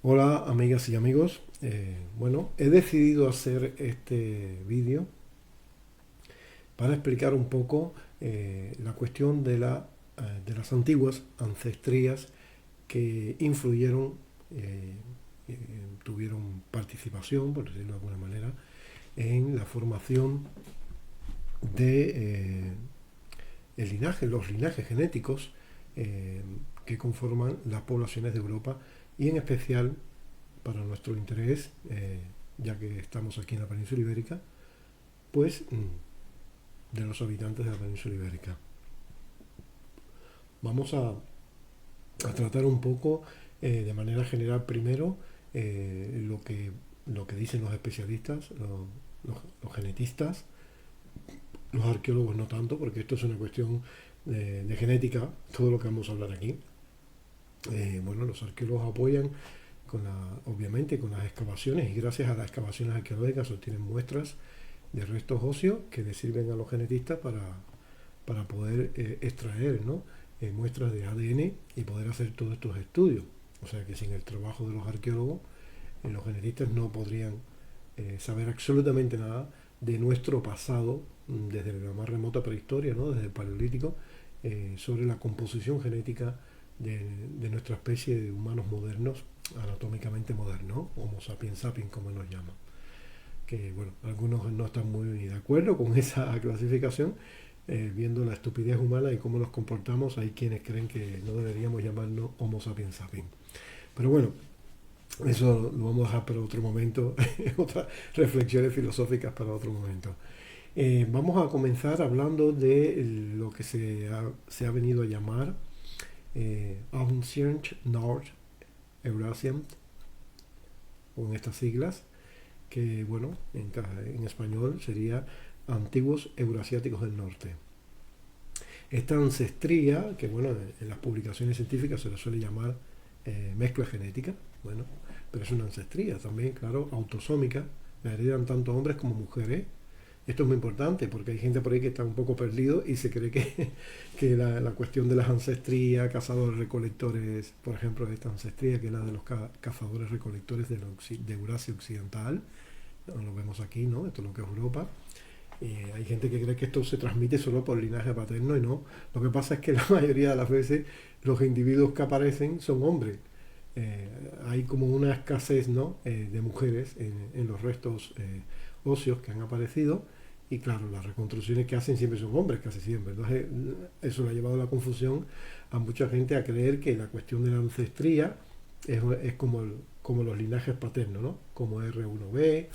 Hola amigas y amigos. Bueno, he decidido hacer este vídeo para explicar un poco la cuestión de las antiguas ancestrías que influyeron, eh, eh, tuvieron participación, por decirlo de alguna manera, en la formación de el linaje, los linajes genéticos eh, que conforman las poblaciones de Europa y en especial para nuestro interés, ya que estamos aquí en la península ibérica, pues de los habitantes de la península ibérica. Vamos a tratar un poco de manera general primero lo que dicen los especialistas, los genetistas, los arqueólogos no tanto, porque esto es una cuestión de genética, todo lo que vamos a hablar aquí. Bueno, los arqueólogos apoyan obviamente con las excavaciones, y gracias a las excavaciones arqueológicas se obtienen muestras de restos óseos que les sirven a los genetistas para poder extraer, ¿no? Muestras de ADN y poder hacer todos estos estudios. O sea que sin el trabajo de los arqueólogos, los genetistas no podrían saber absolutamente nada de nuestro pasado desde la más remota prehistoria, ¿no? Desde el Paleolítico, sobre la composición genética de nuestra especie de humanos modernos, anatómicamente modernos, Homo sapiens sapiens, como nos llaman. Que bueno, algunos no están muy de acuerdo con esa clasificación, viendo la estupidez humana y cómo nos comportamos. Hay quienes creen que no deberíamos llamarnos Homo sapiens sapiens. Pero bueno, eso lo vamos a dejar para otro momento, otras reflexiones filosóficas para otro momento. Vamos a comenzar hablando de lo que se ha venido a llamar Ancient North Eurasian, con estas siglas, que bueno, en español sería Antiguos Eurasiáticos del Norte. Esta ancestría, que bueno, en las publicaciones científicas se le suele llamar mezcla genética, bueno, pero es una ancestría también, claro, autosómica, la heredan tanto hombres como mujeres. Esto es muy importante porque hay gente por ahí que está un poco perdido y se cree que la cuestión de las ancestrías, cazadores recolectores, por ejemplo, esta ancestría que es la de los cazadores recolectores de Eurasia Occidental, lo vemos aquí, ¿no? Esto es lo que es Europa. Hay gente que cree que esto se transmite solo por linaje paterno y no. Lo que pasa es que la mayoría de las veces los individuos que aparecen son hombres. Eh, Hay como una escasez, ¿no? De mujeres en los restos óseos que han aparecido, y claro, las reconstrucciones que hacen siempre son hombres, casi siempre. Entonces eso le ha llevado a la confusión a mucha gente a creer que la cuestión de la ancestría es como los linajes paternos, ¿no? Como R1b,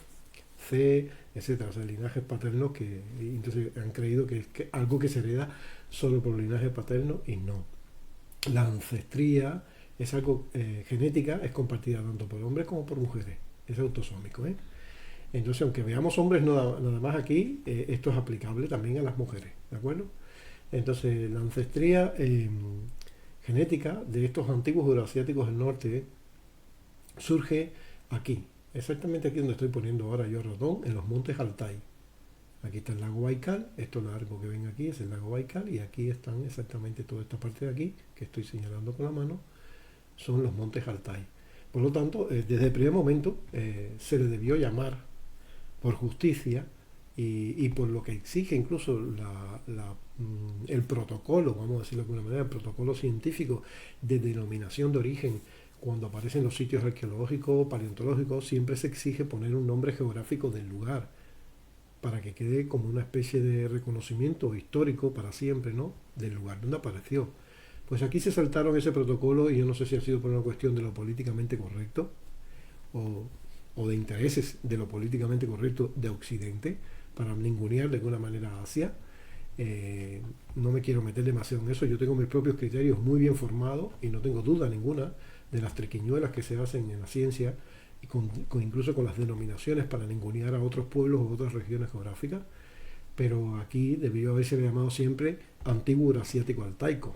C, etcétera, o sea, linajes paternos que entonces han creído que es algo que se hereda solo por linaje paterno, y no. La ancestría es algo genética, es compartida tanto por hombres como por mujeres, es autosómico, ¿eh? Entonces, aunque veamos hombres nada más aquí, esto es aplicable también a las mujeres, ¿de acuerdo? Entonces, la ancestría genética de estos antiguos euroasiáticos del norte surge aquí, exactamente aquí donde estoy poniendo ahora yo Rodón, en los montes Altai. Aquí está el lago Baikal, esto largo que ven aquí es el lago Baikal, y aquí están exactamente toda esta parte de aquí, que estoy señalando con la mano, son los montes Altai. Por lo tanto, desde el primer momento se le debió llamar por justicia y por lo que exige incluso el protocolo, vamos a decirlo de alguna manera, el protocolo científico de denominación de origen. Cuando aparecen los sitios arqueológicos, paleontológicos, siempre se exige poner un nombre geográfico del lugar para que quede como una especie de reconocimiento histórico para siempre, ¿no? Del lugar donde apareció. Pues aquí se saltaron ese protocolo, y yo no sé si ha sido por una cuestión de lo políticamente correcto o, o de intereses de lo políticamente correcto de Occidente para ningunear de alguna manera a Asia. No me quiero meter demasiado en eso, yo tengo mis propios criterios muy bien formados y no tengo duda ninguna de las triquiñuelas que se hacen en la ciencia, y incluso con las denominaciones para ningunear a otros pueblos o otras regiones geográficas, pero aquí debió haberse llamado siempre Antiguo Eurasiático Altaico.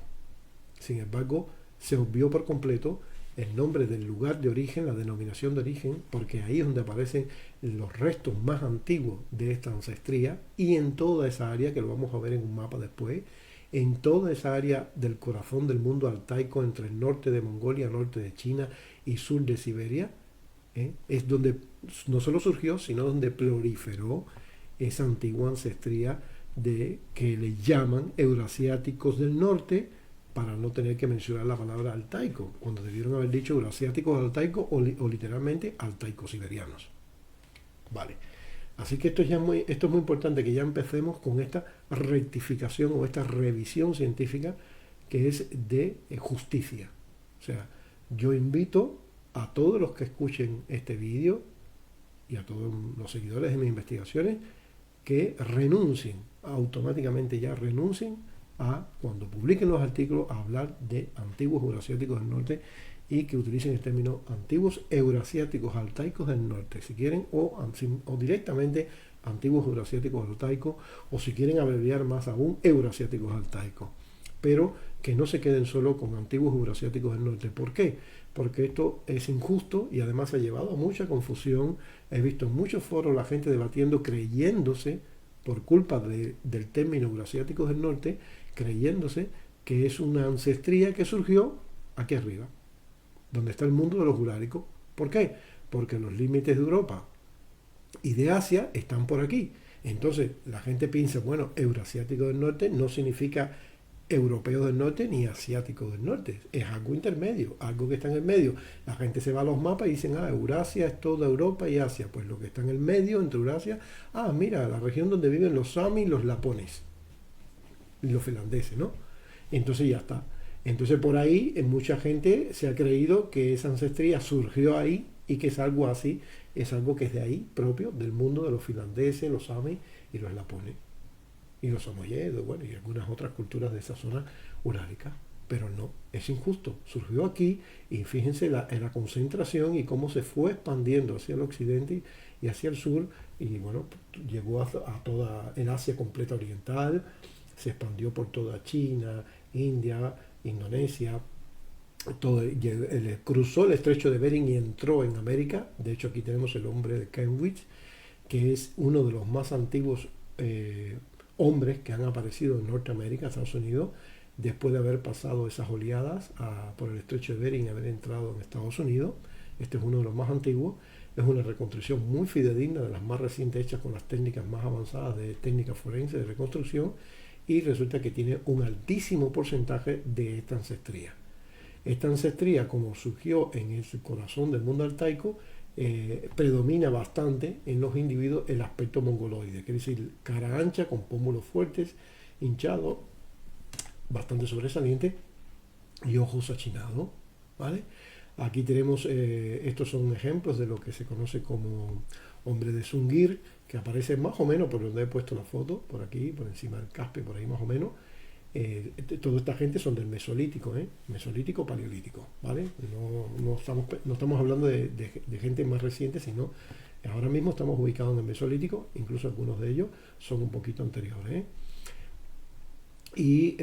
Sin embargo, se obvió por completo el nombre del lugar de origen, la denominación de origen, porque ahí es donde aparecen los restos más antiguos de esta ancestría, y en toda esa área, que lo vamos a ver en un mapa después, en toda esa área del corazón del mundo altaico, entre el norte de Mongolia, norte de China y sur de Siberia, es donde no solo surgió, sino donde proliferó esa antigua ancestría de que le llaman eurasiáticos del norte, para no tener que mencionar la palabra altaico, cuando debieron haber dicho eurasiáticos altaicos o literalmente altaicos siberianos. Vale. Así que esto es muy importante que ya empecemos con esta rectificación o esta revisión científica que es de justicia. O sea, yo invito a todos los que escuchen este vídeo y a todos los seguidores de mis investigaciones que renuncien, automáticamente ya renuncien a, cuando publiquen los artículos, a hablar de antiguos eurasiáticos del norte y que utilicen el término antiguos eurasiáticos altaicos del norte, si quieren, o directamente antiguos eurasiáticos altaicos, o si quieren abreviar más aún, eurasiáticos altaicos. Pero que no se queden solo con antiguos eurasiáticos del norte. ¿Por qué? Porque esto es injusto y además ha llevado a mucha confusión. He visto en muchos foros la gente debatiendo, creyéndose, por culpa del término eurasiáticos del norte, creyéndose que es una ancestría que surgió aquí arriba, donde está el mundo de los uráricos. ¿Por qué? Porque los límites de Europa y de Asia están por aquí. Entonces la gente piensa, bueno, eurasiático del norte no significa europeo del norte ni asiático del norte, es algo intermedio, algo que está en el medio. La gente se va a los mapas y dicen, Eurasia es toda Europa y Asia. Pues lo que está en el medio entre Eurasia, mira, la región donde viven los sami y los lapones y los finlandeses, ¿no? Entonces ya está. Entonces por ahí mucha gente se ha creído que esa ancestría surgió ahí y que es algo así, es algo que es de ahí, propio del mundo de los finlandeses, los sami y los lapones y los samoyedos, bueno, y algunas otras culturas de esa zona urárica. Pero no, es injusto. Surgió aquí y fíjense en la concentración y cómo se fue expandiendo hacia el occidente y hacia el sur, y bueno, llegó a toda el Asia completa oriental, se expandió por toda China, India, Indonesia, cruzó el estrecho de Bering y entró en América. De hecho, aquí tenemos el hombre de Cambridge, que es uno de los más antiguos hombres que han aparecido en Norteamérica, Estados Unidos, después de haber pasado esas oleadas por el estrecho de Bering y haber entrado en Estados Unidos. Este es uno de los más antiguos. Es una reconstrucción muy fidedigna, de las más recientes, hechas con las técnicas más avanzadas de técnica forense de reconstrucción, y resulta que tiene un altísimo porcentaje de esta ancestría. Esta ancestría, como surgió en el corazón del mundo altaico, predomina bastante en los individuos el aspecto mongoloide, quiere decir cara ancha, con pómulos fuertes, hinchados, bastante sobresaliente y ojos achinados, ¿vale? Aquí tenemos, estos son ejemplos de lo que se conoce como hombre de Zungir, que aparece más o menos por donde he puesto la foto, por aquí, por encima del caspe, por ahí más o menos. Toda esta gente son del Mesolítico, Mesolítico Paleolítico, ¿vale? No estamos hablando de gente más reciente, sino ahora mismo estamos ubicados en el Mesolítico, incluso algunos de ellos son un poquito anteriores, Y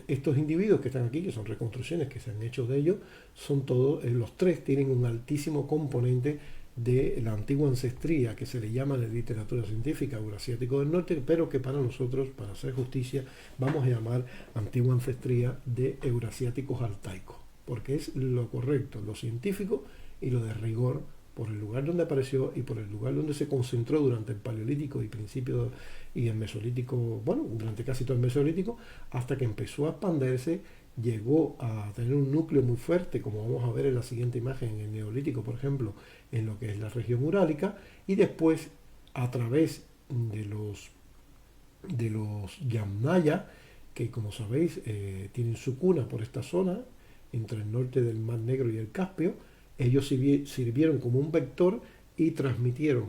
estos individuos que están aquí, que son reconstrucciones que se han hecho de ellos, son todos, los tres tienen un altísimo componente de la antigua ancestría, que se le llama en la literatura científica eurasiático del norte, pero que para nosotros, para hacer justicia, vamos a llamar antigua ancestría de eurasiáticos altaicos, porque es lo correcto, lo científico y lo de rigor, por el lugar donde apareció y por el lugar donde se concentró durante el Paleolítico y principio y el Mesolítico, bueno, durante casi todo el Mesolítico, hasta que empezó a expandirse, llegó a tener un núcleo muy fuerte, como vamos a ver en la siguiente imagen, en el Neolítico, por ejemplo, en lo que es la región urálica, y después, a través de los Yamnaya, que como sabéis tienen su cuna por esta zona, entre el norte del Mar Negro y el Caspio, ellos sirvieron como un vector y transmitieron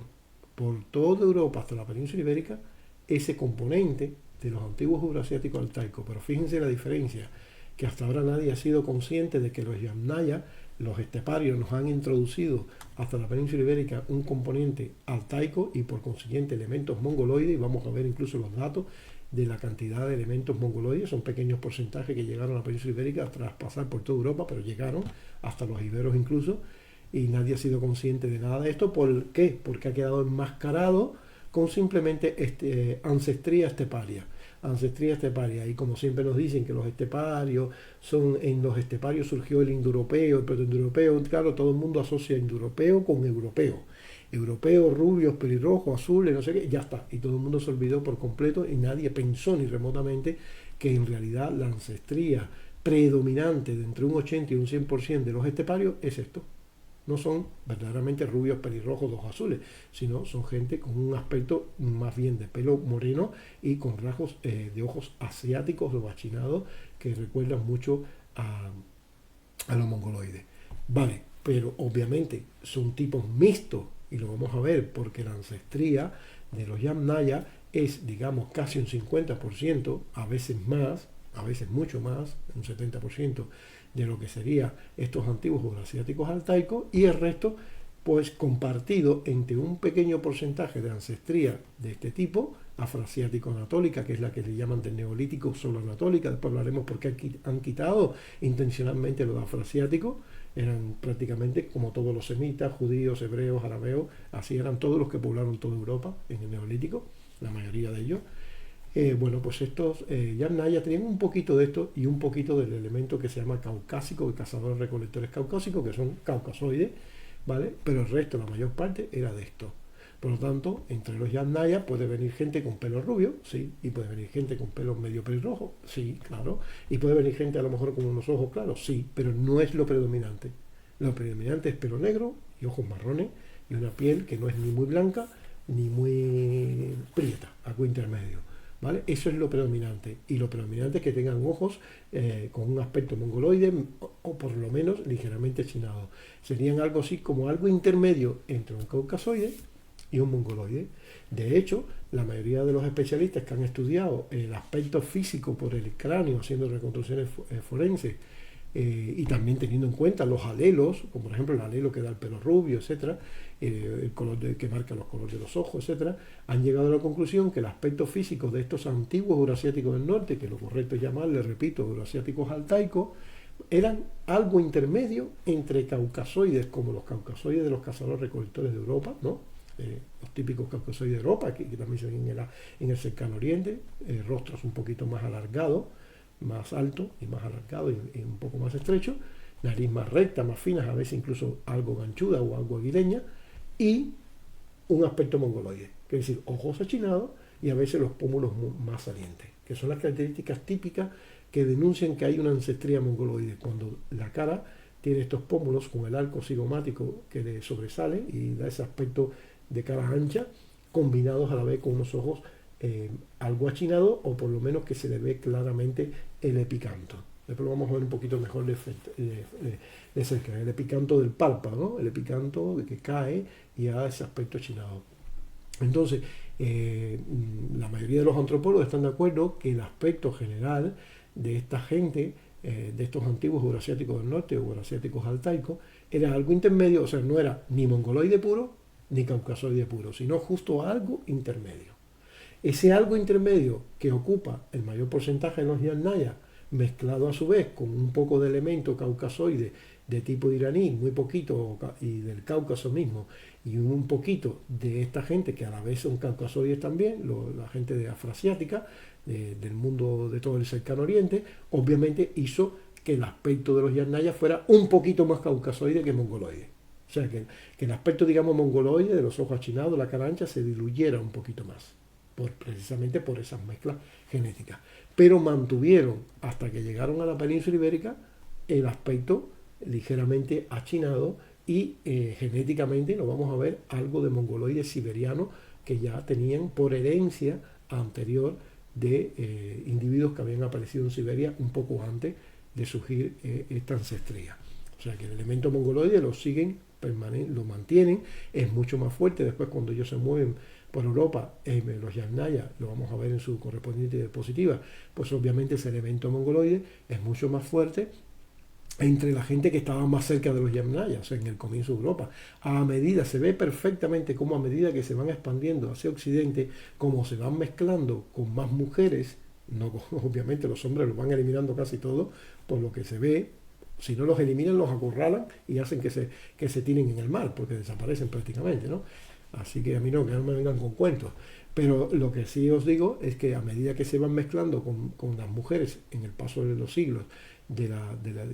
por toda Europa hasta la península ibérica ese componente de los antiguos eurasiáticos altaicos. Pero fíjense la diferencia, que hasta ahora nadie ha sido consciente de que los Yamnaya, los esteparios, nos han introducido hasta la península ibérica un componente altaico y por consiguiente elementos mongoloides, y vamos a ver incluso los datos de la cantidad de elementos mongoloides. Son pequeños porcentajes que llegaron a la península ibérica tras pasar por toda Europa, pero llegaron hasta los iberos incluso, y nadie ha sido consciente de nada de esto. ¿Por qué? Porque ha quedado enmascarado con simplemente ancestría esteparia. ancestría esteparia. Y como siempre nos dicen que los esteparios en los esteparios surgió el indoeuropeo, el protoindoeuropeo, claro, todo el mundo asocia indoeuropeo con europeo. Europeos, rubios, pelirrojos, azules, no sé qué, ya está. Y todo el mundo se olvidó por completo y nadie pensó ni remotamente que en realidad la ancestría predominante de entre un 80 y un 100% de los esteparios es esto. No son verdaderamente rubios, pelirrojos, ojos azules, sino son gente con un aspecto más bien de pelo moreno y con rasgos de ojos asiáticos o achinados que recuerdan mucho a los mongoloides. Vale, pero obviamente son tipos mixtos y lo vamos a ver porque la ancestría de los Yamnaya es, digamos, casi un 50%, a veces más, a veces mucho más, un 70% de lo que serían estos antiguos euroasiáticos altaicos, y el resto pues compartido entre un pequeño porcentaje de ancestría de este tipo, afroasiático anatólica, que es la que le llaman del neolítico solo anatólica. Después hablaremos por qué han quitado intencionalmente los afroasiáticos. Eran prácticamente como todos los semitas, judíos, hebreos, arabeos, así eran todos los que poblaron toda Europa en el neolítico, la mayoría de ellos. Bueno, pues estos Yamnaya tenían un poquito de esto y un poquito del elemento que se llama caucásico, de cazadores recolectores caucásicos, que son caucasoides, ¿vale? Pero el resto, la mayor parte, era de esto. Por lo tanto, entre los Yamnaya puede venir gente con pelo rubio, sí, y puede venir gente con pelo medio pelirrojo, sí, claro, y puede venir gente a lo mejor con unos ojos claros, sí, pero no es lo predominante. Lo predominante es pelo negro y ojos marrones y una piel que no es ni muy blanca ni muy prieta, algo intermedio. ¿Vale? Eso es lo predominante, y lo predominante es que tengan ojos con un aspecto mongoloide o por lo menos ligeramente chinado. Serían algo así como algo intermedio entre un caucasoide y un mongoloide. De hecho, la mayoría de los especialistas que han estudiado el aspecto físico por el cráneo, haciendo reconstrucciones forenses, y también teniendo en cuenta los alelos, como por ejemplo el alelo que da el pelo rubio, etcétera, el color que marca los colores de los ojos, etcétera, han llegado a la conclusión que el aspecto físico de estos antiguos euroasiáticos del norte, que lo correcto es llamarle, repito, euroasiáticos altaicos, eran algo intermedio entre caucasoides, como los caucasoides de los cazadores recolectores de Europa, ¿no? Los típicos caucasoides de Europa, que también se ven en el cercano oriente, rostros un poquito más alargados, más alto y más alargado y un poco más estrecho, nariz más recta, más fina, a veces incluso algo ganchuda o algo aguileña, y un aspecto mongoloide, que es decir, ojos achinados y a veces los pómulos más salientes, que son las características típicas que denuncian que hay una ancestría mongoloide, cuando la cara tiene estos pómulos con el arco cigomático que le sobresale y da ese aspecto de cara ancha, combinados a la vez con unos ojos algo achinado, o por lo menos que se le ve claramente el epicanto. Después lo vamos a ver un poquito mejor de cerca, el epicanto del párpado, ¿no? El epicanto que cae y da ese aspecto achinado. Entonces, la mayoría de los antropólogos están de acuerdo que el aspecto general de esta gente, de estos antiguos euroasiáticos del norte o euroasiáticos altaicos, era algo intermedio, o sea, no era ni mongoloide puro ni caucasoide puro, sino justo algo intermedio. Ese algo intermedio que ocupa el mayor porcentaje de los Yamnaya, mezclado a su vez con un poco de elemento caucasoide de tipo iraní, muy poquito, y del Cáucaso mismo, y un poquito de esta gente que a la vez son caucasoides también, la gente de afroasiática, del mundo de todo el cercano oriente, obviamente hizo que el aspecto de los Yamnaya fuera un poquito más caucasoide que mongoloide. O sea, que el aspecto, digamos, mongoloide, de los ojos achinados, la cara ancha, se diluyera un poquito más. Precisamente por esas mezclas genéticas, pero mantuvieron hasta que llegaron a la península ibérica el aspecto ligeramente achinado y genéticamente lo vamos a ver algo de mongoloide siberiano que ya tenían por herencia anterior de individuos que habían aparecido en Siberia un poco antes de surgir esta ancestría. O sea que el elemento mongoloide lo siguen, lo mantienen, es mucho más fuerte después cuando ellos se mueven por Europa, los Yamnaya, lo vamos a ver en su correspondiente diapositiva, pues obviamente ese elemento mongoloide es mucho más fuerte entre la gente que estaba más cerca de los Yamnaya, o sea, en el comienzo de Europa. A medida, se ve perfectamente cómo a medida que se van expandiendo hacia Occidente, como se van mezclando con más mujeres, no, obviamente los hombres los van eliminando casi todos, por lo que se ve. Si no los eliminan, los acorralan y hacen que se tiren en el mar, porque desaparecen prácticamente, ¿no? Así que a mí no, que no me vengan con cuentos. Pero lo que sí os digo es que a medida que se van mezclando con las mujeres en el paso de los siglos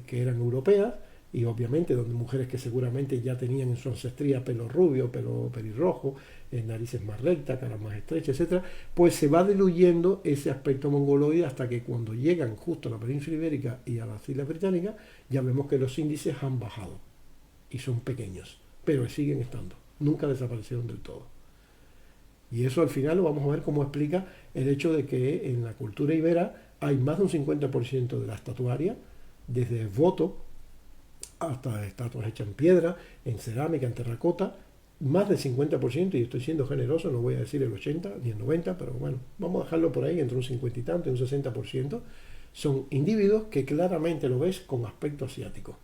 que eran europeas, y obviamente donde mujeres que seguramente ya tenían en su ancestría pelo rubio, pelo pelirrojo, narices más rectas, caras más estrechas, etcétera, pues se va diluyendo ese aspecto mongoloide hasta que cuando llegan justo a la península ibérica y a las islas británicas, ya vemos que los índices han bajado y son pequeños, pero siguen estando, nunca desaparecieron del todo. Y eso al final lo vamos a ver cómo explica el hecho de que en la cultura ibera hay más de un 50% de la estatuaria, desde voto hasta estatuas hechas en piedra, en cerámica, en terracota, más del 50%, y estoy siendo generoso, no voy a decir el 80 ni el 90, pero bueno, vamos a dejarlo por ahí entre un 50 y tanto y un 60%, son individuos que claramente lo ves con aspecto asiático.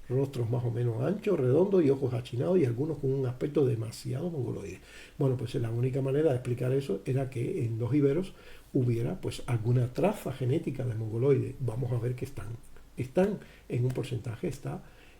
Rostros más o menos anchos, redondos y ojos achinados y algunos con un aspecto demasiado mongoloide. Bueno, pues la única manera de explicar eso era que en los iberos hubiera pues alguna traza genética de mongoloide. Vamos a ver que están en un porcentaje,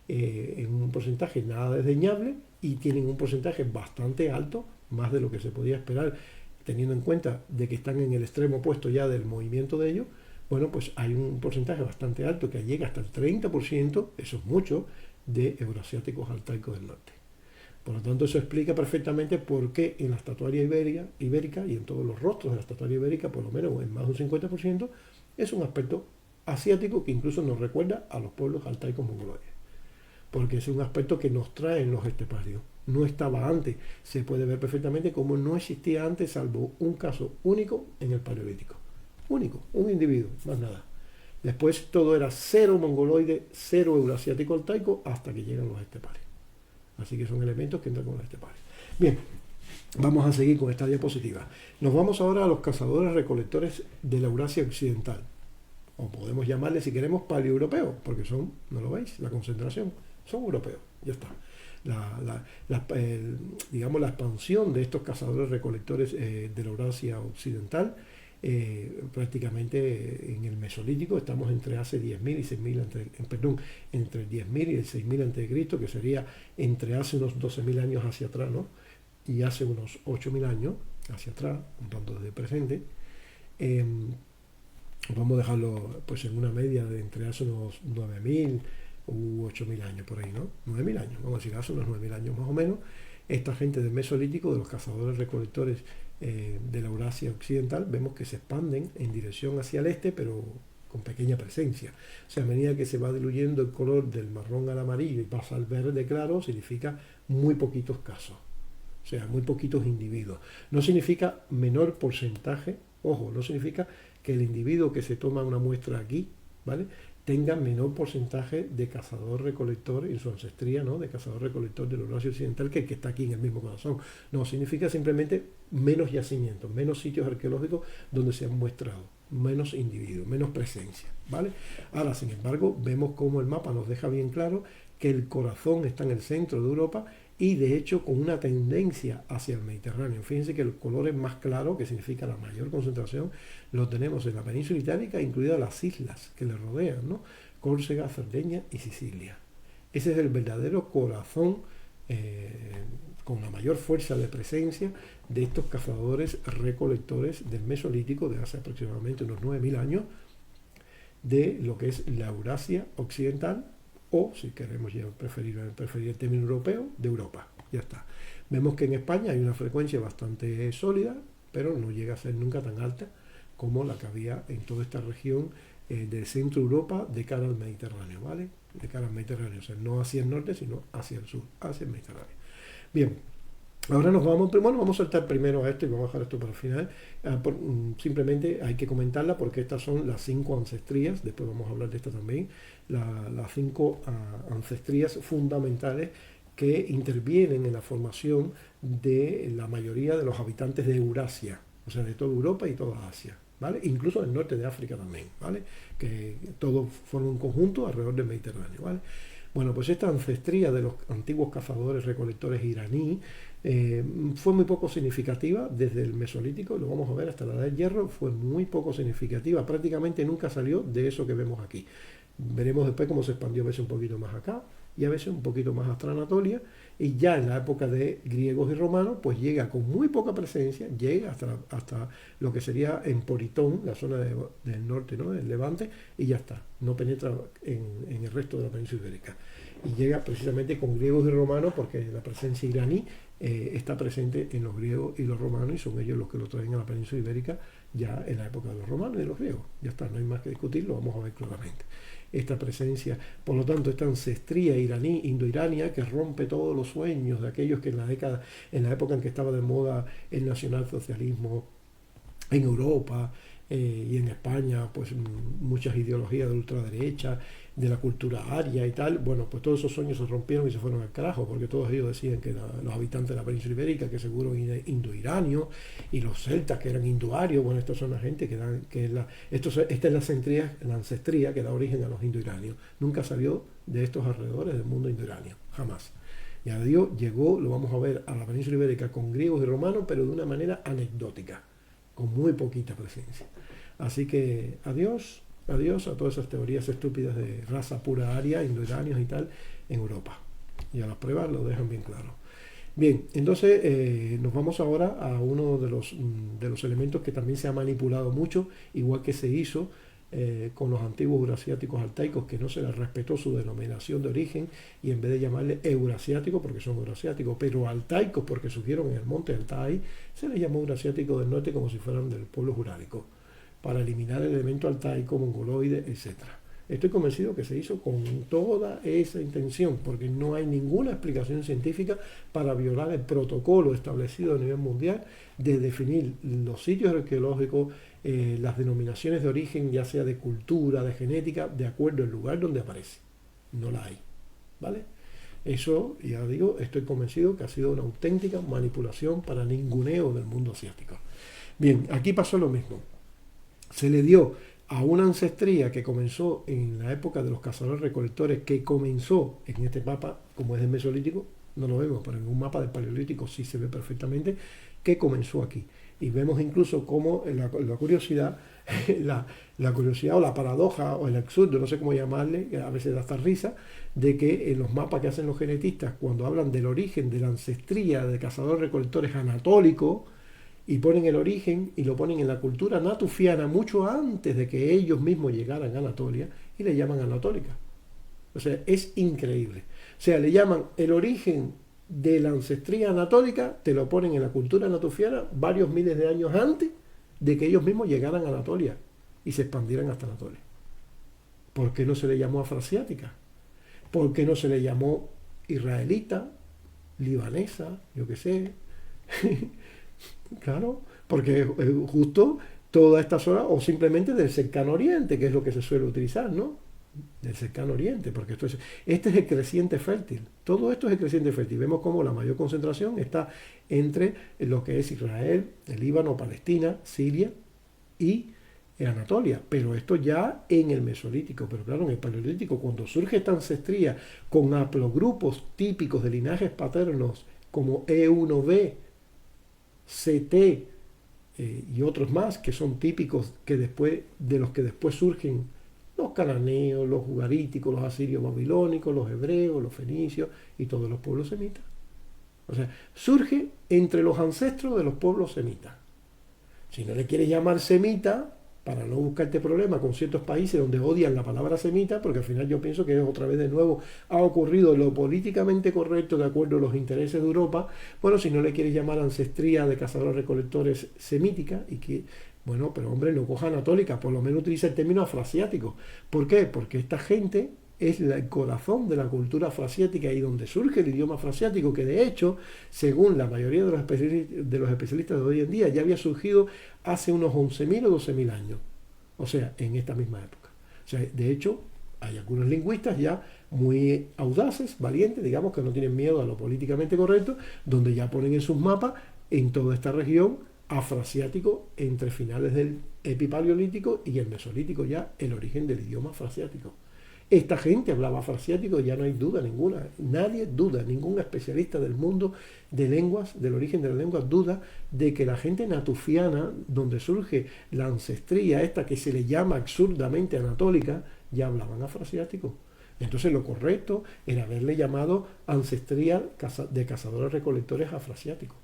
en un porcentaje nada desdeñable y tienen un porcentaje bastante alto, más de lo que se podía esperar, teniendo en cuenta de que están en el extremo opuesto ya del movimiento de ellos. Bueno, pues hay un porcentaje bastante alto que llega hasta el 30%, eso es mucho, de euroasiáticos altaicos del norte. Por lo tanto, eso explica perfectamente por qué en la estatuaria ibérica y en todos los rostros de la estatuaria ibérica, por lo menos en más de un 50%, es un aspecto asiático que incluso nos recuerda a los pueblos altaicos mongoloides. Porque es un aspecto que nos traen los esteparios. No estaba antes. Se puede ver perfectamente cómo no existía antes, salvo un caso único en el Paleolítico. Único, un individuo, más nada. Después todo era cero mongoloide, cero euroasiático altaico, hasta que llegan los esteparios. Así que son elementos que entran con los esteparios. Bien, vamos a seguir con esta diapositiva. Nos vamos ahora a los cazadores recolectores de la Eurasia occidental. O podemos llamarle, si queremos, paleoeuropeos, porque son, ¿no lo veis? La concentración, son europeos, ya está. Digamos, la expansión de estos cazadores recolectores de la Eurasia occidental, prácticamente en el Mesolítico, estamos entre hace 10.000 y 6.000, entre 10.000 y el 6.000 a.C., que sería entre hace unos 12.000 años hacia atrás, ¿no? Y hace unos 8.000 años hacia atrás, un tanto desde el presente. Vamos a dejarlo pues en una media de entre hace unos 9.000 u 8.000 años por ahí, ¿no? 9.000 años, vamos a decir, hace unos 9.000 años más o menos. Esta gente del Mesolítico, de los cazadores recolectores de la Eurasia occidental, vemos que se expanden en dirección hacia el este, pero con pequeña presencia. O sea, a medida que se va diluyendo el color del marrón al amarillo y pasa al verde claro, significa muy poquitos casos. O sea, muy poquitos individuos. No significa menor porcentaje, ojo, no significa que el individuo que se toma una muestra aquí, ¿vale?, tenga menor porcentaje de cazador-recolector en su ancestría, ¿no?, de cazador-recolector de la Eurasia occidental que el que está aquí en el mismo corazón. No, significa simplemente menos yacimientos, menos sitios arqueológicos donde se han muestrado, menos individuos, menos presencia, ¿vale? Ahora, sin embargo, vemos cómo el mapa nos deja bien claro que el corazón está en el centro de Europa y de hecho con una tendencia hacia el Mediterráneo. Fíjense que el color es más claro, que significa la mayor concentración, lo tenemos en la península itálica, incluidas las islas que le rodean, ¿no? Córcega, Cerdeña y Sicilia. Ese es el verdadero corazón, con la mayor fuerza de presencia de estos cazadores recolectores del Mesolítico de hace aproximadamente unos 9.000 años, de lo que es la Eurasia occidental, o si queremos preferir el término europeo, de Europa. Ya está. Vemos que en España hay una frecuencia bastante sólida, pero no llega a ser nunca tan alta como la que había en toda esta región del centro de Europa de cara al Mediterráneo, ¿vale? De cara al Mediterráneo, o sea, no hacia el norte, sino hacia el sur, hacia el Mediterráneo. Bien, ahora vamos a saltar primero a esto y vamos a dejar esto para el final. Simplemente hay que comentarla porque estas son las 5 ancestrías, después vamos a hablar de esta también, las 5 ancestrías fundamentales que intervienen en la formación de la mayoría de los habitantes de Eurasia, o sea, de toda Europa y toda Asia, ¿vale? Incluso el norte de África también, ¿vale? Que todos forman un conjunto alrededor del Mediterráneo, ¿vale? Bueno, pues esta ancestría de los antiguos cazadores recolectores iraní fue muy poco significativa desde el Mesolítico, lo vamos a ver hasta la Edad del Hierro, fue muy poco significativa, prácticamente nunca salió de eso que vemos aquí. Veremos después cómo se expandió a veces un poquito más acá y a veces un poquito más hasta Anatolia y ya en la época de griegos y romanos, pues llega con muy poca presencia, llega hasta lo que sería Emporitón, la zona del norte, ¿no?, del Levante, y ya está, no penetra en el resto de la península ibérica. Y llega precisamente con griegos y romanos porque la presencia iraní está presente en los griegos y los romanos, y son ellos los que lo traen a la península ibérica ya en la época de los romanos y de los griegos. Ya está, no hay más que discutir, lo vamos a ver claramente. Esta presencia, por lo tanto, esta ancestría iraní, indoirania, que rompe todos los sueños de aquellos que en la época en que estaba de moda el nacionalsocialismo en Europa y en España, pues muchas ideologías de ultraderecha, de la cultura aria y tal, bueno, pues todos esos sueños se rompieron y se fueron al carajo, porque todos ellos decían que los habitantes de la península ibérica, que seguro eran indoiranios, y los celtas que eran indoarios, bueno, estas son la gente esta es la ancestría que da origen a los indoiranios. Nunca salió de estos alrededores del mundo indoiranio, jamás. Y a Dios llegó, lo vamos a ver, a la península ibérica con griegos y romanos, pero de una manera anecdótica, con muy poquita presencia. Así que adiós a todas esas teorías estúpidas de raza pura aria, indoiranios y tal, en Europa. Y a las pruebas lo dejan bien claro. Bien, entonces nos vamos ahora a uno de los elementos que también se ha manipulado mucho, igual que se hizo con los antiguos eurasiáticos altaicos, que no se les respetó su denominación de origen, y en vez de llamarle eurasiáticos porque son eurasiáticos, pero altaicos porque surgieron en el monte Altai, se les llamó eurasiáticos del norte como si fueran del pueblo jurálico, para eliminar el elemento altaico, mongoloide, etc. Estoy convencido que se hizo con toda esa intención, porque no hay ninguna explicación científica para violar el protocolo establecido a nivel mundial de definir los sitios arqueológicos, las denominaciones de origen, ya sea de cultura, de genética, de acuerdo al lugar donde aparece. No la hay, ¿vale? Eso, ya digo, estoy convencido que ha sido una auténtica manipulación para ninguneo del mundo asiático. Bien, aquí pasó lo mismo. Se le dio a una ancestría que comenzó en la época de los cazadores-recolectores, que comenzó en este mapa, como es del Mesolítico, no lo vemos, pero en un mapa del Paleolítico sí se ve perfectamente, que comenzó aquí. Y vemos incluso cómo la curiosidad, la curiosidad o la paradoja o el absurdo, no sé cómo llamarle, que a veces da hasta risa, de que en los mapas que hacen los genetistas, cuando hablan del origen de la ancestría de cazadores-recolectores anatólicos, y ponen el origen y lo ponen en la cultura natufiana mucho antes de que ellos mismos llegaran a Anatolia, y le llaman anatólica. O sea, es increíble. O sea, le llaman el origen de la ancestría anatólica, te lo ponen en la cultura natufiana varios miles de años antes de que ellos mismos llegaran a Anatolia y se expandieran hasta Anatolia. ¿Por qué no se le llamó afroasiática? ¿Por qué no se le llamó israelita, libanesa, yo qué sé? Claro, porque justo toda esta zona, o simplemente del cercano oriente, que es lo que se suele utilizar, ¿no? Del cercano oriente, porque este es el creciente fértil. Todo esto es el creciente fértil. Vemos cómo la mayor concentración está entre lo que es Israel, el Líbano, Palestina, Siria y Anatolia. Pero esto ya en el Mesolítico. Pero claro, en el Paleolítico, cuando surge esta ancestría con haplogrupos típicos de linajes paternos como E1b, CT y otros más que son típicos de los que después surgen los cananeos, los ugaríticos, los asirios babilónicos, los hebreos, los fenicios y todos los pueblos semitas. O sea, surge entre los ancestros de los pueblos semitas. Si no le quieres llamar semita, para no buscarte problemas con ciertos países donde odian la palabra semita, porque al final yo pienso que otra vez de nuevo ha ocurrido lo políticamente correcto de acuerdo a los intereses de Europa. Bueno, si no le quieres llamar ancestría de cazadores-recolectores semítica, y que, bueno, pero hombre, no coja anatólica, por lo menos utiliza el término afroasiático. ¿Por qué? Porque esta gente es el corazón de la cultura afroasiática y donde surge el idioma afroasiático, que de hecho, según la mayoría de los especialistas de hoy en día, ya había surgido hace unos 11.000 o 12.000 años. O sea, en esta misma época. O sea, de hecho, hay algunos lingüistas ya muy audaces, valientes, digamos, que no tienen miedo a lo políticamente correcto, donde ya ponen en sus mapas, en toda esta región, afroasiático, entre finales del epipaleolítico y el mesolítico, ya el origen del idioma afroasiático. Esta gente hablaba afroasiático, ya no hay duda ninguna. Nadie duda, ningún especialista del mundo de lenguas, del origen de las lenguas, duda de que la gente natufiana, donde surge la ancestría esta que se le llama absurdamente anatólica, ya hablaban afroasiático. Entonces lo correcto era haberle llamado ancestría de cazadores-recolectores afroasiáticos.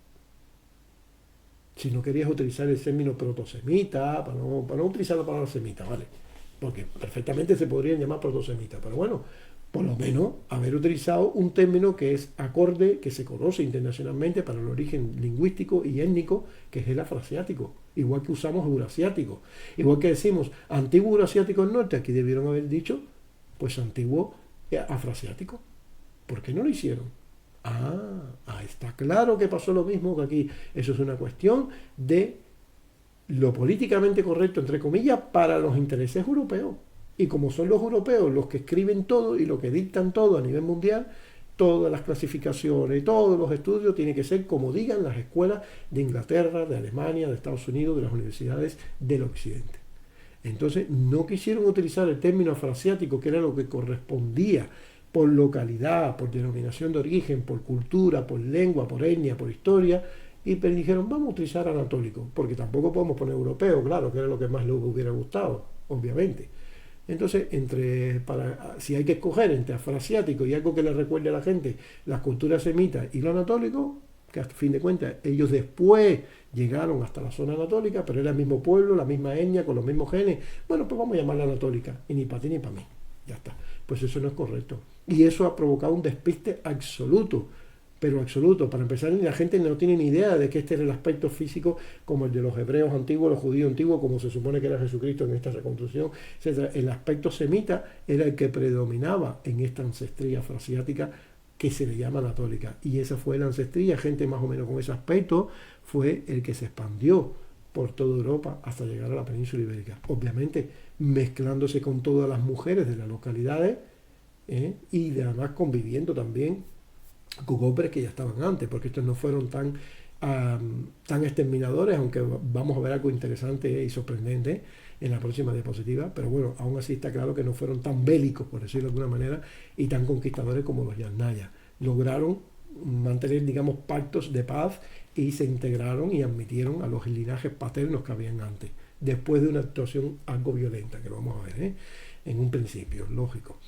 Si no querías utilizar el término protosemita, para no utilizar la palabra semita, ¿vale? Porque perfectamente se podrían llamar protosemita, pero bueno, por lo menos haber utilizado un término que es acorde, que se conoce internacionalmente para el origen lingüístico y étnico, que es el afroasiático, igual que usamos eurasiático, igual que decimos antiguo eurasiático del norte, aquí debieron haber dicho, pues antiguo afroasiático. ¿Por qué no lo hicieron? Está claro que pasó lo mismo que aquí. Eso es una cuestión de lo políticamente correcto, entre comillas, para los intereses europeos. Y como son los europeos los que escriben todo y los que dictan todo a nivel mundial, todas las clasificaciones, todos los estudios tienen que ser como digan las escuelas de Inglaterra, de Alemania, de Estados Unidos, de las universidades del occidente. Entonces no quisieron utilizar el término afroasiático, que era lo que correspondía por localidad, por denominación de origen, por cultura, por lengua, por etnia, por historia, y dijeron, vamos a utilizar anatólico, porque tampoco podemos poner europeo, claro, que era lo que más les hubiera gustado, obviamente. Entonces, si hay que escoger entre afroasiático y algo que le recuerde a la gente las culturas semitas y lo anatólico, que a fin de cuentas ellos después llegaron hasta la zona anatólica, pero era el mismo pueblo, la misma etnia, con los mismos genes, bueno, pues vamos a llamarla anatólica, y ni para ti ni para mí, ya está. Pues eso no es correcto. Y eso ha provocado un despiste absoluto, pero absoluto. Para empezar, la gente no tiene ni idea de que este era el aspecto físico como el de los hebreos antiguos, los judíos antiguos, como se supone que era Jesucristo en esta reconstrucción, etc. El aspecto semita era el que predominaba en esta ancestría afroasiática que se le llama anatólica. Y esa fue la ancestría, gente más o menos con ese aspecto, fue el que se expandió por toda Europa hasta llegar a la península ibérica. Obviamente mezclándose con todas las mujeres de las localidades y además conviviendo también con hombres que ya estaban antes, porque estos no fueron tan exterminadores, aunque vamos a ver algo interesante y sorprendente en la próxima diapositiva, pero bueno, aún así está claro que no fueron tan bélicos, por decirlo de alguna manera, y tan conquistadores como los Yasnaya. Lograron mantener, digamos, pactos de paz y se integraron y admitieron a los linajes paternos que habían antes, después de una actuación algo violenta, que lo vamos a ver en un principio, lógico.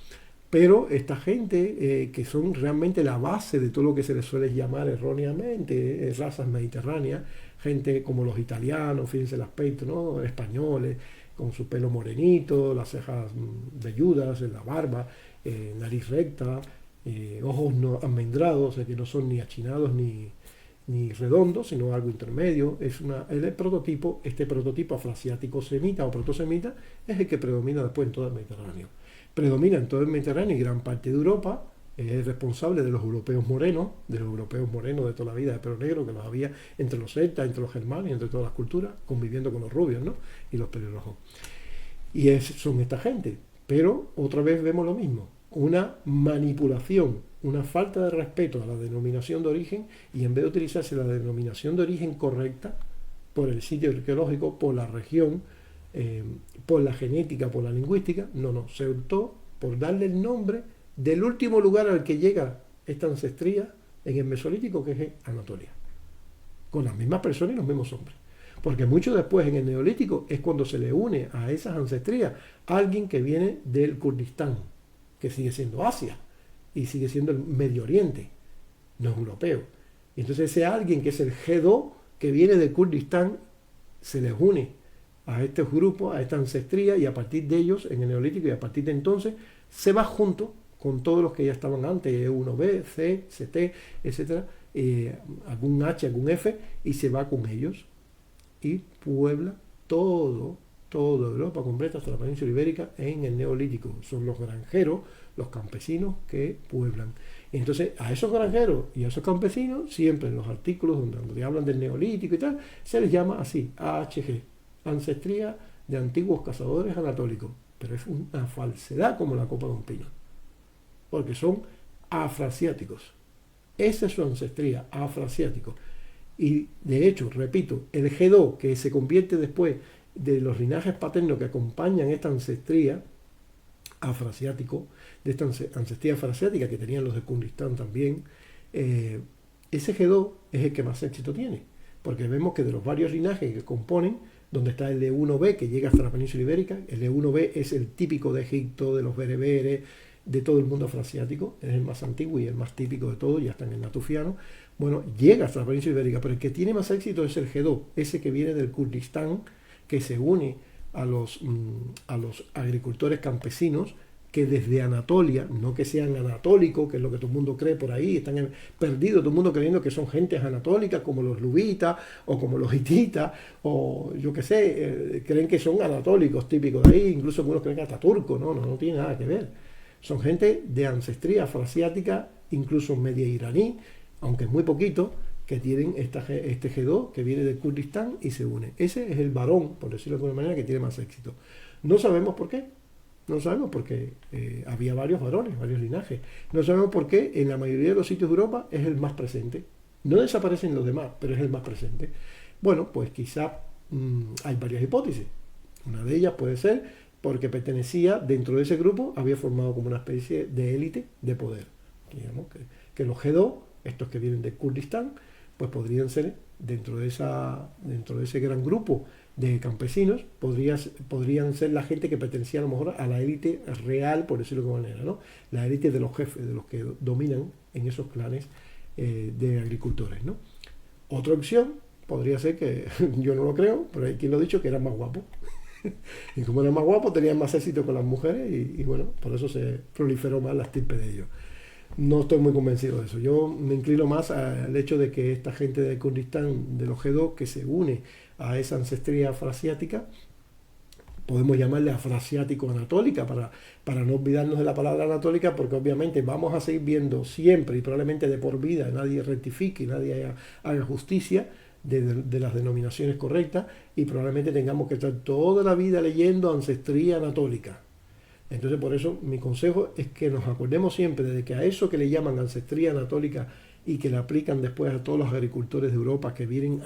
Pero esta gente, que son realmente la base de todo lo que se les suele llamar erróneamente razas mediterráneas, gente como los italianos, fíjense el aspecto, ¿no? Españoles, con su pelo morenito, las cejas velludas, la barba, nariz recta, ojos no almendrados, que no son ni achinados ni redondos, sino algo intermedio. El prototipo, este prototipo afroasiático semita o protosemita, es el que predomina después en todo el Mediterráneo. Predomina en todo el Mediterráneo y gran parte de Europa, es responsable de los europeos morenos, de toda la vida de pelo negro, que los había entre los celtas, entre los germanos, entre todas las culturas, conviviendo con los rubios, ¿no? Y los pelirrojos. Y son esta gente. Pero otra vez vemos lo mismo, una manipulación, una falta de respeto a la denominación de origen, y en vez de utilizarse la denominación de origen correcta por el sitio arqueológico, por la región, por la genética, por la lingüística, se optó por darle el nombre del último lugar al que llega esta ancestría en el Mesolítico, que es Anatolia, con las mismas personas y los mismos hombres. Porque mucho después, en el Neolítico, es cuando se le une a esas ancestrías alguien que viene del Kurdistán, que sigue siendo Asia y sigue siendo el Medio Oriente, no es europeo. Y entonces ese alguien que es el Gedó, que viene del Kurdistán, se les une a estos grupos, a esta ancestría, y a partir de ellos, en el Neolítico, y a partir de entonces, se va junto con todos los que ya estaban antes, E1b, C, CT, etc., algún H, algún F, y se va con ellos, y puebla toda Europa completa, hasta la península ibérica, en el Neolítico. Son los granjeros, los campesinos que pueblan. Entonces, a esos granjeros y a esos campesinos, siempre en los artículos donde hablan del Neolítico y tal, se les llama así, AHG, ancestría de antiguos cazadores anatólicos. Pero es una falsedad como la copa de un pino, porque son afroasiáticos. Esa es su ancestría, afroasiático. Y de hecho, repito, el Gedó, que se convierte después de los linajes paternos que acompañan esta ancestría afroasiático, de esta ancestría afroasiática que tenían los de Kurdistán también, ese Gedó es el que más éxito tiene, porque vemos que de los varios linajes que componen, donde está el E1b que llega hasta la península ibérica, el E1b es el típico de Egipto, de los bereberes, de todo el mundo afroasiático, es el más antiguo y el más típico de todo, ya está en el natufiano. Bueno, llega hasta la península ibérica, pero el que tiene más éxito es el Gedó, ese que viene del Kurdistán, que se une a los agricultores campesinos que desde Anatolia, no que sean anatólicos, que es lo que todo el mundo cree por ahí, están perdidos, todo el mundo creyendo que son gentes anatólicas como los lubitas o como los hititas, o yo qué sé, creen que son anatólicos típicos de ahí, incluso algunos creen que hasta turcos, no tiene nada que ver. Son gente de ancestría afroasiática, incluso media iraní, aunque es muy poquito, que tienen este G2 que viene del Kurdistán y se une. Ese es el varón, por decirlo de alguna manera, que tiene más éxito. No sabemos por qué. No sabemos por qué. Había varios varones, varios linajes. No sabemos por qué en la mayoría de los sitios de Europa es el más presente. No desaparecen los demás, pero es el más presente. Bueno, pues quizá hay varias hipótesis. Una de ellas puede ser porque pertenecía dentro de ese grupo, había formado como una especie de élite de poder. Digamos que los G2, estos que vienen de Kurdistán, pues podrían ser dentro de ese gran grupo de campesinos, podrían ser la gente que pertenecía a lo mejor a la élite real, por decirlo de alguna manera, ¿no? La élite de los jefes, de los que dominan en esos clanes de agricultores, ¿no? Otra opción podría ser que, yo no lo creo, pero hay quien lo ha dicho, que eran más guapos. Y como eran más guapos, tenían más éxito con las mujeres y bueno, por eso se proliferó más la estirpe de ellos. No estoy muy convencido de eso. Yo me inclino más al hecho de que esta gente de Kurdistán, de los G2, que se une a esa ancestría afroasiática, podemos llamarle afroasiático-anatólica para no olvidarnos de la palabra anatólica, porque obviamente vamos a seguir viendo siempre y probablemente de por vida, nadie rectifique, nadie haga justicia de las denominaciones correctas y probablemente tengamos que estar toda la vida leyendo ancestría anatólica. Entonces, por eso mi consejo es que nos acordemos siempre de que a eso que le llaman ancestría anatólica y que le aplican después a todos los agricultores de Europa que vienen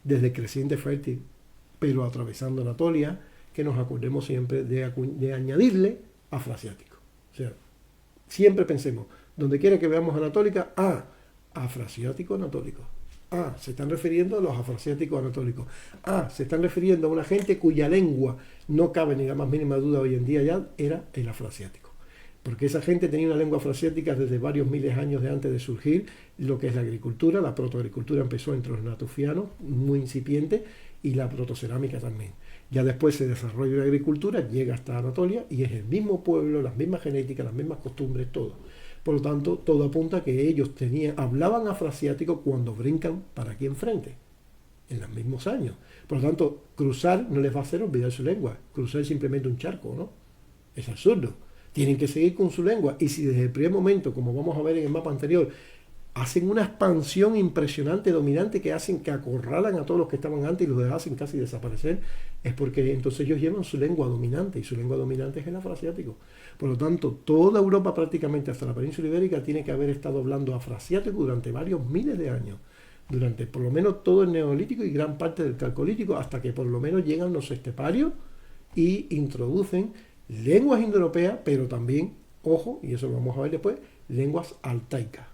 desde Creciente Fértil, pero atravesando Anatolia, que nos acordemos siempre de añadirle afroasiático. O sea, siempre pensemos, donde quiera que veamos anatólica, afroasiático anatólico. Se están refiriendo a los afroasiáticos anatólicos. Se están refiriendo a una gente cuya lengua, no cabe ni la más mínima duda hoy en día ya, era el afroasiático. Porque esa gente tenía una lengua afroasiática desde varios miles de años de antes de surgir lo que es la agricultura. La protoagricultura empezó entre los natufianos, muy incipiente, y la protocerámica también. Ya después se desarrolla la agricultura, llega hasta Anatolia y es el mismo pueblo, las mismas genéticas, las mismas costumbres, todo. Por lo tanto, todo apunta a que ellos hablaban afroasiático cuando brincan para aquí enfrente, en los mismos años. Por lo tanto, cruzar no les va a hacer olvidar su lengua. Cruzar es simplemente un charco, ¿no? Es absurdo. Tienen que seguir con su lengua. Y si desde el primer momento, como vamos a ver en el mapa anterior, hacen una expansión impresionante, dominante, que hacen que acorralan a todos los que estaban antes y los hacen casi desaparecer, es porque entonces ellos llevan su lengua dominante, y su lengua dominante es el afroasiático. Por lo tanto, toda Europa prácticamente hasta la península ibérica tiene que haber estado hablando afroasiático durante varios miles de años, durante por lo menos todo el neolítico y gran parte del calcolítico, hasta que por lo menos llegan los esteparios y introducen lenguas indoeuropeas, pero también, ojo, y eso lo vamos a ver después, lenguas altaicas,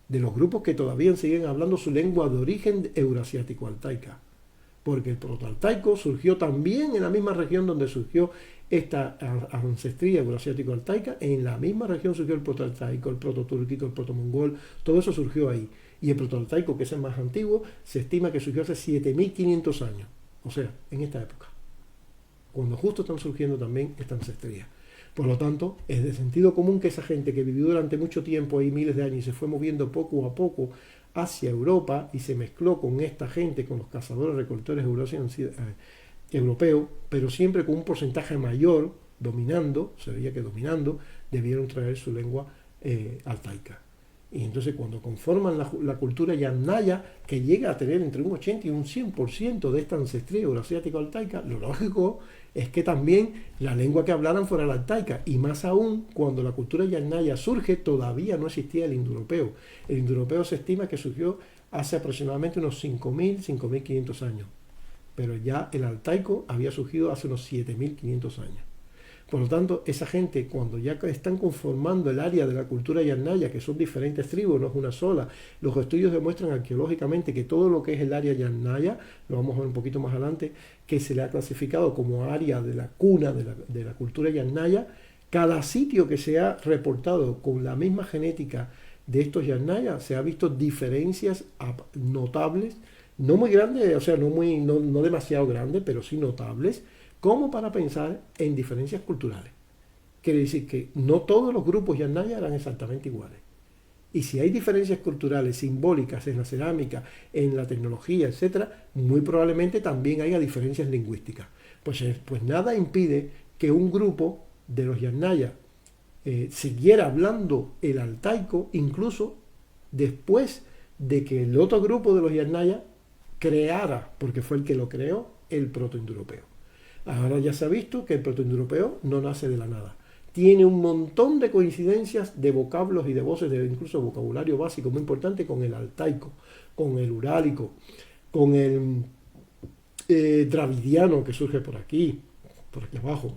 de los grupos que todavía siguen hablando su lengua de origen euroasiático altaica, porque el protoaltaico surgió también en la misma región donde surgió esta ancestría euroasiático altaica, en la misma región surgió el protoaltaico, el prototúrquico, el protomongol, todo eso surgió ahí. Y el protoaltaico, que es el más antiguo, se estima que surgió hace 7500 años, o sea, en esta época, cuando justo están surgiendo también esta ancestría. Por lo tanto, es de sentido común que esa gente que vivió durante mucho tiempo ahí, miles de años, y se fue moviendo poco a poco hacia Europa y se mezcló con esta gente, con los cazadores recolectores europeos, pero siempre con un porcentaje mayor, dominando, se veía que dominando, debieron traer su lengua altaica. Y entonces cuando conforman la cultura yamnaya, que llega a tener entre un 80 y un 100% de esta ancestría euroasiática altaica, lo lógico es que también la lengua que hablaran fuera la altaica, y más aún cuando la cultura yamnaya surge, todavía no existía el indoeuropeo. El indoeuropeo se estima que surgió hace aproximadamente unos 5.000, 5.500 años, pero ya el altaico había surgido hace unos 7.500 años. Por lo tanto, esa gente, cuando ya están conformando el área de la cultura yamnaya, que son diferentes tribus, no es una sola, los estudios demuestran arqueológicamente que todo lo que es el área yamnaya, lo vamos a ver un poquito más adelante, que se le ha clasificado como área de la cuna de la cultura yamnaya, Cada sitio que se ha reportado con la misma genética de estos Yasnaya se ha visto diferencias notables, no muy grandes, o sea, no demasiado grandes, pero sí notables, como para pensar en diferencias culturales. Quiere decir que no todos los grupos Yasnaya eran exactamente iguales. Y si hay diferencias culturales simbólicas en la cerámica, en la tecnología, etcétera, muy probablemente también haya diferencias lingüísticas. Pues nada impide que un grupo de los Yasnaya siguiera hablando el altaico, incluso después de que el otro grupo de los Yasnaya creara, porque fue el que lo creó, el protoindoeuropeo. Ahora ya se ha visto que el protoindoeuropeo no nace de la nada. Tiene un montón de coincidencias de vocablos y de voces, de incluso vocabulario básico muy importante con el altaico, con el urálico, con el dravidiano que surge por aquí abajo,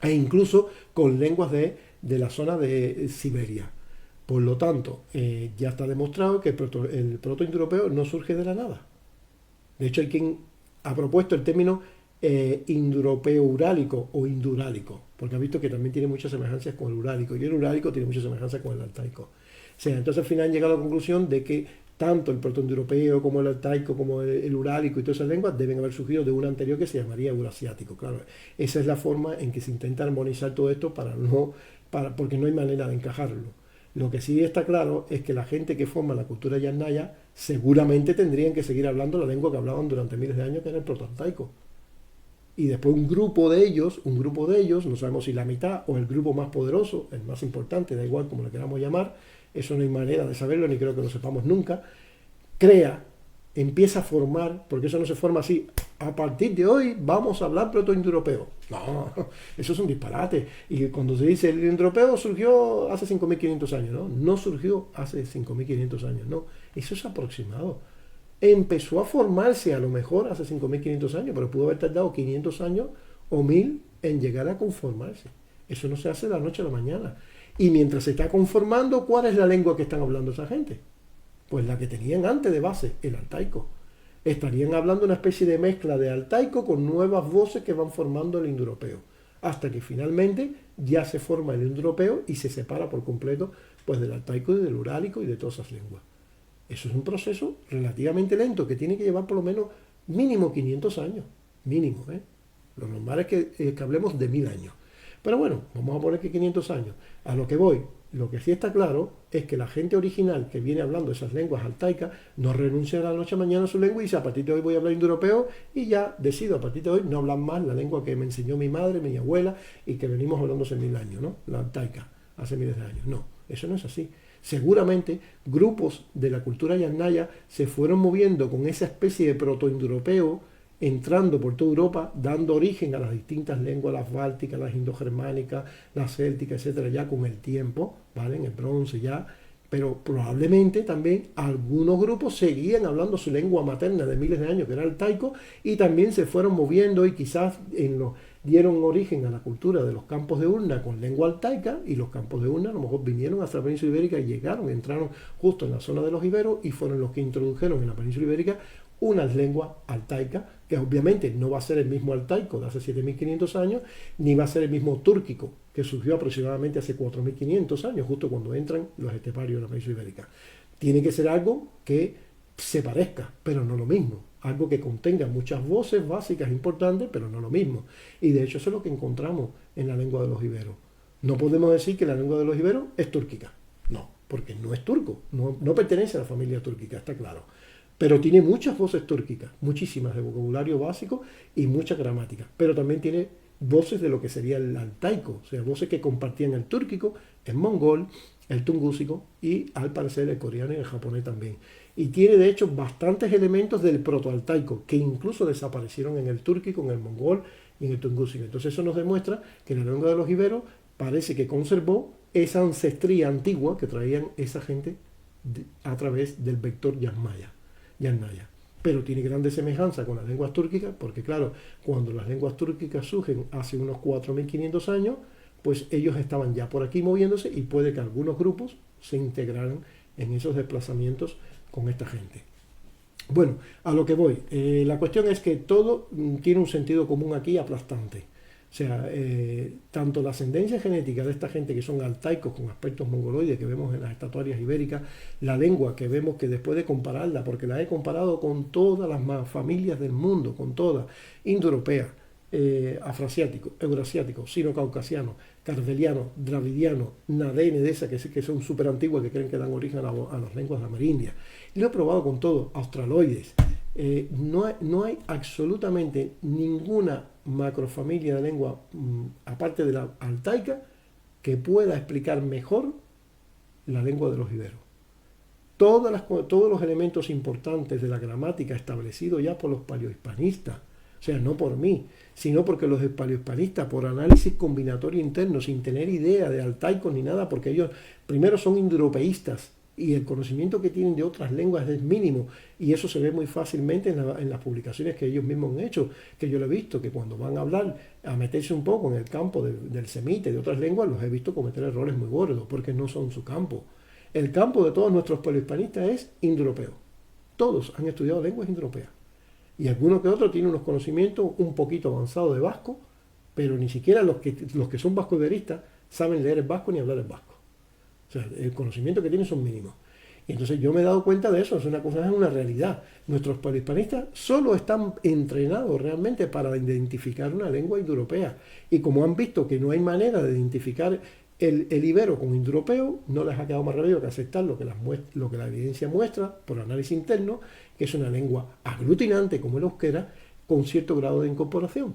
e incluso con lenguas de la zona de Siberia. Por lo tanto, ya está demostrado que el protoindoeuropeo no surge de la nada. De hecho, hay quien ha propuesto el término indoeuropeo urálico o indurálico, porque ha visto que también tiene muchas semejanzas con el urálico, y el urálico tiene muchas semejanzas con el altaico. O sea, entonces al final han llegado a la conclusión de que tanto el protoindoeuropeo como el altaico, como el urálico y todas esas lenguas deben haber surgido de una anterior que se llamaría eurasiático. Claro, esa es la forma en que se intenta armonizar todo esto porque no hay manera de encajarlo. Lo que sí está claro es que la gente que forma la cultura Yasnaya seguramente tendrían que seguir hablando la lengua que hablaban durante miles de años, que era el protoaltaico. Y después un grupo de ellos, no sabemos si la mitad o el grupo más poderoso, el más importante, da igual como le queramos llamar, eso no hay manera de saberlo, ni creo que lo sepamos nunca, empieza a formar, porque eso no se forma así, a partir de hoy vamos a hablar protoindoeuropeo. No, eso es un disparate. Y cuando se dice el indoeuropeo surgió hace 5.500 años, no surgió hace 5.500 años, no, eso es aproximado. Empezó a formarse a lo mejor hace 5.500 años, pero pudo haber tardado 500 años o 1.000 en llegar a conformarse. Eso no se hace de la noche a la mañana. Y mientras se está conformando, ¿cuál es la lengua que están hablando esa gente? Pues la que tenían antes de base, el altaico. Estarían hablando una especie de mezcla de altaico con nuevas voces que van formando el indoeuropeo, hasta que finalmente ya se forma el indoeuropeo y se separa por completo pues del altaico y del urálico y de todas esas lenguas. Eso es un proceso relativamente lento que tiene que llevar por lo menos mínimo 500 años. Mínimo, ¿eh? Lo normal es que hablemos de 1.000 años. Pero bueno, vamos a poner que 500 años. A lo que voy, lo que sí está claro es que la gente original que viene hablando esas lenguas altaicas no renuncia a la noche a mañana a su lengua y dice a partir de hoy voy a hablar indoeuropeo y ya decido a partir de hoy no hablar más la lengua que me enseñó mi madre, mi abuela y que venimos hablando hace 1.000 años, ¿no? La altaica, hace miles de años. No, eso no es así. Seguramente grupos de la cultura Yasnaya se fueron moviendo con esa especie de protoindoeuropeo, entrando por toda Europa, dando origen a las distintas lenguas, las bálticas, las indogermánicas, las célticas, etcétera, ya con el tiempo, ¿vale? En el bronce ya, pero probablemente también algunos grupos seguían hablando su lengua materna de miles de años, que era el taico, y también se fueron moviendo y quizás dieron origen a la cultura de los campos de urna con lengua altaica, y los campos de urna a lo mejor vinieron hasta la península ibérica y entraron justo en la zona de los iberos y fueron los que introdujeron en la península ibérica unas lenguas altaicas, que obviamente no va a ser el mismo altaico de hace 7.500 años, ni va a ser el mismo túrquico, que surgió aproximadamente hace 4.500 años, justo cuando entran los esteparios de la península ibérica. Tiene que ser algo que se parezca, pero no lo mismo. Algo que contenga muchas voces básicas importantes, pero no lo mismo. Y de hecho eso es lo que encontramos en la lengua de los iberos. No podemos decir que la lengua de los iberos es túrquica. No, porque no es turco, no pertenece a la familia túrquica, está claro. Pero tiene muchas voces túrquicas, muchísimas de vocabulario básico y mucha gramática. Pero también tiene voces de lo que sería el altaico, o sea, voces que compartían el túrquico, el mongol, el tungúsico y al parecer el coreano y el japonés también. Y tiene de hecho bastantes elementos del protoaltaico que incluso desaparecieron en el túrquico, en el mongol y en el tungúsico. Entonces eso nos demuestra que la lengua de los iberos parece que conservó esa ancestría antigua que traían esa gente a través del vector Yasnaya. Pero tiene grandes semejanzas con las lenguas túrquicas, porque claro, cuando las lenguas túrquicas surgen hace unos 4.500 años, pues ellos estaban ya por aquí moviéndose y puede que algunos grupos se integraran en esos desplazamientos con esta gente. Bueno, a lo que voy. La cuestión es que todo tiene un sentido común aquí aplastante. O sea, tanto la ascendencia genética de esta gente que son altaicos con aspectos mongoloides que vemos en las estatuarias ibéricas, la lengua que vemos que después de compararla, porque la he comparado con todas las familias del mundo, con todas, indoeuropea, afroasiático, euroasiático, sino-caucasiano, cardeliano, dravidiano, nadene de esa que son súper antiguas que creen que dan origen a las lenguas amerindias. Y lo he probado con todo, australoides. No hay absolutamente ninguna macrofamilia de lengua, aparte de la altaica, que pueda explicar mejor la lengua de los iberos. Todos los elementos importantes de la gramática establecidos ya por los paleohispanistas, o sea, no por mí, sino porque los paleohispanistas, por análisis combinatorio interno, sin tener idea de altaicos ni nada, porque ellos primero son indoeuropeístas, y el conocimiento que tienen de otras lenguas es mínimo, y eso se ve muy fácilmente en las publicaciones que ellos mismos han hecho, que yo lo he visto, que cuando van a hablar, a meterse un poco en el campo del semite, de otras lenguas, los he visto cometer errores muy gordos, porque no son su campo. El campo de todos nuestros paleohispanistas es indoeuropeo. Todos han estudiado lenguas indoeuropeas. Y alguno que otro tiene unos conocimientos un poquito avanzados de vasco, pero ni siquiera los que son vasco-iberistas saben leer el vasco ni hablar el vasco. O sea, el conocimiento que tienen son mínimos. Y entonces yo me he dado cuenta de eso, es una realidad. Nuestros paleohispanistas solo están entrenados realmente para identificar una lengua indoeuropea. Y como han visto que no hay manera de identificar el ibero con indoeuropeo, no les ha quedado más remedio que aceptar lo que la evidencia muestra por análisis interno, que es una lengua aglutinante como el euskera, con cierto grado de incorporación.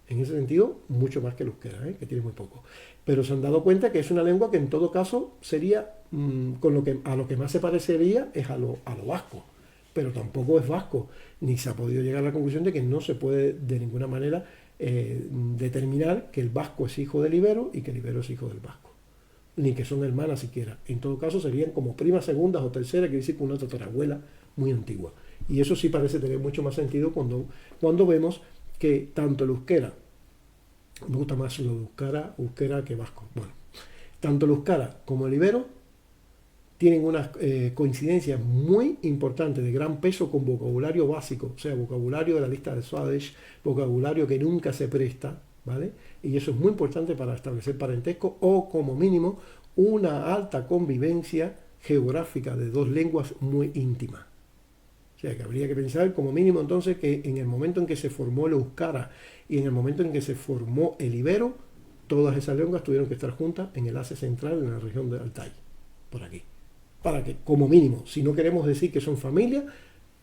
En ese sentido, mucho más que el euskera, que tiene muy poco. Pero se han dado cuenta que es una lengua que en todo caso sería, a lo que más se parecería es a lo vasco. Pero tampoco es vasco, ni se ha podido llegar a la conclusión de que no se puede de ninguna manera determinar que el vasco es hijo del ibero y que el ibero es hijo del vasco. Ni que son hermanas siquiera. En todo caso serían como primas segundas o terceras, que decir con una tatarabuela muy antigua. Y eso sí parece tener mucho más sentido cuando vemos que tanto el euskera, me gusta más lo de euskera que vasco, bueno, tanto el euskera como el ibero tienen unas coincidencias muy importantes de gran peso con vocabulario básico, o sea, vocabulario de la lista de Swadesh, vocabulario que nunca se presta, ¿vale? Y eso es muy importante para establecer parentesco o, como mínimo, una alta convivencia geográfica de dos lenguas muy íntimas. O sea, que habría que pensar como mínimo entonces que en el momento en que se formó el euskara y en el momento en que se formó el ibero, todas esas lenguas tuvieron que estar juntas en el Asia central, en la región de Altai, por aquí. Para que, como mínimo, si no queremos decir que son familia,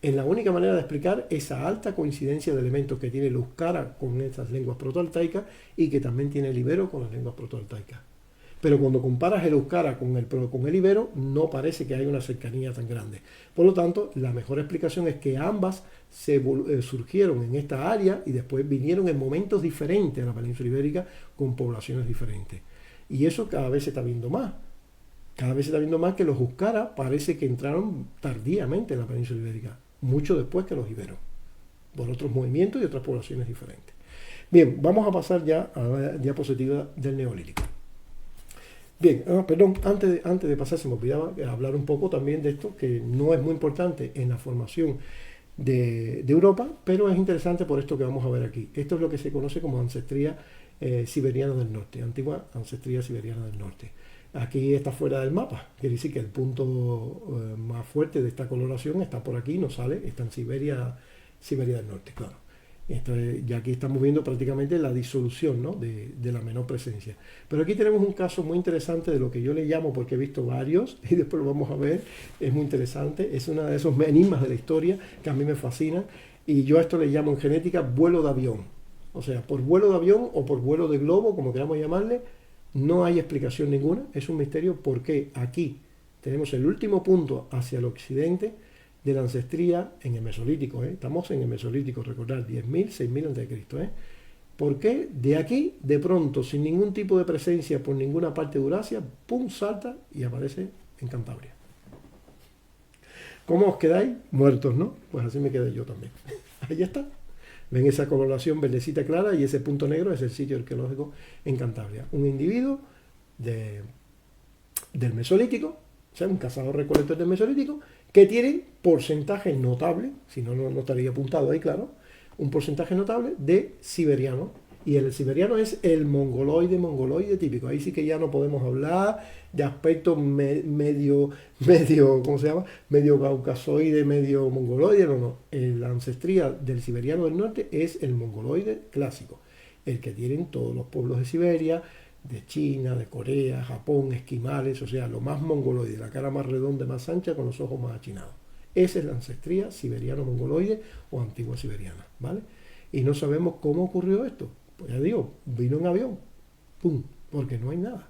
es la única manera de explicar esa alta coincidencia de elementos que tiene el euskara con esas lenguas protoaltaicas y que también tiene el ibero con las lenguas protoaltaicas. Pero cuando comparas el euskara con el ibero, no parece que haya una cercanía tan grande. Por lo tanto, la mejor explicación es que ambas surgieron en esta área y después vinieron en momentos diferentes a la península ibérica con poblaciones diferentes. Y eso cada vez se está viendo más. Cada vez se está viendo más que los euskara parece que entraron tardíamente en la península ibérica, mucho después que los iberos, por otros movimientos y otras poblaciones diferentes. Bien, vamos a pasar ya a la diapositiva del Neolítico. Bien, perdón, antes de pasar se me olvidaba hablar un poco también de esto, que no es muy importante en la formación de Europa, pero es interesante por esto que vamos a ver aquí. Esto es lo que se conoce como ancestría siberiana del norte, antigua ancestría siberiana del norte. Aquí está fuera del mapa, quiere decir que el punto más fuerte de esta coloración está por aquí, no sale, está en Siberia del norte, claro. Entonces, ya aquí estamos viendo prácticamente la disolución, ¿no?, de la menor presencia. Pero aquí tenemos un caso muy interesante de lo que yo le llamo, porque he visto varios, y después lo vamos a ver, es muy interesante, es uno de esos enigmas de la historia que a mí me fascinan, y yo a esto le llamo en genética vuelo de avión. O sea, por vuelo de avión o por vuelo de globo, como queramos llamarle, no hay explicación ninguna, es un misterio porque aquí tenemos el último punto hacia el occidente de la ancestría en el Mesolítico, estamos en el Mesolítico, recordar, 10.000, 6.000 a.C. ¿Por qué de aquí, de pronto, sin ningún tipo de presencia por ninguna parte de Eurasia, pum, salta y aparece en Cantabria? ¿Cómo os quedáis? Muertos, ¿no? Pues así me quedé yo también. Ahí está. Ven esa coloración verdecita clara y ese punto negro es el sitio arqueológico en Cantabria. Un individuo del Mesolítico, o sea, un cazador-recolector del Mesolítico, que tiene porcentaje notable, si no, no estaría apuntado ahí, claro, un porcentaje notable de siberiano. Y el siberiano es el mongoloide típico. Ahí sí que ya no podemos hablar de aspecto medio, ¿cómo se llama? Medio caucasoide, medio mongoloide. No, no. La ancestría del siberiano del norte es el mongoloide clásico, el que tienen todos los pueblos de Siberia, de China, de Corea, Japón, esquimales, o sea, lo más mongoloide, la cara más redonda, más ancha, con los ojos más achinados. Esa es la ancestría siberiano-mongoloide o antigua siberiana, ¿vale? Y no sabemos cómo ocurrió esto. Pues ya digo, vino en avión, ¡pum!, porque no hay nada.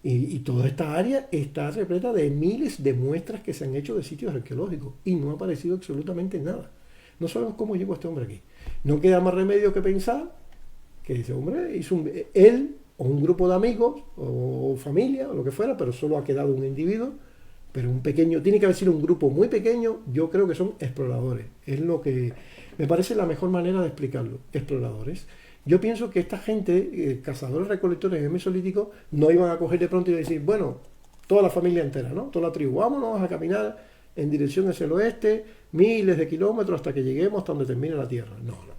Y toda esta área está repleta de miles de muestras que se han hecho de sitios arqueológicos y no ha aparecido absolutamente nada. No sabemos cómo llegó este hombre aquí. No queda más remedio que pensar que ese hombre hizo él o un grupo de amigos o familia o lo que fuera, pero solo ha quedado un individuo, pero un pequeño, tiene que haber sido un grupo muy pequeño. Yo creo que son exploradores, es lo que me parece la mejor manera de explicarlo, exploradores. Yo pienso que esta gente, cazadores recolectores en el Mesolítico, no iban a coger de pronto y decir, bueno, toda la familia entera, ¿no? Toda la tribu, vámonos a caminar en dirección hacia el oeste, miles de kilómetros hasta que lleguemos hasta donde termine la Tierra. No, no.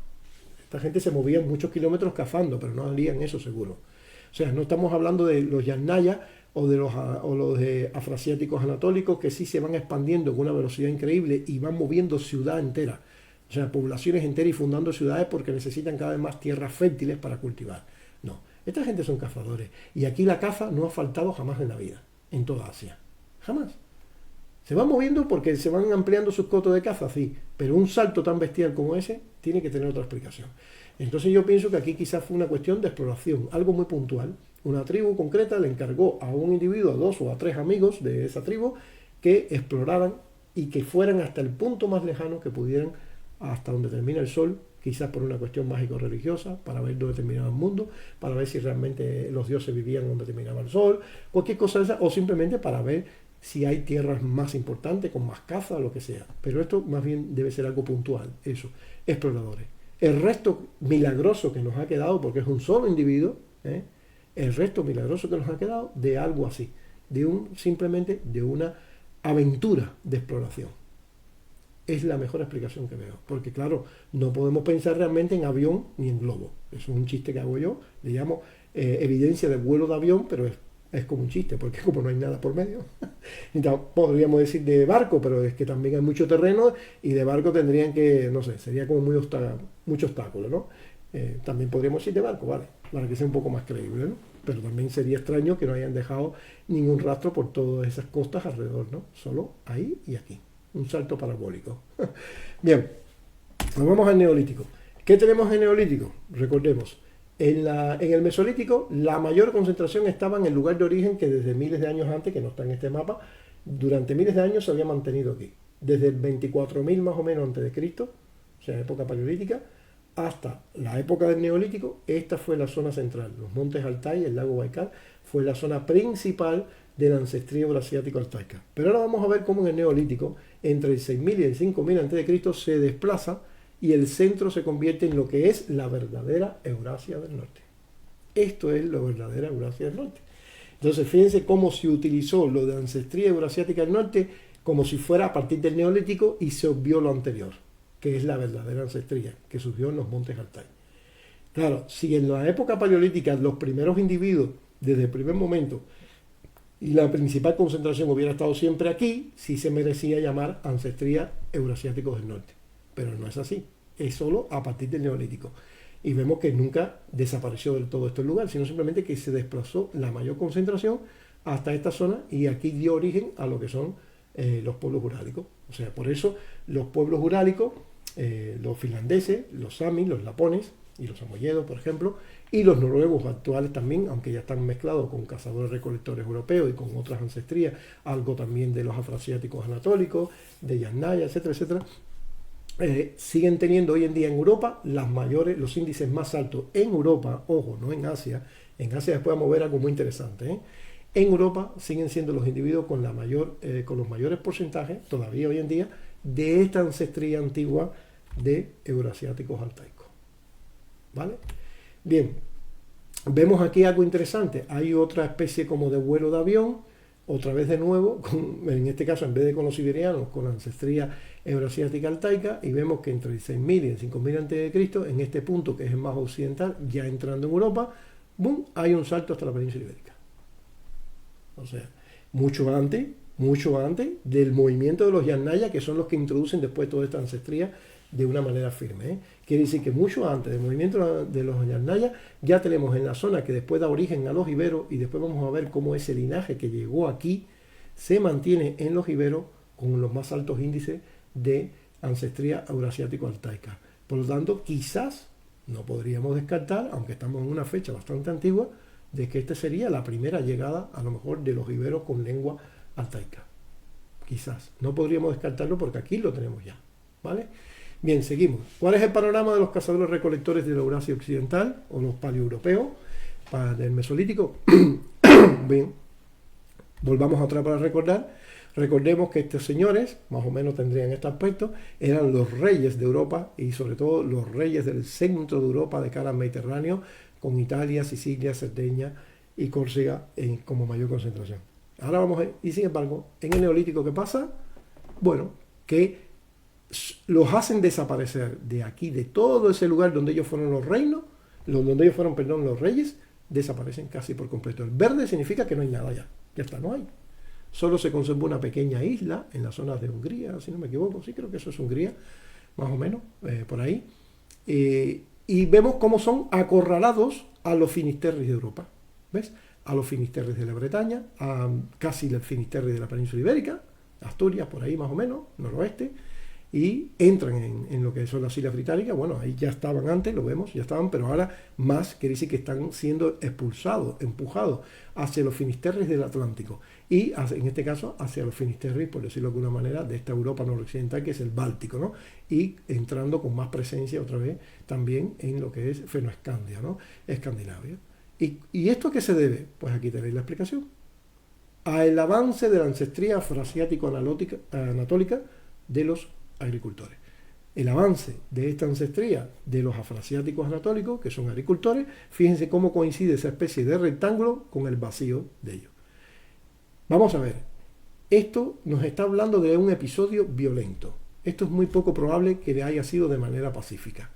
Esta gente se movía muchos kilómetros cazando, pero no harían eso seguro. O sea, no estamos hablando de los Yannaya o de los de afroasiáticos anatólicos, que sí se van expandiendo con una velocidad increíble y van moviendo ciudad entera. O sea, poblaciones enteras y fundando ciudades porque necesitan cada vez más tierras fértiles para cultivar. No, esta gente son cazadores. Y aquí la caza no ha faltado jamás en la vida, en toda Asia. Jamás. Se van moviendo porque se van ampliando sus cotos de caza, sí, pero un salto tan bestial como ese tiene que tener otra explicación. Entonces yo pienso que aquí quizás fue una cuestión de exploración, algo muy puntual. Una tribu concreta le encargó a un individuo, a 2 o a 3 amigos de esa tribu, que exploraran y que fueran hasta el punto más lejano que pudieran, hasta donde termina el sol, quizás por una cuestión mágico-religiosa, para ver dónde terminaba el mundo, para ver si realmente los dioses vivían donde terminaba el sol, cualquier cosa de esa, o simplemente para ver si hay tierras más importantes, con más caza, lo que sea. Pero esto más bien debe ser algo puntual, eso, exploradores. El resto milagroso que nos ha quedado, porque es un solo individuo, el resto milagroso que nos ha quedado de algo así, simplemente de una aventura de exploración. Es la mejor explicación que veo, porque claro, no podemos pensar realmente en avión ni en globo. Eso es un chiste que hago yo, le llamo evidencia de vuelo de avión, pero es como un chiste, porque como no hay nada por medio. Entonces, podríamos decir de barco, pero es que también hay mucho terreno y de barco tendrían que, no sé, sería como mucho obstáculo, ¿no? También podríamos decir de barco, ¿vale? Para que sea un poco más creíble, ¿no? Pero también sería extraño que no hayan dejado ningún rastro por todas esas costas alrededor, ¿no? Solo ahí y aquí. Un salto parabólico. Bien, nos vamos al Neolítico. ¿Qué tenemos en Neolítico? Recordemos, en el Mesolítico la mayor concentración estaba en el lugar de origen que desde miles de años antes, que no está en este mapa, durante miles de años se había mantenido aquí. Desde el 24.000 más o menos antes de Cristo, o sea, época paleolítica, hasta la época del Neolítico, esta fue la zona central. Los montes Altai, el lago Baikal, fue la zona principal de la ancestría euroasiático-altaica. Pero ahora vamos a ver cómo en el Neolítico, entre el 6.000 y el 5.000 a.C., se desplaza y el centro se convierte en lo que es la verdadera Eurasia del Norte. Esto es la verdadera Eurasia del Norte. Entonces, fíjense cómo se utilizó lo de ancestría euroasiática del norte como si fuera a partir del Neolítico y se obvió lo anterior, que es la verdadera ancestría, que surgió en los montes Altai. Claro, si en la época paleolítica los primeros individuos, desde el primer momento, y la principal concentración hubiera estado siempre aquí, sí se merecía llamar ancestría euroasiáticos del norte. Pero no es así, es solo a partir del Neolítico. Y vemos que nunca desapareció del todo este lugar, sino simplemente que se desplazó la mayor concentración hasta esta zona y aquí dio origen a lo que son los pueblos urálicos. O sea, por eso los pueblos urálicos, los finlandeses, los samis, los lapones y los samoyedos, por ejemplo, y los noruegos actuales también, aunque ya están mezclados con cazadores recolectores europeos y con otras ancestrías, algo también de los afroasiáticos anatólicos, de Yannaya, etcétera, etcétera, siguen teniendo hoy en día en Europa los índices más altos en Europa, ojo, no en Asia. En Asia después vamos a ver algo muy interesante. En Europa siguen siendo los individuos con los mayores porcentajes, todavía hoy en día, de esta ancestría antigua de euroasiáticos altaicos. ¿Vale? Bien, vemos aquí algo interesante. Hay otra especie como de vuelo de avión, otra vez de nuevo, en este caso en vez de con los siberianos, con la ancestría Euroasiática Altaica, y vemos que entre el 6000 y el 5000 a.C., en este punto que es el más occidental, ya entrando en Europa, ¡boom!, hay un salto hasta la península ibérica. O sea, mucho antes del movimiento de los Yannaya, que son los que introducen después toda esta ancestría de una manera firme, ¿eh? Quiere decir que mucho antes del movimiento de los Yannaya ya tenemos en la zona que después da origen a los iberos, y después vamos a ver cómo ese linaje que llegó aquí se mantiene en los iberos con los más altos índices de ancestría euroasiático-altaica. Por lo tanto, quizás no podríamos descartar, aunque estamos en una fecha bastante antigua, de que esta sería la primera llegada, a lo mejor, de los iberos con lengua altaica. Quizás. No podríamos descartarlo porque aquí lo tenemos ya. ¿Vale? Bien, seguimos. ¿Cuál es el panorama de los cazadores recolectores de la Eurasia Occidental o los paleoeuropeos del Mesolítico? Bien, volvamos atrás para recordar. Recordemos que estos señores, más o menos tendrían este aspecto, eran los reyes de Europa y sobre todo los reyes del centro de Europa de cara al Mediterráneo, con Italia, Sicilia, Cerdeña y Córcega como mayor concentración. Ahora vamos a ver, y sin embargo, en el Neolítico, ¿qué pasa? Bueno, que los hacen desaparecer de aquí, de todo ese lugar donde ellos fueron los reinos, donde ellos fueron, perdón, los reyes, desaparecen casi por completo. El verde significa que no hay nada ya, ya está, no hay. Solo se conservó una pequeña isla en las zonas de Hungría, si no me equivoco, sí creo que eso es Hungría, más o menos, por ahí. Y vemos cómo son acorralados a los finisterris de Europa, ¿ves? A los finisterris de la Bretaña, a casi el finisterris de la península ibérica, Asturias, por ahí más o menos, noroeste, y entran en lo que son las Islas Británicas. Bueno, ahí ya estaban antes, lo vemos, ya estaban, pero ahora más, quiere decir que están siendo expulsados, empujados hacia los finisterris del Atlántico, y en este caso hacia los finisterris, por decirlo de alguna manera, de esta Europa noroccidental, que es el Báltico, ¿no? Y entrando con más presencia otra vez también en lo que es Fenoescandia, ¿no? Escandinavia. ¿Y esto a qué se debe? Pues aquí tenéis la explicación. Al avance de la ancestría afroasiático-anatólica de los agricultores. El avance de esta ancestría de los afroasiáticos anatólicos, que son agricultores, fíjense cómo coincide esa especie de rectángulo con el vacío de ellos. Vamos a ver, esto nos está hablando de un episodio violento. Esto es muy poco probable que haya sido de manera pacífica.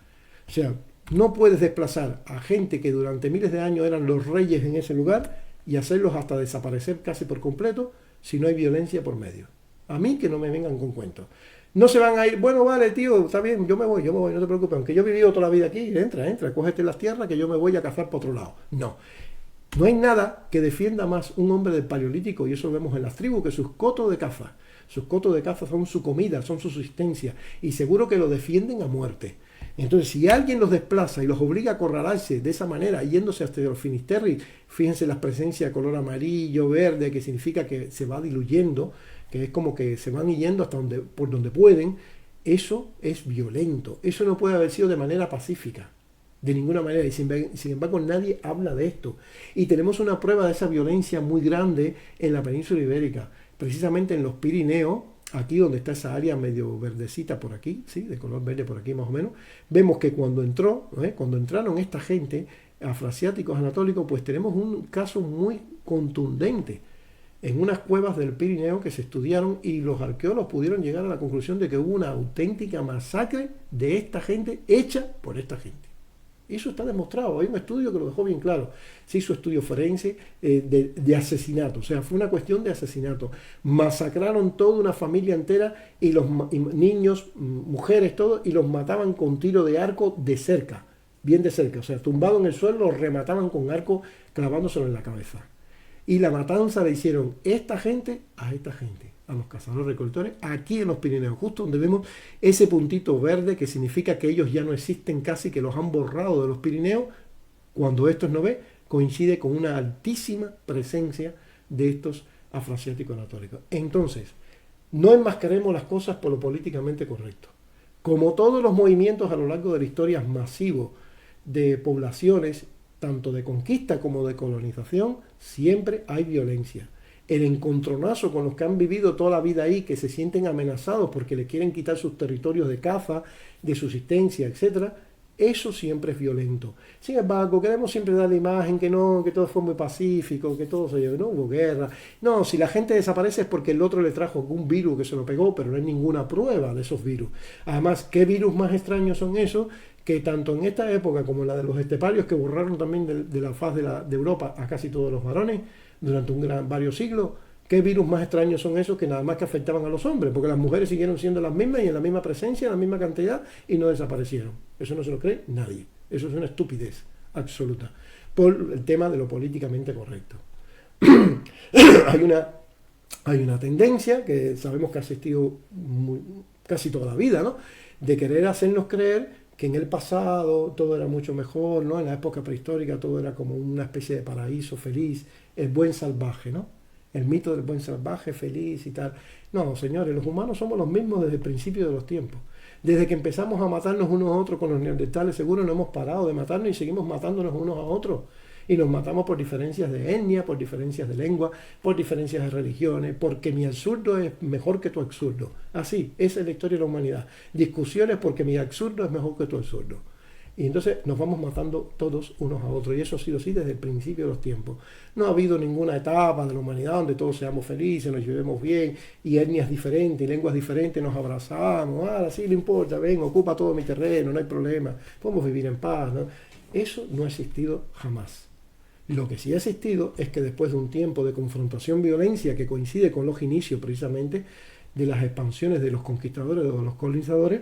O sea, no puedes desplazar a gente que durante miles de años eran los reyes en ese lugar y hacerlos hasta desaparecer casi por completo si no hay violencia por medio. A mí que no me vengan con cuentos. No se van a ir, bueno, vale, tío, está bien, yo me voy, no te preocupes, aunque yo he vivido toda la vida aquí, entra, cógete las tierras que yo me voy a cazar por otro lado. No. No hay nada que defienda más un hombre del Paleolítico, y eso lo vemos en las tribus, que sus cotos de caza. Sus cotos de caza son su comida, son su subsistencia, y seguro que lo defienden a muerte. Entonces, si alguien los desplaza y los obliga a acorralarse de esa manera, yéndose hasta los finisterris, fíjense las presencias de color amarillo, verde, que significa que se va diluyendo, que es como que se van yendo hasta por donde pueden, eso es violento. Eso no puede haber sido de manera pacífica, de ninguna manera, y sin embargo nadie habla de esto. Y tenemos una prueba de esa violencia muy grande en la península ibérica, precisamente en los Pirineos, aquí donde está esa área medio verdecita por aquí, ¿sí? De color verde por aquí más o menos. Vemos que cuando entraron esta gente, afroasiáticos anatólicos, pues tenemos un caso muy contundente en unas cuevas del Pirineo que se estudiaron, y los arqueólogos pudieron llegar a la conclusión de que hubo una auténtica masacre de esta gente hecha por esta gente. Eso está demostrado, hay un estudio que lo dejó bien claro. Se hizo estudio forense de asesinato, o sea, fue una cuestión de asesinato. Masacraron toda una familia entera, y niños, mujeres, todo, y los mataban con tiro de arco de cerca, bien de cerca, o sea, tumbado en el suelo, los remataban con arco clavándoselo en la cabeza. Y la matanza le hicieron esta gente, a los cazadores recolectores, aquí en los Pirineos, justo donde vemos ese puntito verde, que significa que ellos ya no existen casi, que los han borrado de los Pirineos. Cuando esto no ve, coincide con una altísima presencia de estos afroasiáticos anatólicos. Entonces, no enmascaremos las cosas por lo políticamente correcto. Como todos los movimientos a lo largo de la historia masivos de poblaciones, tanto de conquista como de colonización, siempre hay violencia. El encontronazo con los que han vivido toda la vida ahí, que se sienten amenazados porque les quieren quitar sus territorios de caza, de subsistencia, etc., Eso siempre es violento. Sin embargo, queremos siempre dar la imagen que no, que todo fue muy pacífico, que todo se llevó, no hubo guerra. No, si la gente desaparece es porque el otro le trajo algún virus que se lo pegó, pero no hay ninguna prueba de esos virus. Además, ¿qué virus más extraños son esos? Que tanto en esta época como en la de los esteparios, que borraron también de la faz de Europa a casi todos los varones durante varios siglos, ¿qué virus más extraños son esos que nada más que afectaban a los hombres? Porque las mujeres siguieron siendo las mismas y en la misma presencia, en la misma cantidad y no desaparecieron. Eso no se lo cree nadie. Eso es una estupidez absoluta por el tema de lo políticamente correcto. hay una tendencia que sabemos que ha existido casi toda la vida, ¿no? De querer hacernos creer que en el pasado todo era mucho mejor, ¿no? En la época prehistórica todo era como una especie de paraíso feliz, el buen salvaje, ¿no? El mito del buen salvaje feliz y tal. No, señores, los humanos somos los mismos desde el principio de los tiempos. Desde que empezamos a matarnos unos a otros con los neandertales, seguro no hemos parado de matarnos y seguimos matándonos unos a otros. Y nos matamos por diferencias de etnia, por diferencias de lengua, por diferencias de religiones, porque mi absurdo es mejor que tu absurdo. Así, esa es la historia de la humanidad. Discusiones porque mi absurdo es mejor que tu absurdo. Y entonces nos vamos matando todos unos a otros. Y eso ha sido así desde el principio de los tiempos. No ha habido ninguna etapa de la humanidad donde todos seamos felices, nos llevemos bien, y etnias diferentes, y lenguas diferentes, nos abrazamos. Sí, no importa, ven, ocupa todo mi terreno, no hay problema. Podemos vivir en paz, ¿no? Eso no ha existido jamás. Lo que sí ha existido es que después de un tiempo de confrontación, violencia, que coincide con los inicios precisamente de las expansiones de los conquistadores o de los colonizadores,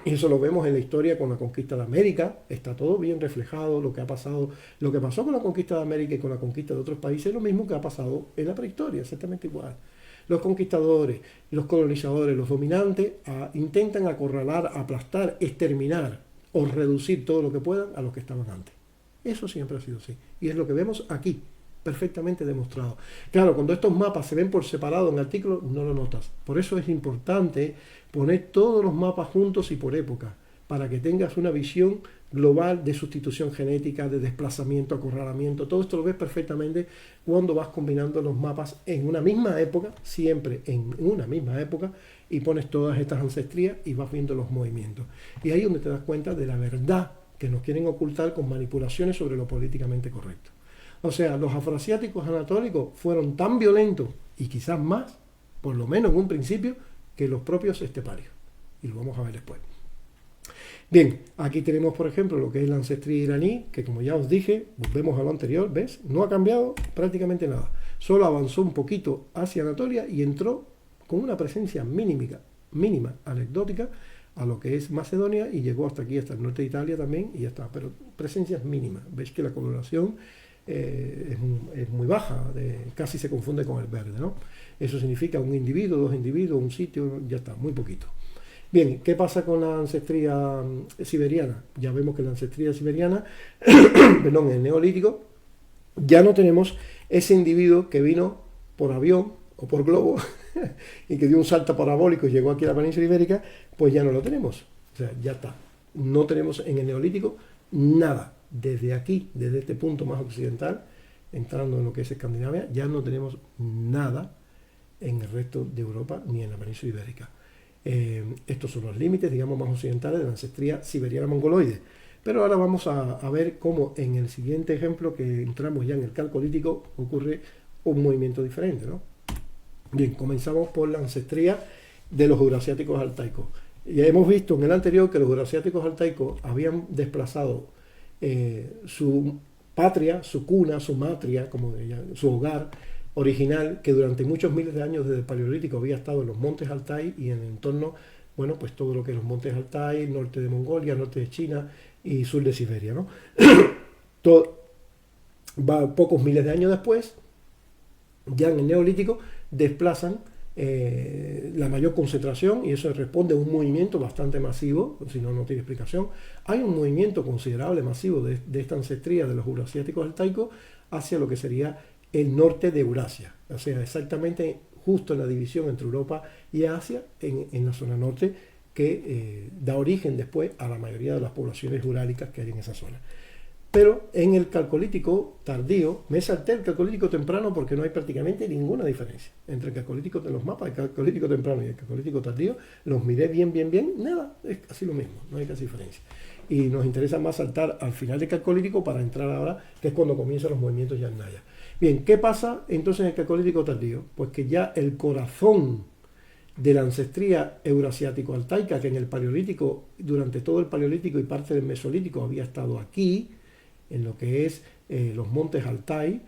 y eso lo vemos en la historia con la conquista de América, está todo bien reflejado lo que ha pasado, lo que pasó con la conquista de América y con la conquista de otros países es lo mismo que ha pasado en la prehistoria, exactamente igual. Los conquistadores, los colonizadores, los dominantes intentan acorralar, aplastar, exterminar o reducir todo lo que puedan a los que estaban antes. Eso siempre ha sido así. Y es lo que vemos aquí, perfectamente demostrado. Claro, cuando estos mapas se ven por separado en artículos, no lo notas. Por eso es importante poner todos los mapas juntos y por época, para que tengas una visión global de sustitución genética, de desplazamiento, acorralamiento. Todo esto lo ves perfectamente cuando vas combinando los mapas en una misma época, siempre en una misma época, y pones todas estas ancestrías y vas viendo los movimientos. Y ahí es donde te das cuenta de la verdad que nos quieren ocultar con manipulaciones sobre lo políticamente correcto. O sea, los afroasiáticos anatólicos fueron tan violentos, y quizás más, por lo menos en un principio, que los propios esteparios. Y lo vamos a ver después. Bien, aquí tenemos, por ejemplo, lo que es la ancestría iraní, que como ya os dije, volvemos a lo anterior, ¿ves? No ha cambiado prácticamente nada. Solo avanzó un poquito hacia Anatolia y entró con una presencia mínima, anecdótica, a lo que es Macedonia y llegó hasta aquí, hasta el norte de Italia también, y ya está. Pero presencias mínimas. Veis que la coloración es muy baja, casi se confunde con el verde, ¿no? Eso significa un individuo, dos individuos, un sitio, ya está, muy poquito. Bien, ¿qué pasa con la ancestría siberiana? Ya vemos que la ancestría siberiana, perdón, en el Neolítico, ya no tenemos ese individuo que vino por avión o por globo y que dio un salto parabólico y llegó aquí a la península ibérica, pues ya no lo tenemos. O sea, ya está. No tenemos en el Neolítico nada. Desde aquí, desde este punto más occidental, entrando en lo que es Escandinavia, ya no tenemos nada en el resto de Europa ni en la península ibérica. Estos son los límites, digamos, más occidentales de la ancestría siberiana mongoloide. Pero ahora vamos a ver cómo en el siguiente ejemplo, que entramos ya en el calcolítico, ocurre un movimiento diferente, ¿no? Bien, comenzamos por la ancestría de los eurasiáticos altaicos. Ya hemos visto en el anterior que los eurasiáticos altaicos habían desplazado su patria, su cuna, su matria, como su hogar original, que durante muchos miles de años desde el Paleolítico había estado en los montes Altai y en el entorno, bueno, pues todo lo que es los montes Altai, norte de Mongolia, norte de China y sur de Siberia, ¿no? Pocos miles de años después, ya en el Neolítico, desplazan la mayor concentración, y eso responde a un movimiento bastante masivo, si no, no tiene explicación. Hay un movimiento considerable, masivo, de esta ancestría de los eurasiáticos altaicos hacia lo que sería el norte de Eurasia, o sea, exactamente justo en la división entre Europa y Asia, en la zona norte, que da origen después a la mayoría de las poblaciones urálicas que hay en esa zona. Pero en el calcolítico tardío, me salté el calcolítico temprano porque no hay prácticamente ninguna diferencia entre el calcolítico de los mapas, el calcolítico temprano y el calcolítico tardío. Los miré bien, nada, es casi lo mismo, no hay casi diferencia. Y nos interesa más saltar al final del calcolítico para entrar ahora, que es cuando comienzan los movimientos Yamnaya. Bien, ¿qué pasa entonces en el calcolítico tardío? Pues que ya el corazón de la ancestría euroasiático-altaica, que en el paleolítico, durante todo el paleolítico y parte del mesolítico había estado aquí, en lo que es los montes Altai,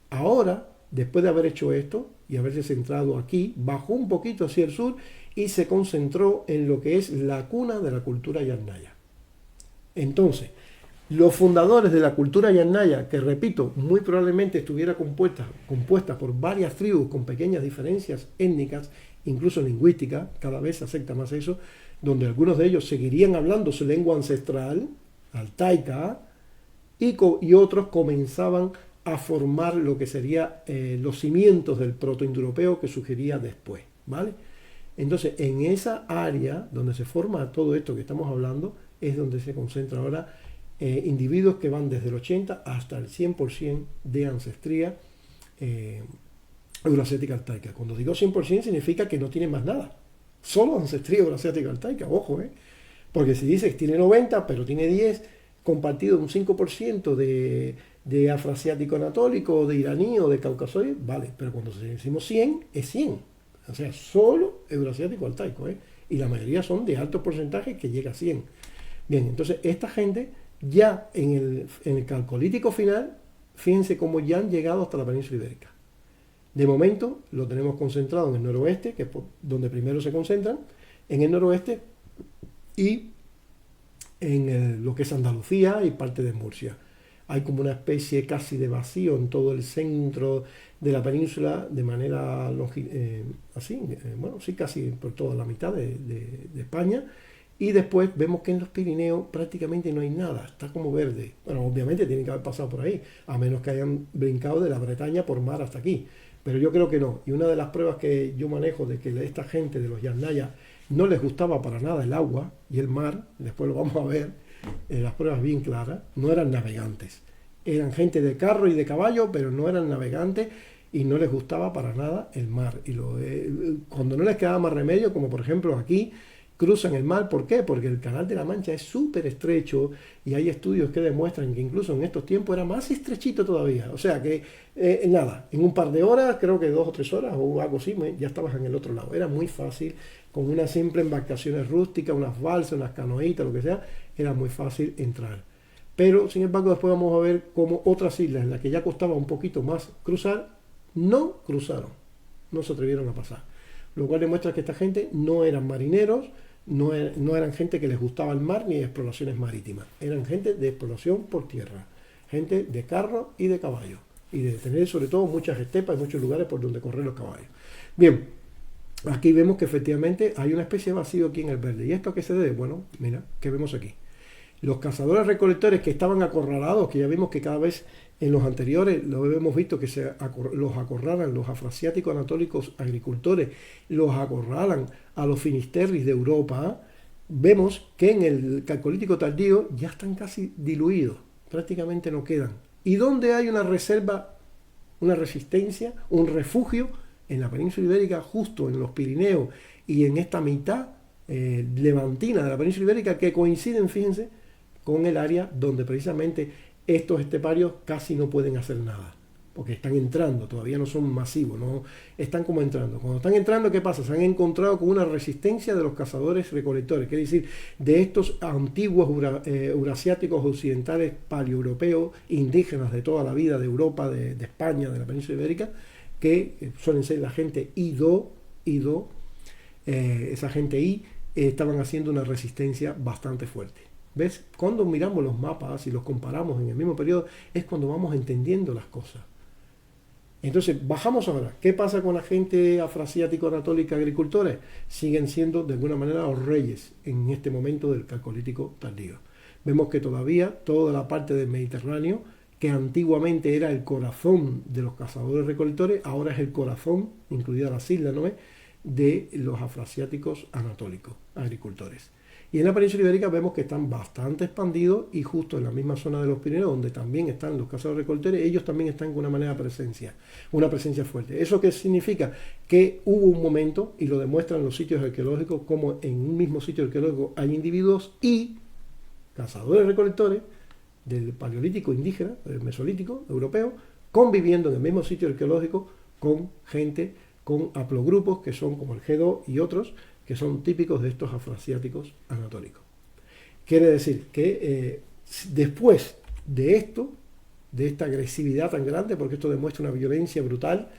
ahora, después de haber hecho esto y haberse centrado aquí, bajó un poquito hacia el sur y se concentró en lo que es la cuna de la cultura Yamnaya. Entonces, los fundadores de la cultura Yamnaya, que repito, muy probablemente estuviera compuesta por varias tribus con pequeñas diferencias étnicas, incluso lingüísticas, cada vez se acepta más eso, donde algunos de ellos seguirían hablando su lengua ancestral, altaica, y otros comenzaban a formar lo que sería los cimientos del protoindoeuropeo que surgiría después, ¿vale? Entonces, en esa área donde se forma todo esto que estamos hablando, es donde se concentra ahora individuos que van desde el 80 hasta el 100% de ancestría euroasiática altaica. Cuando digo 100% significa que no tienen más nada, solo ancestría euroasiática altaica, ojo, porque si dices tiene 90 pero tiene 10, compartido un 5% de afroasiático anatólico, o de iraní o de caucasoide, vale, pero cuando decimos 100, es 100, o sea, solo euroasiático altaico, y la mayoría son de altos porcentajes que llega a 100. Bien, entonces esta gente ya en el calcolítico final, fíjense cómo ya han llegado hasta la península ibérica. De momento lo tenemos concentrado en el noroeste, que es donde primero se concentran, en el noroeste y en lo que es Andalucía y parte de Murcia. Hay como una especie casi de vacío en todo el centro de la península, de manera sí, casi por toda la mitad de España. Y después vemos que en los Pirineos prácticamente no hay nada, está como verde. Bueno, obviamente tienen que haber pasado por ahí, a menos que hayan brincado de la Bretaña por mar hasta aquí. Pero yo creo que no. Y una de las pruebas que yo manejo de que esta gente de los Yamnaya no les gustaba para nada el agua y el mar, después lo vamos a ver, las pruebas bien claras, no eran navegantes. Eran gente de carro y de caballo, pero no eran navegantes y no les gustaba para nada el mar. Y cuando no les quedaba más remedio, como por ejemplo aquí, cruzan el mar. ¿Por qué? Porque el Canal de la Mancha es súper estrecho y hay estudios que demuestran que incluso en estos tiempos era más estrechito todavía. O sea que, en un par de horas, creo que 2 o 3 horas o algo así, ya estabas en el otro lado. Era muy fácil, con una simple embarcaciones rústicas, unas balsas, unas canoitas, lo que sea, era muy fácil entrar. Pero, sin embargo, después vamos a ver cómo otras islas en las que ya costaba un poquito más cruzar, no cruzaron, no se atrevieron a pasar. Lo cual demuestra que esta gente no eran marineros, no eran gente que les gustaba el mar ni exploraciones marítimas, eran gente de exploración por tierra, gente de carro y de caballo, y de tener sobre todo muchas estepas y muchos lugares por donde correr los caballos. Bien, aquí vemos que efectivamente hay una especie de vacío aquí en el verde. ¿Y esto a qué se debe? Bueno, mira, ¿qué vemos aquí? Los cazadores recolectores que estaban acorralados, que ya vimos que cada vez en los anteriores lo hemos visto que los acorralan, los afroasiáticos anatólicos agricultores, los acorralan a los finisterris de Europa, vemos que en el calcolítico tardío ya están casi diluidos, prácticamente no quedan. ¿Y dónde hay una reserva, una resistencia, un refugio? En la península ibérica, justo en los Pirineos y en esta mitad levantina de la península ibérica, que coinciden, fíjense, con el área donde precisamente estos esteparios casi no pueden hacer nada, porque están entrando, todavía no son masivos, no están como entrando. Cuando están entrando, ¿qué pasa? Se han encontrado con una resistencia de los cazadores recolectores, quiere decir, de estos antiguos eurasiáticos occidentales paleoeuropeos, indígenas de toda la vida de Europa, de España, de la península ibérica, que suelen ser la gente Ido, esa gente estaban haciendo una resistencia bastante fuerte. ¿Ves? Cuando miramos los mapas y los comparamos en el mismo periodo, es cuando vamos entendiendo las cosas. Entonces, bajamos ahora. ¿Qué pasa con la gente afroasiático anatólica agricultores? Siguen siendo, de alguna manera, los reyes en este momento del calcolítico tardío. Vemos que todavía toda la parte del Mediterráneo, que antiguamente era el corazón de los cazadores recolectores, ahora es el corazón, incluidas las islas, ¿no ves?, de los afroasiáticos anatólicos agricultores. Y en la península ibérica vemos que están bastante expandidos y justo en la misma zona de los Pirineos, donde también están los cazadores-recolectores, ellos también están con una presencia fuerte. ¿Eso qué significa? Que hubo un momento, y lo demuestran los sitios arqueológicos, como en un mismo sitio arqueológico hay individuos y cazadores-recolectores del paleolítico indígena, del mesolítico europeo, conviviendo en el mismo sitio arqueológico con gente, con haplogrupos que son como el G2 y otros, que son típicos de estos afroasiáticos anatólicos. Quiere decir que después de esto, de esta agresividad tan grande, porque esto demuestra una violencia brutal,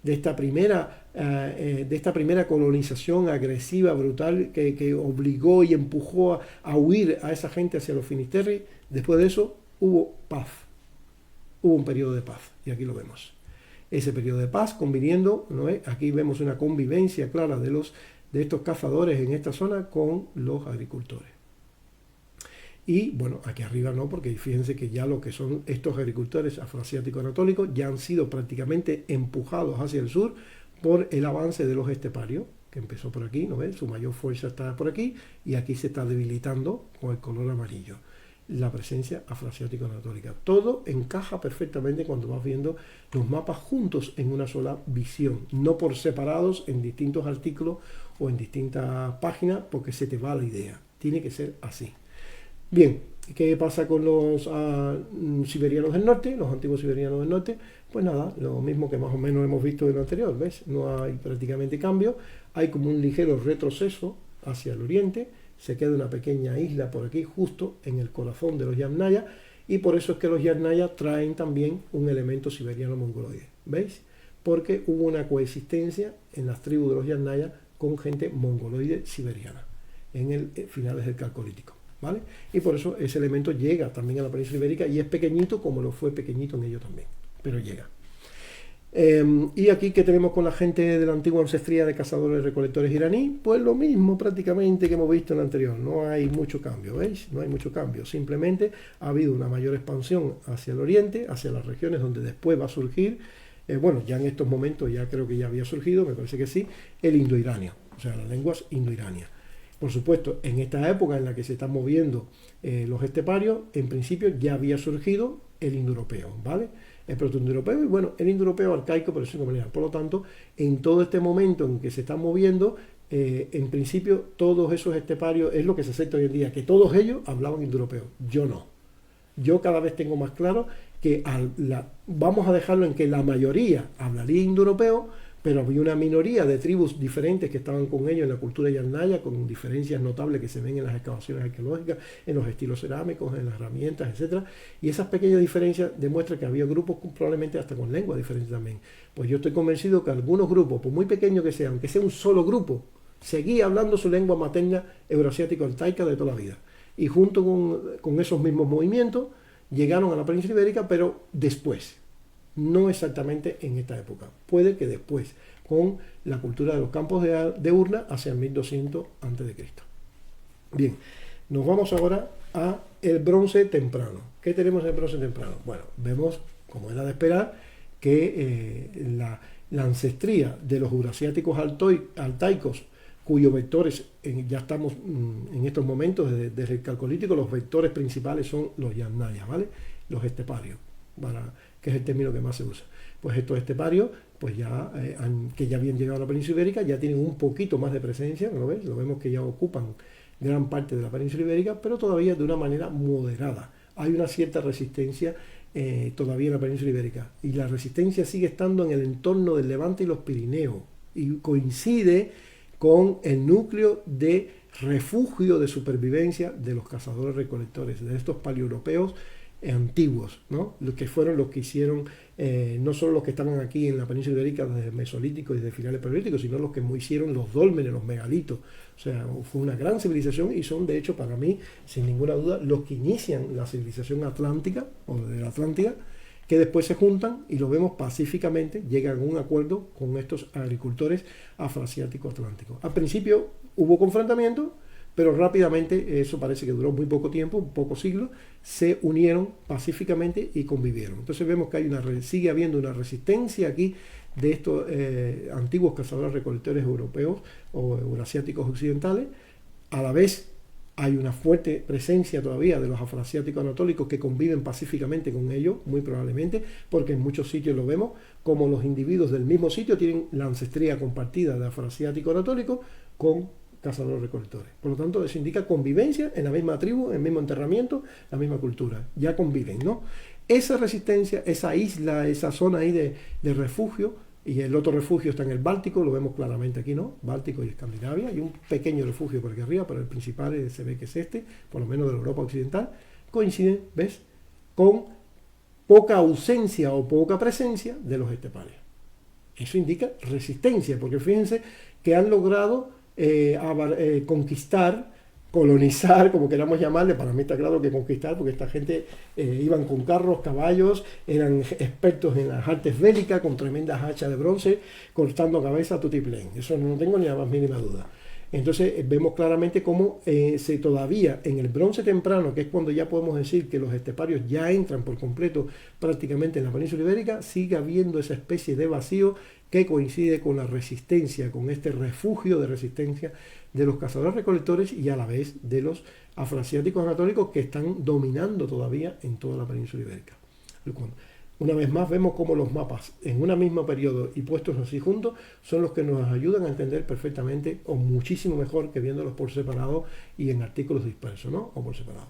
de esta primera colonización agresiva, brutal, que obligó y empujó a huir a esa gente hacia los Finisterri, después de eso hubo paz, hubo un periodo de paz, y aquí lo vemos. Ese periodo de paz conviviendo, ¿no es? Aquí vemos una convivencia clara de estos cazadores en esta zona con los agricultores. Y bueno, aquí arriba no, porque fíjense que ya lo que son estos agricultores afroasiáticos anatólicos ya han sido prácticamente empujados hacia el sur por el avance de los esteparios, que empezó por aquí, ¿no ven? Su mayor fuerza está por aquí y aquí se está debilitando con el color amarillo. La presencia afroasiático anatólica. Todo encaja perfectamente cuando vas viendo los mapas juntos en una sola visión, no por separados en distintos artículos o en distintas páginas, porque se te va la idea. Tiene que ser así. Bien, ¿qué pasa con los siberianos del norte, los antiguos siberianos del norte? Pues nada, lo mismo que más o menos hemos visto en lo anterior, ¿ves? No hay prácticamente cambio, hay como un ligero retroceso hacia el oriente, se queda una pequeña isla por aquí, justo en el corazón de los Yamnaya, y por eso es que los Yamnaya traen también un elemento siberiano-mongoloide, ¿veis? Porque hubo una coexistencia en las tribus de los Yamnaya con gente mongoloide siberiana, en el finales del Calcolítico, ¿vale? Y por eso ese elemento llega también a la península ibérica y es pequeñito como lo fue pequeñito en ellos también, pero llega. Y aquí que tenemos con la gente de la antigua ancestría de cazadores recolectores iraní, pues lo mismo prácticamente que hemos visto en el anterior, no hay mucho cambio, ¿veis? No hay mucho cambio, simplemente ha habido una mayor expansión hacia el oriente, hacia las regiones donde después va a surgir, bueno, ya en estos momentos ya creo que ya había surgido, me parece que sí, el indoiranio, o sea, las lenguas indoiranias. Por supuesto, en esta época en la que se están moviendo los esteparios, en principio ya había surgido el indoeuropeo, ¿vale? El protoindoeuropeo y bueno, el indoeuropeo arcaico, por decirlo de manera. Por lo tanto, en todo este momento en que se están moviendo, en principio todos esos esteparios, es lo que se acepta hoy en día, que todos ellos hablaban indoeuropeo. Yo no. Yo cada vez tengo más claro que vamos a dejarlo en que la mayoría hablaría indoeuropeo, pero había una minoría de tribus diferentes que estaban con ellos en la cultura yamnaya, con diferencias notables que se ven en las excavaciones arqueológicas, en los estilos cerámicos, en las herramientas, etc. Y esas pequeñas diferencias demuestran que había grupos probablemente hasta con lenguas diferentes también. Pues yo estoy convencido que algunos grupos, por muy pequeños que sean, aunque sea un solo grupo, seguía hablando su lengua materna euroasiático-altaica de toda la vida. Y junto con esos mismos movimientos llegaron a la península ibérica, pero después. No exactamente en esta época, puede que después, con la cultura de los campos de urna hacia el 1200 a.C. Bien, nos vamos ahora a el bronce temprano. ¿Qué tenemos en el bronce temprano? Bueno, vemos, como era de esperar, que la ancestría de los eurasiáticos altaicos, cuyos vectores, ya estamos en estos momentos, desde el Calcolítico, los vectores principales son los Yamnaya, ¿vale? Los esteparios, que es el término que más se usa. Pues estos esteparios, pues ya que ya habían llegado a la península ibérica, ya tienen un poquito más de presencia, ¿lo ves? Lo vemos que ya ocupan gran parte de la península ibérica, pero todavía de una manera moderada. Hay una cierta resistencia todavía en la península ibérica, y la resistencia sigue estando en el entorno del Levante y los Pirineos, y coincide con el núcleo de refugio de supervivencia de los cazadores recolectores, de estos paleoeuropeos antiguos, ¿no? Los que fueron los que hicieron, no solo los que estaban aquí en la península ibérica desde el Mesolítico y desde finales paleolíticos, sino los que hicieron los dólmenes, los megalitos. O sea, fue una gran civilización y son, de hecho, para mí, sin ninguna duda, los que inician la civilización atlántica, o de la Atlántida, que después se juntan y lo vemos pacíficamente, llegan a un acuerdo con estos agricultores afroasiáticos atlánticos. Al principio hubo confrontamiento, pero rápidamente, eso parece que duró muy poco tiempo, pocos siglos, se unieron pacíficamente y convivieron. Entonces vemos que sigue habiendo una resistencia aquí de estos antiguos cazadores recolectores europeos o eurasiáticos occidentales, a la vez Hay una fuerte presencia todavía de los afroasiáticos anatólicos que conviven pacíficamente con ellos, muy probablemente, porque en muchos sitios lo vemos, como los individuos del mismo sitio tienen la ancestría compartida de afroasiático anatólico con cazadores-recolectores. Por lo tanto, eso indica convivencia en la misma tribu, en el mismo enterramiento, la misma cultura. Ya conviven, ¿no? Esa resistencia, esa isla, esa zona ahí de refugio, y el otro refugio está en el Báltico, lo vemos claramente aquí, ¿no? Báltico y Escandinavia. Hay un pequeño refugio por aquí arriba, pero el principal se ve que es este, por lo menos de la Europa occidental. Coinciden, ¿ves?, con poca ausencia o poca presencia de los esteparios. Eso indica resistencia, porque fíjense que han logrado conquistar, colonizar, como queramos llamarle. Para mí está claro que conquistar, porque esta gente iban con carros, caballos, eran expertos en las artes bélicas, con tremendas hachas de bronce, cortando cabeza a tutiplén. Eso no tengo ni la más mínima duda. Entonces vemos claramente cómo todavía en el bronce temprano, que es cuando ya podemos decir que los esteparios ya entran por completo prácticamente en la península ibérica, sigue habiendo esa especie de vacío que coincide con la resistencia, con este refugio de resistencia de los cazadores-recolectores y a la vez de los afroasiáticos anatólicos que están dominando todavía en toda la península ibérica. Una vez más vemos cómo los mapas en un mismo periodo y puestos así juntos son los que nos ayudan a entender perfectamente o muchísimo mejor que viéndolos por separado y en artículos dispersos, ¿no? O por separado.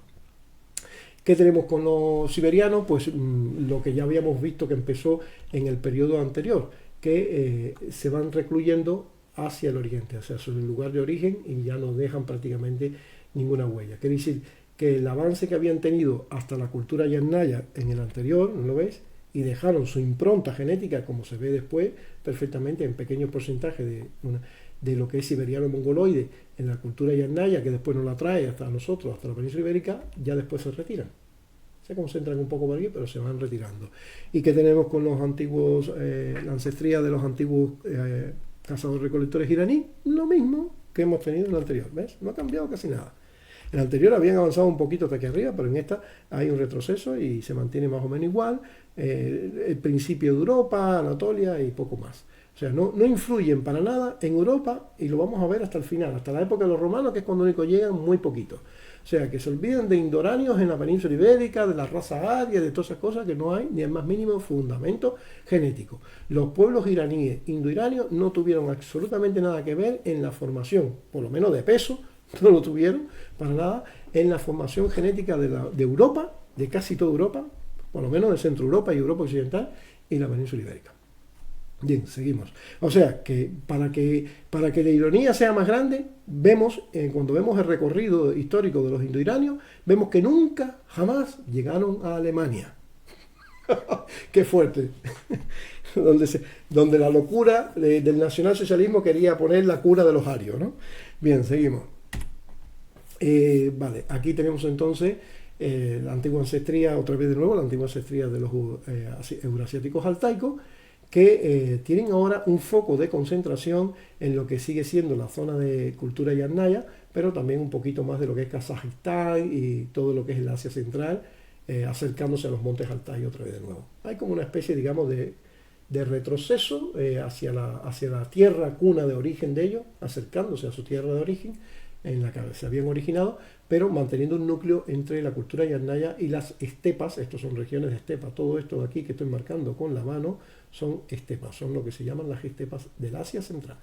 ¿Qué tenemos con los siberianos? Pues lo que ya habíamos visto que empezó en el periodo anterior, que se van recluyendo hacia el oriente, o sea, son el lugar de origen y ya no dejan prácticamente ninguna huella. Quiere decir que el avance que habían tenido hasta la cultura yamnaya en el anterior, ¿no lo ves?, y dejaron su impronta genética, como se ve después perfectamente en pequeños porcentajes de lo que es siberiano-mongoloide en la cultura yamnaya, que después nos la trae hasta nosotros, hasta la península ibérica, ya después se retiran. Se concentran un poco por aquí, pero se van retirando. ¿Y qué tenemos con los antiguos, la ancestría de los antiguos cazadores-recolectores iraníes? Lo mismo que hemos tenido en el anterior, ¿ves? No ha cambiado casi nada. En el anterior habían avanzado un poquito hasta aquí arriba, pero en esta hay un retroceso y se mantiene más o menos igual. El principio de Europa, Anatolia y poco más. O sea, no influyen para nada en Europa y lo vamos a ver hasta el final, hasta la época de los romanos, que es cuando único llegan muy poquito. O sea, que se olviden de indoranios en la península ibérica, de la raza aria, de todas esas cosas que no hay ni el más mínimo fundamento genético. Los pueblos iraníes, indoiranios, no tuvieron absolutamente nada que ver en la formación, por lo menos de peso, no lo tuvieron para nada, en la formación genética de Europa, de casi toda Europa, por lo menos de Centro Europa y Europa Occidental y la península ibérica. Bien, seguimos. O sea, que para que la ironía sea más grande, vemos, cuando vemos el recorrido histórico de los indoiranios, vemos que nunca, jamás llegaron a Alemania. ¡Qué fuerte! donde la locura del nacionalsocialismo quería poner la cura de los arios, ¿no? Bien, seguimos. Vale, aquí tenemos entonces la antigua ancestría, otra vez de nuevo, la antigua ancestría de los euroasiáticos altaicos, que tienen ahora un foco de concentración en lo que sigue siendo la zona de cultura yamnaya, pero también un poquito más de lo que es Kazajistán y todo lo que es el Asia Central, acercándose a los montes Altai otra vez de nuevo. Hay como una especie, digamos, de retroceso hacia la tierra cuna de origen de ellos, acercándose a su tierra de origen, en la que se habían originado, pero manteniendo un núcleo entre la cultura yamnaya y las estepas. Estos son regiones de estepas. Todo esto de aquí que estoy marcando con la mano son estepas, son lo que se llaman las estepas del Asia Central.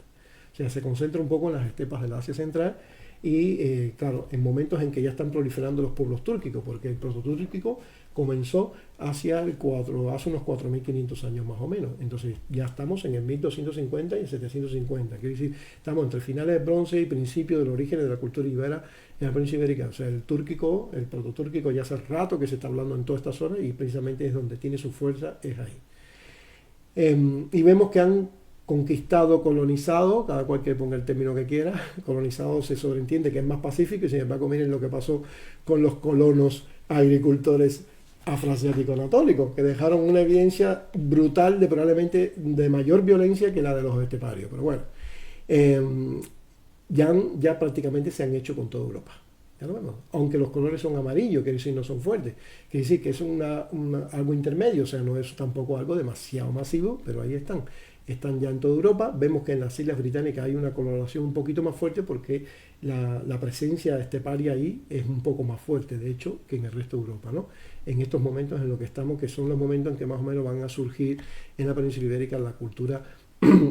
O sea, se concentra un poco en las estepas del Asia Central y, claro, en momentos en que ya están proliferando los pueblos túrquicos, porque el prototúrquico comenzó hace unos 4.500 años más o menos. Entonces ya estamos en el 1250 y el 750. Quiere decir, estamos entre finales del bronce y principios del origen de la cultura ibera en la península ibérica. O sea, el prototúrquico ya hace rato que se está hablando en toda esta zona y precisamente es donde tiene su fuerza, es ahí. Y vemos que han conquistado, colonizado, cada cual que ponga el término que quiera, colonizado se sobreentiende que es más pacífico, y sin embargo miren lo que pasó con los colonos agricultores afroasiáticos anatólicos, que dejaron una evidencia brutal de probablemente de mayor violencia que la de los esteparios. Pero bueno, ya prácticamente se han hecho con toda Europa. Ya lo vemos. Aunque los colores son amarillos, quiere decir no son fuertes, quiere decir que es algo intermedio, o sea, no es tampoco algo demasiado masivo, pero ahí están. están ya en toda Europa. Vemos que en las Islas Británicas hay una coloración un poquito más fuerte porque la presencia esteparia ahí es un poco más fuerte, de hecho, que en el resto de Europa, ¿no? En estos momentos en los que estamos, que son los momentos en que más o menos van a surgir en la península ibérica la cultura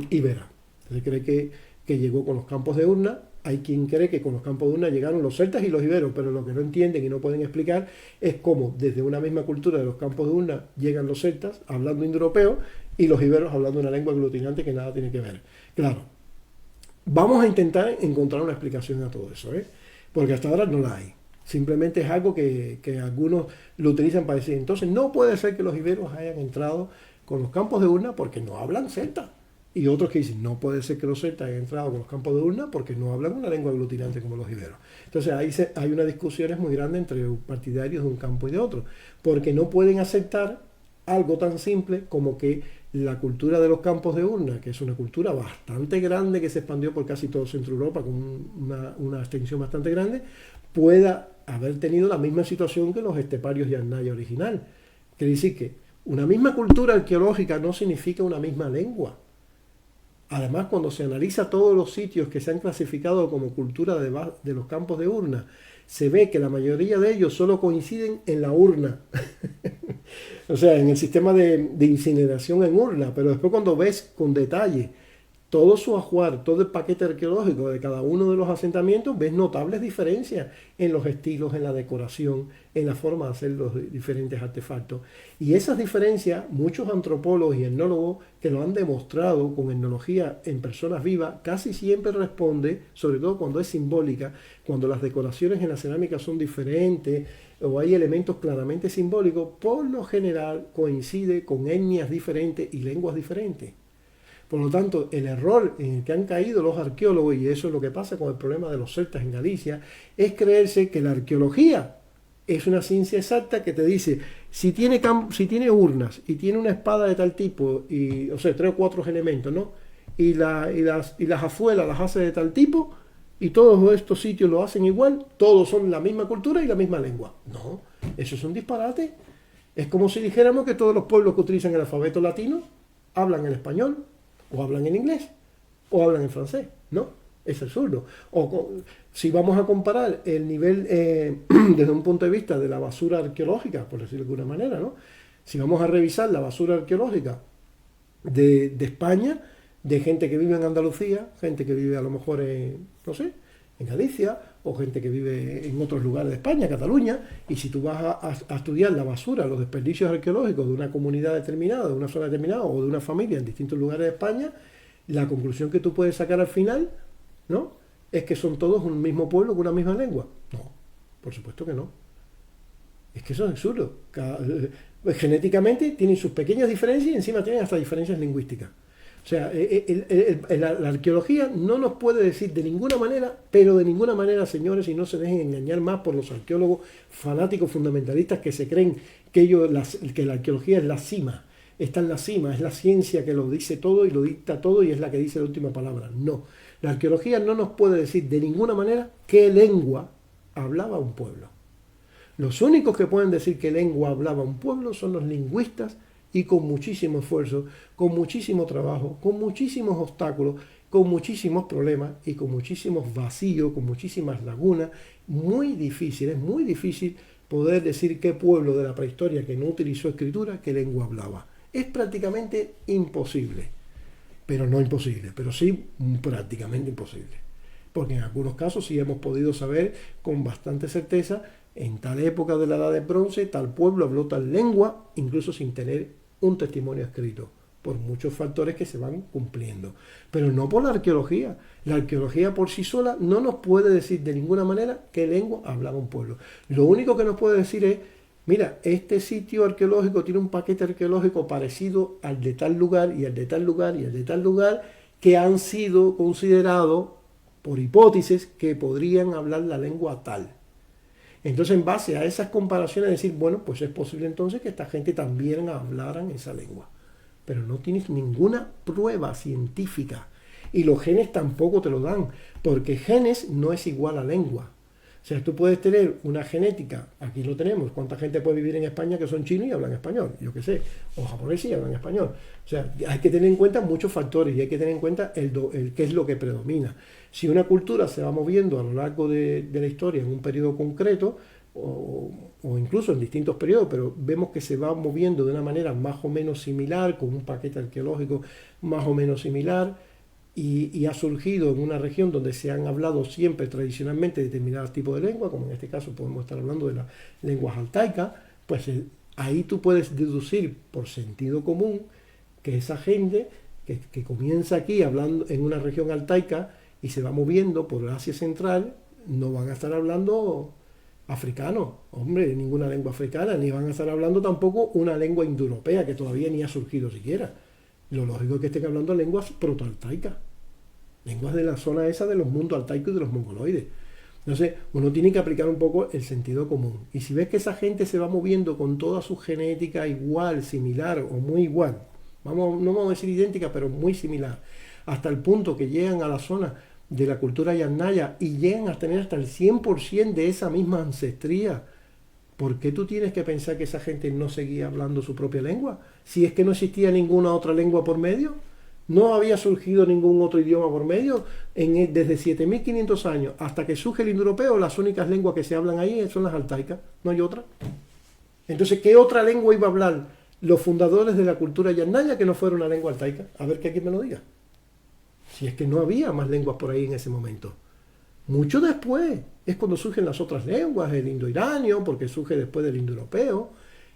íbera. Se cree que llegó con los campos de urna. Hay quien cree que con los campos de urna llegaron los celtas y los iberos, pero lo que no entienden y no pueden explicar es cómo desde una misma cultura de los campos de urna llegan los celtas hablando indoeuropeo y los iberos hablando una lengua aglutinante que nada tiene que ver. Claro, vamos a intentar encontrar una explicación a todo eso, porque hasta ahora no la hay. Simplemente es algo que algunos lo utilizan para decir, entonces no puede ser que los iberos hayan entrado con los campos de urna porque no hablan celta. Y otros que dicen, no puede ser que los celtas hayan entrado con los campos de urna porque no hablan una lengua aglutinante como los iberos. Entonces ahí hay una discusión muy grande entre partidarios de un campo y de otro, porque no pueden aceptar algo tan simple como que la cultura de los campos de urna, que es una cultura bastante grande que se expandió por casi todo Centro Europa con una extensión bastante grande, pueda haber tenido la misma situación que los esteparios Yamnaya original. Quiere decir que una misma cultura arqueológica no significa una misma lengua. Además, cuando se analiza todos los sitios que se han clasificado como cultura de los campos de urna, se ve que la mayoría de ellos solo coinciden en la urna. O sea, en el sistema de incineración en urna. Pero después cuando ves con detalle todo su ajuar, todo el paquete arqueológico de cada uno de los asentamientos, ves notables diferencias en los estilos, en la decoración, en la forma de hacer los diferentes artefactos. Y esas diferencias, muchos antropólogos y etnólogos que lo han demostrado con etnología en personas vivas, casi siempre responde, sobre todo cuando es simbólica, cuando las decoraciones en la cerámica son diferentes o hay elementos claramente simbólicos, por lo general coincide con etnias diferentes y lenguas diferentes. Por lo tanto, el error en el que han caído los arqueólogos, y eso es lo que pasa con el problema de los celtas en Galicia, es creerse que la arqueología es una ciencia exacta que te dice, si tiene urnas y tiene una espada de tal tipo, y, o sea, 3 o 4 elementos, ¿no? Y las azuelas las hace de tal tipo, y todos estos sitios lo hacen igual, todos son la misma cultura y la misma lengua. No, eso es un disparate. Es como si dijéramos que todos los pueblos que utilizan el alfabeto latino hablan en español, o hablan en inglés, o hablan en francés, ¿no? Es absurdo. Si vamos a comparar el nivel desde un punto de vista de la basura arqueológica, por decirlo de alguna manera, ¿no? Si vamos a revisar la basura arqueológica de España, de gente que vive en Andalucía, gente que vive a lo mejor no sé, en Galicia, o gente que vive en otros lugares de España, Cataluña, y si tú vas a estudiar la basura, los desperdicios arqueológicos de una comunidad determinada, de una zona determinada, o de una familia en distintos lugares de España, la conclusión que tú puedes sacar al final, ¿no?, es que son todos un mismo pueblo con una misma lengua. No, por supuesto que no. Es que eso es absurdo. Genéticamente tienen sus pequeñas diferencias y encima tienen hasta diferencias lingüísticas. O sea, la arqueología no nos puede decir de ninguna manera, pero de ninguna manera, señores, y no se dejen engañar más por los arqueólogos fanáticos fundamentalistas que se creen que la arqueología es la cima. Está en la cima, es la ciencia que lo dice todo y lo dicta todo y es la que dice la última palabra. No, la arqueología no nos puede decir de ninguna manera qué lengua hablaba un pueblo. Los únicos que pueden decir qué lengua hablaba un pueblo son los lingüistas, y con muchísimo esfuerzo, con muchísimo trabajo, con muchísimos obstáculos, con muchísimos problemas y con muchísimos vacíos, con muchísimas lagunas. Muy difícil, es muy difícil poder decir qué pueblo de la prehistoria que no utilizó escritura, qué lengua hablaba. Es prácticamente imposible, pero no imposible, pero sí prácticamente imposible. Porque en algunos casos sí hemos podido saber con bastante certeza, en tal época de la Edad de Bronce, tal pueblo habló tal lengua, incluso sin tener un testimonio escrito, por muchos factores que se van cumpliendo. Pero no por la arqueología. La arqueología por sí sola no nos puede decir de ninguna manera qué lengua hablaba un pueblo. Lo único que nos puede decir es, mira, este sitio arqueológico tiene un paquete arqueológico parecido al de tal lugar y al de tal lugar y al de tal lugar, que han sido considerados por hipótesis que podrían hablar la lengua tal. Entonces, en base a esas comparaciones, decir, bueno, pues es posible entonces que esta gente también hablaran esa lengua. Pero no tienes ninguna prueba científica. Y los genes tampoco te lo dan, porque genes no es igual a lengua. O sea, tú puedes tener una genética, aquí lo tenemos, cuánta gente puede vivir en España que son chinos y hablan español, yo qué sé, o japoneses y hablan español. O sea, hay que tener en cuenta muchos factores y hay que tener en cuenta el qué es lo que predomina. Si una cultura se va moviendo a lo largo de la historia en un periodo concreto, o incluso en distintos periodos, pero vemos que se va moviendo de una manera más o menos similar, con un paquete arqueológico más o menos similar, y ha surgido en una región donde se han hablado siempre tradicionalmente determinados tipos de lengua, como en este caso podemos estar hablando de las lenguas altaicas, pues ahí tú puedes deducir por sentido común que esa gente que comienza aquí hablando en una región altaica y se va moviendo por Asia Central, no van a estar hablando africano, hombre, ninguna lengua africana, ni van a estar hablando tampoco una lengua indoeuropea que todavía ni ha surgido siquiera. Lo lógico es que estén hablando lenguas protoaltaicas, lenguas de la zona esa de los mundos altaicos y de los mongoloides. Entonces, uno tiene que aplicar un poco el sentido común. Y si ves que esa gente se va moviendo con toda su genética igual, similar o muy igual, no vamos a decir idéntica, pero muy similar, hasta el punto que llegan a la zona de la cultura yannaya y llegan a tener hasta el 100% de esa misma ancestría, ¿por qué tú tienes que pensar que esa gente no seguía hablando su propia lengua? Si es que no existía ninguna otra lengua por medio, no había surgido ningún otro idioma por medio. Desde 7500 años hasta que surge el indoeuropeo, las únicas lenguas que se hablan ahí son las altaicas, no hay otra. Entonces, ¿qué otra lengua iba a hablar los fundadores de la cultura yannaya que no fuera una lengua altaica? A ver que alguien me lo diga. Si es que no había más lenguas por ahí en ese momento. Mucho después es cuando surgen las otras lenguas, el indoiranio, porque surge después del indoeuropeo,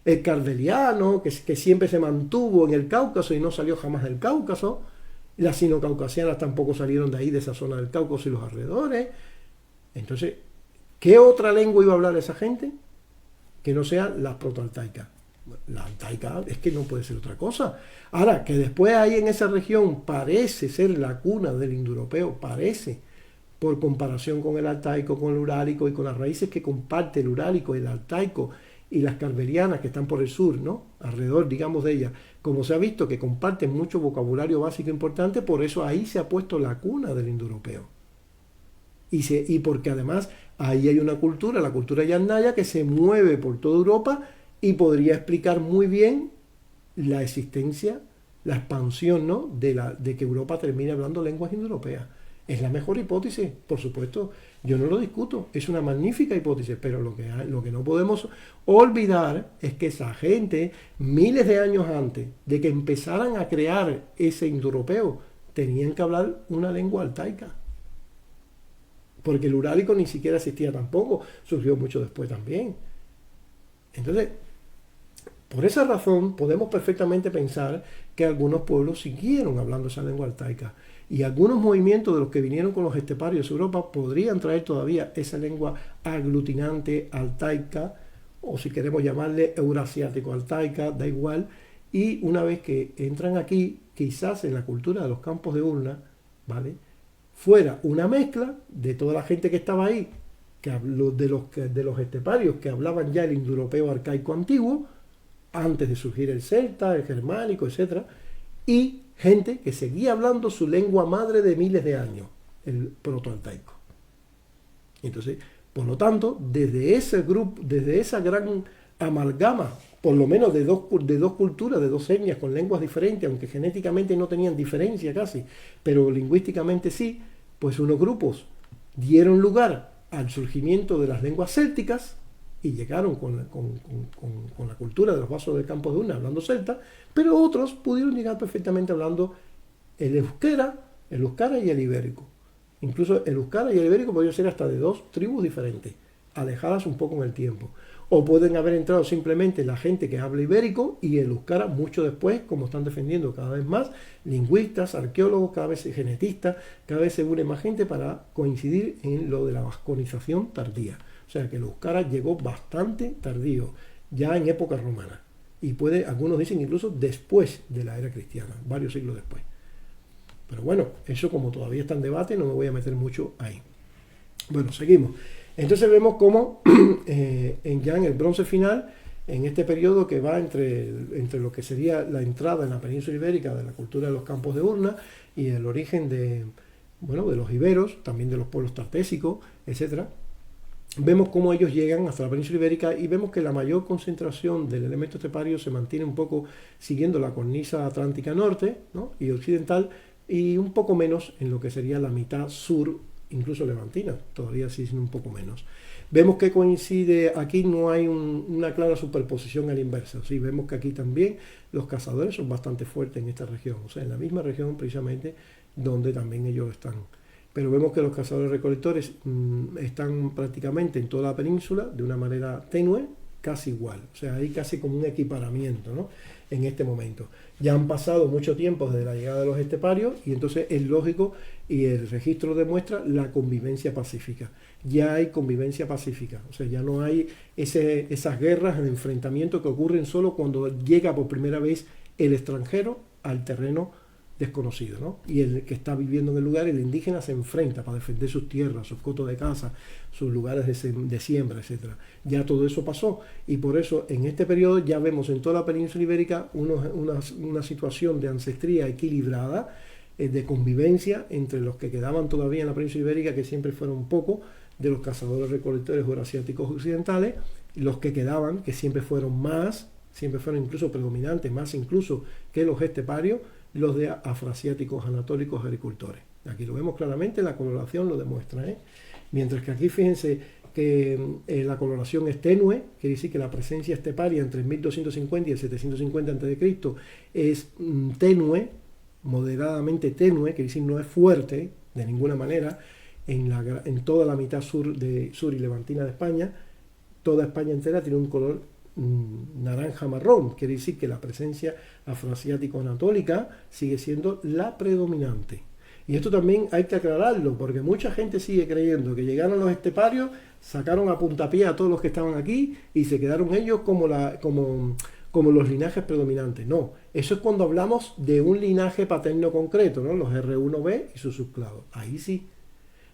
el cardeliano, que siempre se mantuvo en el Cáucaso y no salió jamás del Cáucaso, las sino-caucasianas tampoco salieron de ahí, de esa zona del Cáucaso y los alrededores. Entonces, ¿qué otra lengua iba a hablar esa gente? Que no sea la protoaltaica. La altaica es que no puede ser otra cosa. Ahora, que después ahí en esa región parece ser la cuna del indoeuropeo, parece, por comparación con el altaico, con el urálico y con las raíces que comparte el urálico, el altaico y las carbelianas que están por el sur, ¿no? Alrededor, digamos, de ellas. Como se ha visto que comparten mucho vocabulario básico importante, por eso ahí se ha puesto la cuna del indoeuropeo. Y porque además ahí hay una cultura, la cultura yannaya, que se mueve por toda Europa y podría explicar muy bien la existencia, la expansión, ¿no? de que Europa termine hablando lenguas indoeuropeas. Es la mejor hipótesis, por supuesto, yo no lo discuto, es una magnífica hipótesis, pero lo que no podemos olvidar es que esa gente, miles de años antes de que empezaran a crear ese indoeuropeo, tenían que hablar una lengua altaica. Porque el urálico ni siquiera existía tampoco, surgió mucho después también. Entonces, por esa razón podemos perfectamente pensar que algunos pueblos siguieron hablando esa lengua altaica. Y algunos movimientos de los que vinieron con los esteparios de Europa podrían traer todavía esa lengua aglutinante altaica, o si queremos llamarle eurasiático-altaica, da igual. Y una vez que entran aquí, quizás en la cultura de los campos de urna, ¿vale?, fuera una mezcla de toda la gente que estaba ahí, que habló de los esteparios que hablaban ya el indoeuropeo arcaico antiguo, antes de surgir el celta, el germánico, etc., y gente que seguía hablando su lengua madre de miles de años, el protoaltaico. Entonces, por lo tanto, desde ese grupo, desde esa gran amalgama, por lo menos de dos culturas, de dos etnias con lenguas diferentes, aunque genéticamente no tenían diferencia casi, pero lingüísticamente sí, pues unos grupos dieron lugar al surgimiento de las lenguas célticas y llegaron con la cultura de los vasos del campo de urna hablando celta, pero otros pudieron llegar perfectamente hablando el euskera y el ibérico. Incluso el euskera y el ibérico podrían ser hasta de dos tribus diferentes, alejadas un poco en el tiempo. O pueden haber entrado simplemente la gente que habla ibérico y el euskera mucho después, como están defendiendo cada vez más, lingüistas, arqueólogos, cada vez genetistas, cada vez se une más gente para coincidir en lo de la vasconización tardía. O sea que el euskera llegó bastante tardío, ya en época romana. Y algunos dicen incluso después de la era cristiana, varios siglos después. Pero bueno, eso como todavía está en debate, no me voy a meter mucho ahí. Bueno, seguimos. Entonces vemos cómo ya en el bronce final, en este periodo que va entre lo que sería la entrada en la península ibérica de la cultura de los campos de urna y el origen de los iberos, también de los pueblos tartésicos, etcétera, vemos cómo ellos llegan hasta la península ibérica y vemos que la mayor concentración del elemento estepario se mantiene un poco siguiendo la cornisa atlántica norte, ¿no?, y occidental, y un poco menos en lo que sería la mitad sur, incluso levantina, todavía sí un poco menos. Vemos que coincide, aquí no hay una clara superposición a la inversa, ¿sí? Vemos que aquí también los cazadores son bastante fuertes en esta región, o sea, en la misma región precisamente donde también ellos están. Pero vemos que los cazadores recolectores están prácticamente en toda la península de una manera tenue, casi igual, o sea, hay casi como un equiparamiento, ¿no?, en este momento. Ya han pasado mucho tiempo desde la llegada de los esteparios y entonces es lógico y el registro demuestra la convivencia pacífica. Ya hay convivencia pacífica, o sea, ya no hay esas guerras, el enfrentamiento que ocurren solo cuando llega por primera vez el extranjero al terreno desconocido, ¿no? Y el que está viviendo en el lugar, el indígena, se enfrenta para defender sus tierras, sus cotos de caza, sus lugares de siembra, etcétera. Ya todo eso pasó y por eso en este periodo ya vemos en toda la península ibérica una situación de ancestría equilibrada, de convivencia entre los que quedaban todavía en la península ibérica, que siempre fueron un poco de los cazadores recolectores euroasiáticos occidentales, los que quedaban, que siempre fueron incluso predominantes, más incluso que los esteparios, los de afroasiáticos anatólicos agricultores. Aquí lo vemos claramente, la coloración lo demuestra, ¿eh? Mientras que aquí fíjense que la coloración es tenue, quiere decir que la presencia esteparia entre el 1250 y el 750 a.C. es tenue, moderadamente tenue, quiere decir no es fuerte de ninguna manera, en toda la mitad sur y levantina de España. Toda España entera tiene un color naranja marrón, quiere decir que la presencia afroasiático-anatólica sigue siendo la predominante. Y esto también hay que aclararlo, porque mucha gente sigue creyendo que llegaron los esteparios, sacaron a puntapié a todos los que estaban aquí y se quedaron ellos como los linajes predominantes. No, eso es cuando hablamos de un linaje paterno concreto, ¿no?, los R1b y sus subclados. Ahí sí.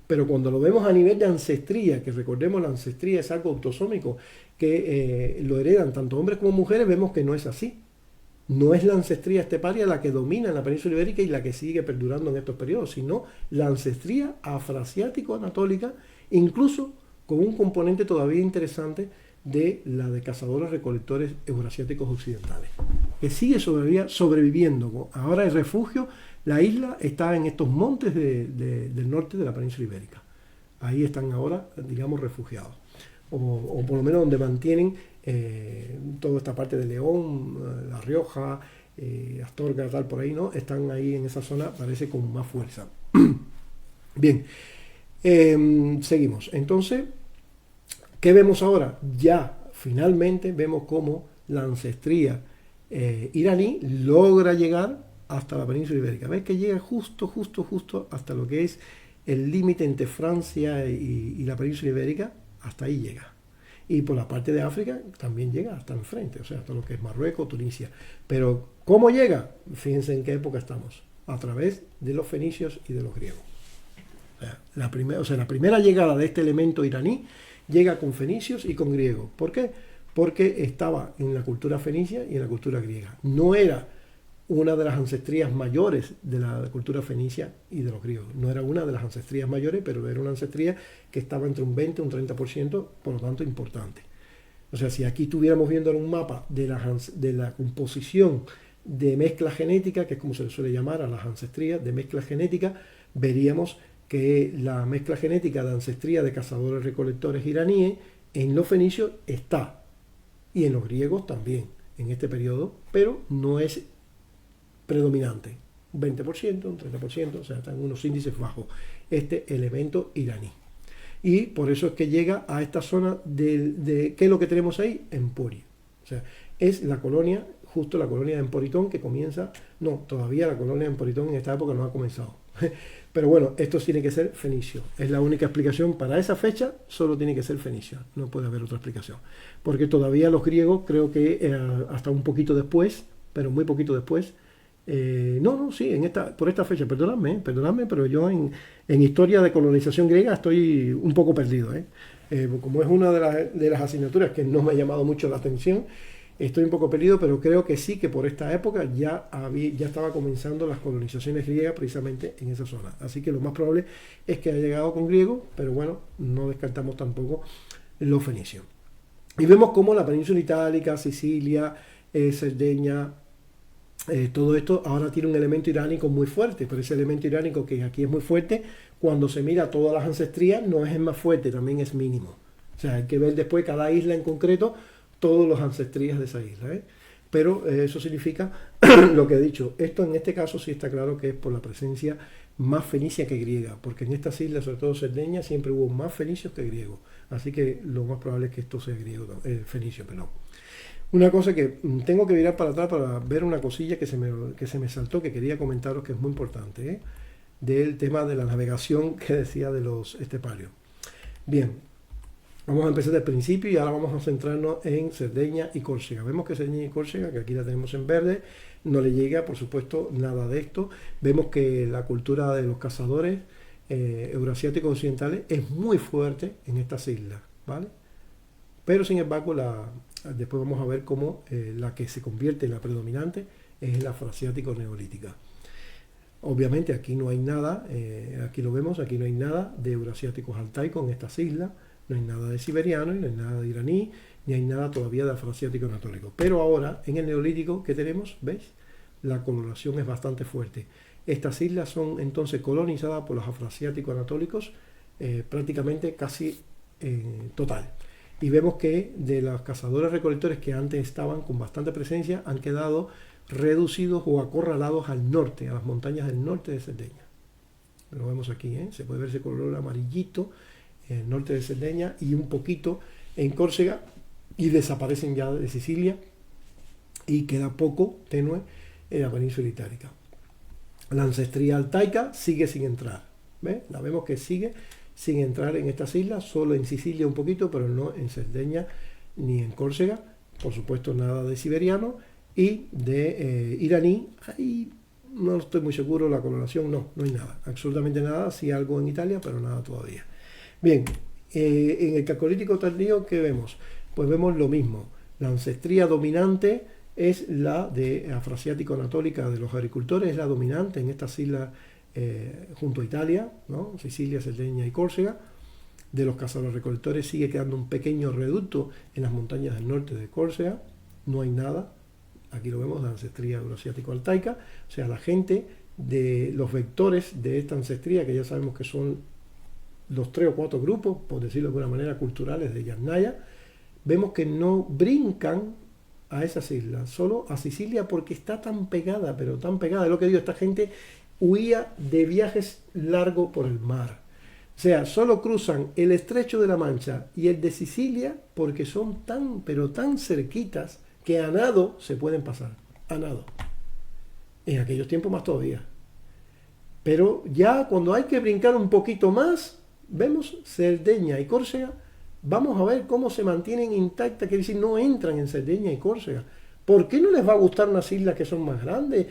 Pero cuando lo vemos a nivel de ancestría, que recordemos la ancestría es algo autosómico, que lo heredan tanto hombres como mujeres, vemos que no es así. No es la ancestría esteparia la que domina en la península ibérica y la que sigue perdurando en estos periodos, sino la ancestría afroasiático-anatólica, incluso con un componente todavía interesante de la de cazadores recolectores euroasiáticos occidentales, que sigue sobreviviendo. Ahora el refugio, la isla está en estos montes del norte de la península ibérica. Ahí están ahora, digamos, refugiados. O por lo menos donde mantienen toda esta parte de León, La Rioja, Astorga, tal, por ahí, ¿no? Están ahí en esa zona, parece con más fuerza. Bien, seguimos. Entonces, ¿qué vemos ahora? Ya finalmente vemos cómo la ancestría iraní logra llegar hasta la península ibérica. ¿Ves que llega justo hasta lo que es el límite entre Francia y la península ibérica? Hasta ahí llega. Y por la parte de África también llega hasta enfrente, o sea, hasta lo que es Marruecos, Tunisia. Pero ¿cómo llega? Fíjense en qué época estamos. A través de los fenicios y de los griegos. La primera llegada de este elemento iraní llega con fenicios y con griegos. ¿Por qué? Porque estaba en la cultura fenicia y en la cultura griega. No era una de las ancestrías mayores de la cultura fenicia y de los griegos. No era una de las ancestrías mayores, pero era una ancestría que estaba entre un 20 y un 30%, por lo tanto importante. O sea, si aquí estuviéramos viendo un mapa de la composición de mezcla genética, que es como se le suele llamar a las ancestrías de mezcla genética, veríamos que la mezcla genética de ancestría de cazadores recolectores iraníes en los fenicios está, y en los griegos también, en este periodo, pero no es predominante, un 20%, un 30%, o sea, están unos índices bajos, este elemento iraní. Y por eso es que llega a esta zona ¿qué es lo que tenemos ahí? Emporia. O sea, es la colonia, justo la colonia de Emporitón que comienza, no, todavía la colonia de Emporitón en esta época no ha comenzado. Pero bueno, esto tiene que ser fenicio. Es la única explicación para esa fecha, solo tiene que ser fenicio. No puede haber otra explicación. Porque todavía los griegos, creo que hasta un poquito después, pero muy poquito después, por esta fecha, perdonadme, pero yo en historia de colonización griega estoy un poco perdido, como es una de las asignaturas que no me ha llamado mucho la atención, Estoy un poco perdido, pero creo que sí, que por esta época ya estaba comenzando las colonizaciones griegas precisamente en esa zona. Así que lo más probable es que haya llegado con griego, pero bueno, no descartamos tampoco los fenicios. Y vemos cómo la península itálica, Sicilia, Cerdeña, todo esto ahora tiene un elemento iránico muy fuerte, pero ese elemento iránico que aquí es muy fuerte, cuando se mira todas las ancestrías, no es el más fuerte, también es mínimo. O sea, hay que ver después cada isla en concreto, todos los ancestrías de esa isla. Pero eso significa lo que he dicho. Esto en este caso sí está claro que es por la presencia más fenicia que griega, porque en estas islas, sobre todo Cerdeña, siempre hubo más fenicios que griegos. Así que lo más probable es que esto sea griego, fenicio, perdón. Una cosa que tengo que mirar para atrás para ver una cosilla que se me saltó, que quería comentaros que es muy importante, del tema de la navegación que decía de los esteparios. Bien, vamos a empezar del principio y ahora vamos a centrarnos en Cerdeña y Córcega. Vemos que Cerdeña y Córcega, que aquí la tenemos en verde, no le llega, por supuesto, nada de esto. Vemos que la cultura de los cazadores euroasiáticos occidentales es muy fuerte en estas islas, ¿vale? Pero sin embargo, después vamos a ver cómo la que se convierte en la predominante es la afroasiático neolítica. Obviamente aquí no hay nada, aquí lo vemos, aquí no hay nada de euroasiáticos altaicos en estas islas, no hay nada de siberiano, no hay nada de iraní, ni hay nada todavía de afroasiático anatólico. Pero ahora, en el neolítico, ¿qué tenemos? ¿Veis? La coloración es bastante fuerte. Estas islas son entonces colonizadas por los afroasiáticos anatólicos prácticamente casi total. Y vemos que de los cazadores recolectores que antes estaban con bastante presencia han quedado reducidos o acorralados al norte, a las montañas del norte de Cerdeña. Lo vemos aquí, se puede ver ese color amarillito en el norte de Cerdeña y un poquito en Córcega, y desaparecen ya de Sicilia y queda poco tenue en la península itálica. La ancestría altaica sigue sin entrar, ¿ves? La vemos que sigue sin entrar en estas islas, solo en Sicilia un poquito, pero no en Cerdeña ni en Córcega. Por supuesto, nada de siberiano y de iraní. Ahí no estoy muy seguro, la coloración no hay nada, absolutamente nada. Sí algo en Italia, pero nada todavía. Bien, en el calcolítico tardío, ¿qué vemos? Pues vemos lo mismo. La ancestría dominante es la de afroasiático anatólica de los agricultores, es la dominante en estas islas junto a Italia, ¿no? Sicilia, Cerdeña y Córcega. De los cazadores recolectores sigue quedando un pequeño reducto en las montañas del norte de Córcega, no hay nada, aquí lo vemos, de ancestría euroasiático-altaica, o sea, la gente de los vectores de esta ancestría, que ya sabemos que son los 3 o 4 grupos, por decirlo de alguna manera, culturales de Yasnaya, vemos que no brincan a esas islas, solo a Sicilia porque está tan pegada, pero tan pegada, es lo que digo, esta gente huía de viajes largos por el mar. O sea, solo cruzan el estrecho de la Mancha y el de Sicilia porque son tan, pero tan cerquitas que a nado se pueden pasar. A nado. En aquellos tiempos más todavía. Pero ya cuando hay que brincar un poquito más, vemos Cerdeña y Córcega. Vamos a ver cómo se mantienen intactas, quiere decir, no entran en Cerdeña y Córcega. ¿Por qué no les va a gustar unas islas que son más grandes?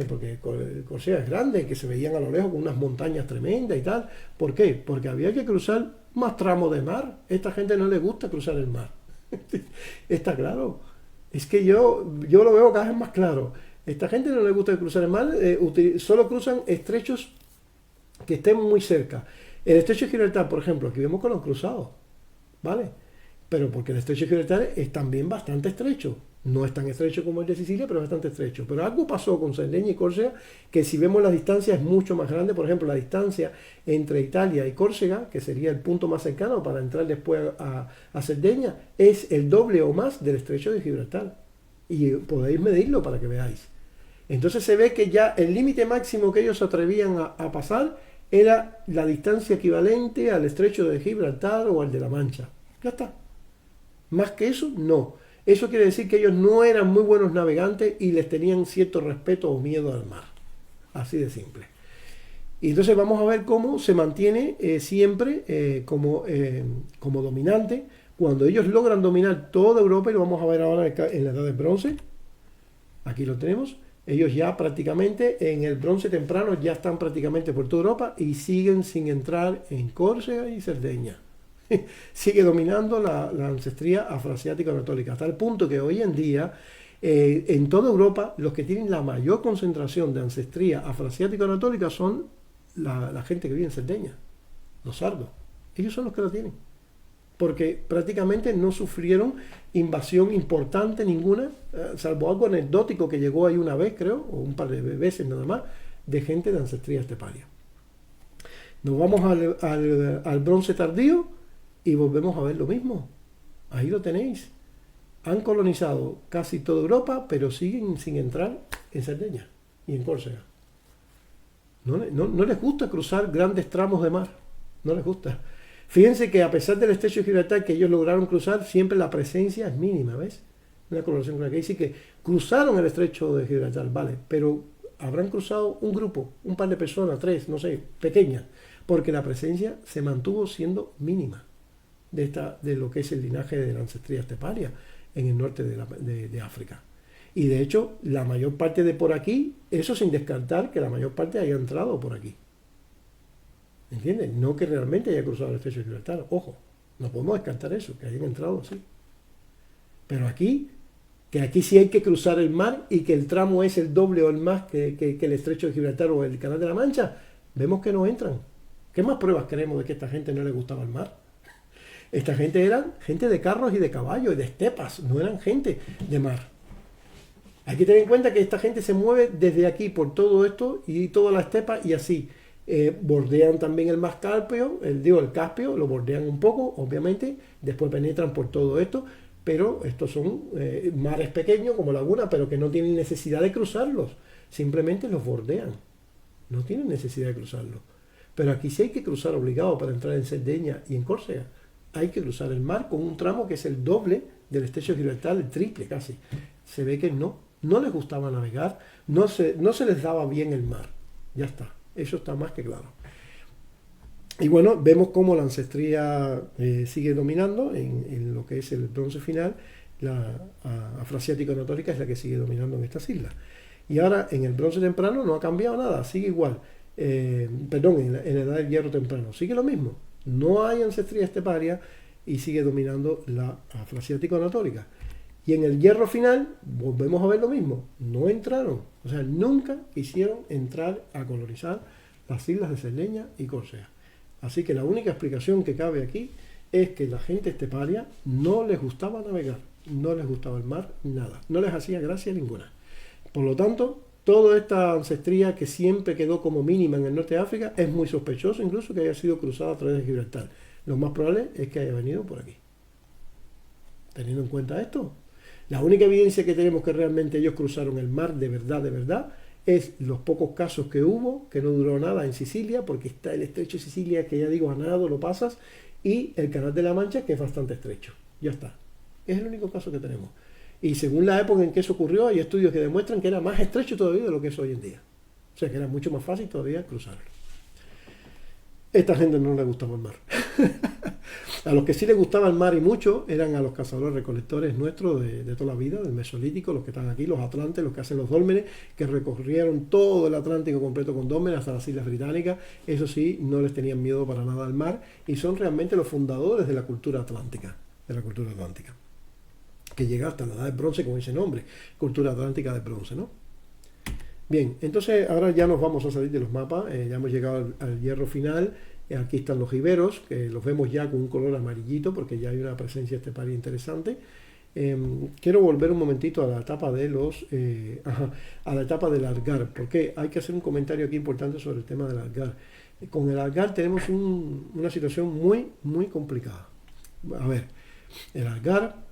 Porque Córcega es grande, que se veían a lo lejos con unas montañas tremendas y tal. ¿Por qué? Porque había que cruzar más tramos de mar. A esta gente no le gusta cruzar el mar. Está claro. Es que yo lo veo cada vez más claro. A esta gente no le gusta cruzar el mar, solo cruzan estrechos que estén muy cerca. El estrecho de Gibraltar, por ejemplo, aquí vemos que lo han cruzado, ¿vale? Pero porque el estrecho de Gibraltar es también bastante estrecho. No es tan estrecho como el de Sicilia, pero es bastante estrecho. Pero algo pasó con Cerdeña y Córcega, que si vemos la distancia es mucho más grande. Por ejemplo, la distancia entre Italia y Córcega, que sería el punto más cercano para entrar después a Cerdeña, es el doble o más del estrecho de Gibraltar. Y podéis medirlo para que veáis. Entonces se ve que ya el límite máximo que ellos se atrevían a pasar era la distancia equivalente al estrecho de Gibraltar o al de la Mancha. Ya está. Más que eso, no. Eso quiere decir que ellos no eran muy buenos navegantes y les tenían cierto respeto o miedo al mar. Así de simple. Y entonces vamos a ver cómo se mantiene siempre como dominante. Cuando ellos logran dominar toda Europa, y lo vamos a ver ahora en la Edad del Bronce, aquí lo tenemos, ellos ya prácticamente en el bronce temprano ya están prácticamente por toda Europa y siguen sin entrar en Córcega y Cerdeña. Sigue dominando la ancestría afroasiática católica, hasta el punto que hoy en día en toda Europa los que tienen la mayor concentración de ancestría afroasiática católica son la gente que vive en Cerdeña, los sardos. Ellos son los que la tienen, porque prácticamente no sufrieron invasión importante ninguna, salvo algo anecdótico que llegó ahí una vez, creo, o un par de veces nada más, de gente de ancestría esteparia. Nos vamos al bronce tardío y volvemos a ver lo mismo. Ahí lo tenéis. Han colonizado casi toda Europa, pero siguen sin entrar en Cerdeña y en Córcega. No les gusta cruzar grandes tramos de mar. No les gusta. Fíjense que a pesar del estrecho de Gibraltar que ellos lograron cruzar, siempre la presencia es mínima, ¿ves? Una coloración con la que dice que cruzaron el estrecho de Gibraltar, vale, pero habrán cruzado un grupo, un par de personas, 3, no sé, pequeñas, porque la presencia se mantuvo siendo mínima de lo que es el linaje de la ancestría esteparia en el norte de África. Y de hecho, la mayor parte de por aquí, eso sin descartar que la mayor parte haya entrado por aquí. ¿Entiendes? No que realmente haya cruzado el estrecho de Gibraltar. Ojo, no podemos descartar eso, que hayan entrado así. Pero aquí, que aquí sí hay que cruzar el mar y que el tramo es el doble o el más que el estrecho de Gibraltar o el Canal de la Mancha, vemos que no entran. ¿Qué más pruebas tenemos de que a esta gente no le gustaba el mar? Esta gente eran gente de carros y de caballos y de estepas, no eran gente de mar. Hay que tener en cuenta que esta gente se mueve desde aquí por todo esto y toda la estepa y así. Bordean también el mar Caspio, el Caspio, lo bordean un poco, obviamente, después penetran por todo esto, pero estos son mares pequeños como laguna, pero que no tienen necesidad de cruzarlos, simplemente los bordean, no tienen necesidad de cruzarlos. Pero aquí sí hay que cruzar obligado para entrar en Cerdeña y en Córcega. Hay que cruzar el mar con un tramo que es el doble del estrecho de Gibraltar, el triple casi. Se ve que no les gustaba navegar, no se les daba bien el mar. Ya está, eso está más que claro. Y bueno, vemos cómo la ancestría sigue dominando en lo que es el bronce final. La afroasiática anatólica es la que sigue dominando en estas islas. Y ahora en el bronce temprano no ha cambiado nada, sigue igual. En la edad del hierro temprano sigue lo mismo, no hay ancestría esteparia y sigue dominando la afroasiática anatólica. Y en el hierro final volvemos a ver lo mismo, no entraron, o sea, nunca quisieron entrar a colonizar las islas de Cerdeña y Córcega. Así que la única explicación que cabe aquí es que la gente esteparia no les gustaba navegar, no les gustaba el mar, nada, no les hacía gracia ninguna. Por lo tanto, toda esta ancestría que siempre quedó como mínima en el norte de África es muy sospechoso incluso que haya sido cruzada a través de Gibraltar. Lo más probable es que haya venido por aquí. Teniendo en cuenta esto, la única evidencia que tenemos que realmente ellos cruzaron el mar de verdad, es los pocos casos que hubo, que no duró nada en Sicilia, porque está el estrecho de Sicilia, que ya digo, a nado lo pasas, y el Canal de la Mancha, que es bastante estrecho. Ya está. Es el único caso que tenemos. Y según la época en que eso ocurrió, hay estudios que demuestran que era más estrecho todavía de lo que es hoy en día. O sea, que era mucho más fácil todavía cruzarlo. Esta gente no le gustaba el mar. A los que sí les gustaba el mar y mucho eran a los cazadores recolectores nuestros de toda la vida, del Mesolítico, los que están aquí, los atlantes, los que hacen los dólmenes, que recorrieron todo el Atlántico completo con dólmenes hasta las Islas Británicas. Eso sí, no les tenían miedo para nada al mar y son realmente los fundadores de la cultura atlántica, que llega hasta la edad del bronce con ese nombre, cultura atlántica del bronce, ¿no? Bien, entonces ahora ya nos vamos a salir de los mapas, ya hemos llegado al hierro final. Aquí están los iberos, que los vemos ya con un color amarillito porque ya hay una presencia esteparia interesante. Quiero volver un momentito a la etapa de a la etapa del Algar, porque hay que hacer un comentario aquí importante sobre el tema del Algar. Con el Algar tenemos una situación muy complicada. A ver, el Algar,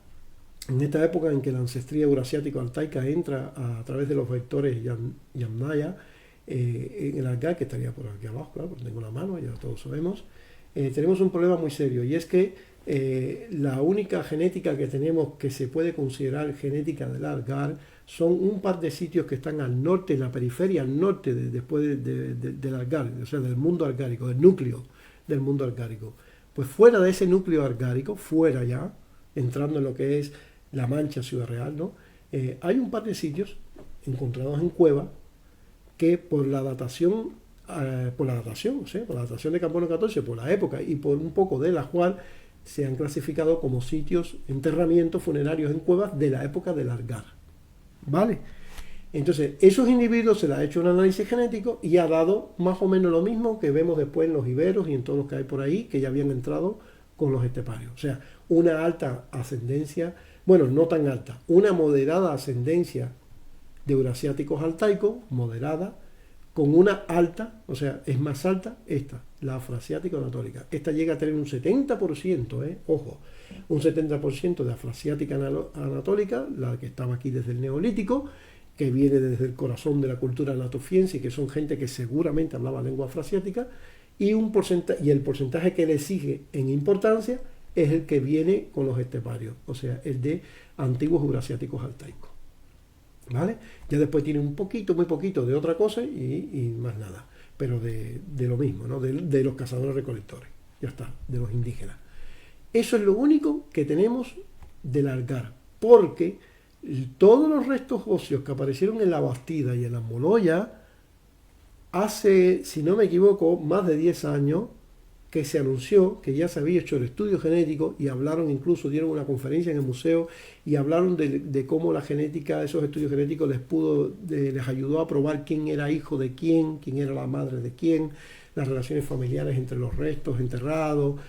en esta época en que la ancestría eurasiático-altaica entra a través de los vectores Yamnaya, en el Algar, que estaría por aquí abajo, claro, porque tengo la mano, ya todos sabemos, tenemos un problema muy serio, y es que la única genética que tenemos que se puede considerar genética del Algar son un par de sitios que están al norte, en la periferia al norte después del Algar, o sea, del mundo algárico, del núcleo del mundo algárico. Pues fuera de ese núcleo algárico, fuera ya, entrando en lo que es La Mancha, Ciudad Real, ¿no? Hay un par de sitios encontrados en cuevas que por la datación de carbono 14, por la época y por un poco de la cual se han clasificado como sitios, enterramientos funerarios en cuevas de la época del Algar. ¿Vale? Entonces, esos individuos se les ha hecho un análisis genético y ha dado más o menos lo mismo que vemos después en los iberos y en todos los que hay por ahí, que ya habían entrado con los esteparios. O sea, una alta ascendencia, bueno, no tan alta, una moderada ascendencia de eurasiáticos altaicos, moderada, con una alta, o sea, es más alta esta, la afroasiática anatólica. Esta llega a tener un 70%, ojo, un 70% de afroasiática anatólica, la que estaba aquí desde el Neolítico, que viene desde el corazón de la cultura anatofiense, que son gente que seguramente hablaba lengua afroasiática, y el porcentaje que le sigue en importancia es el que viene con los esteparios, o sea, el de antiguos eurasiáticos altaicos. ¿Vale? Ya después tiene un poquito, muy poquito de otra cosa y más nada, pero de lo mismo, ¿no? De los cazadores recolectores, ya está, de los indígenas. Eso es lo único que tenemos del Algar, porque todos los restos óseos que aparecieron en la Bastida y en la Moloya hace, si no me equivoco, más de 10 años que se anunció que ya se había hecho el estudio genético y hablaron, incluso dieron una conferencia en el museo y hablaron de cómo la genética, esos estudios genéticos les ayudó a probar quién era hijo de quién era la madre de quién, las relaciones familiares entre los restos enterrados,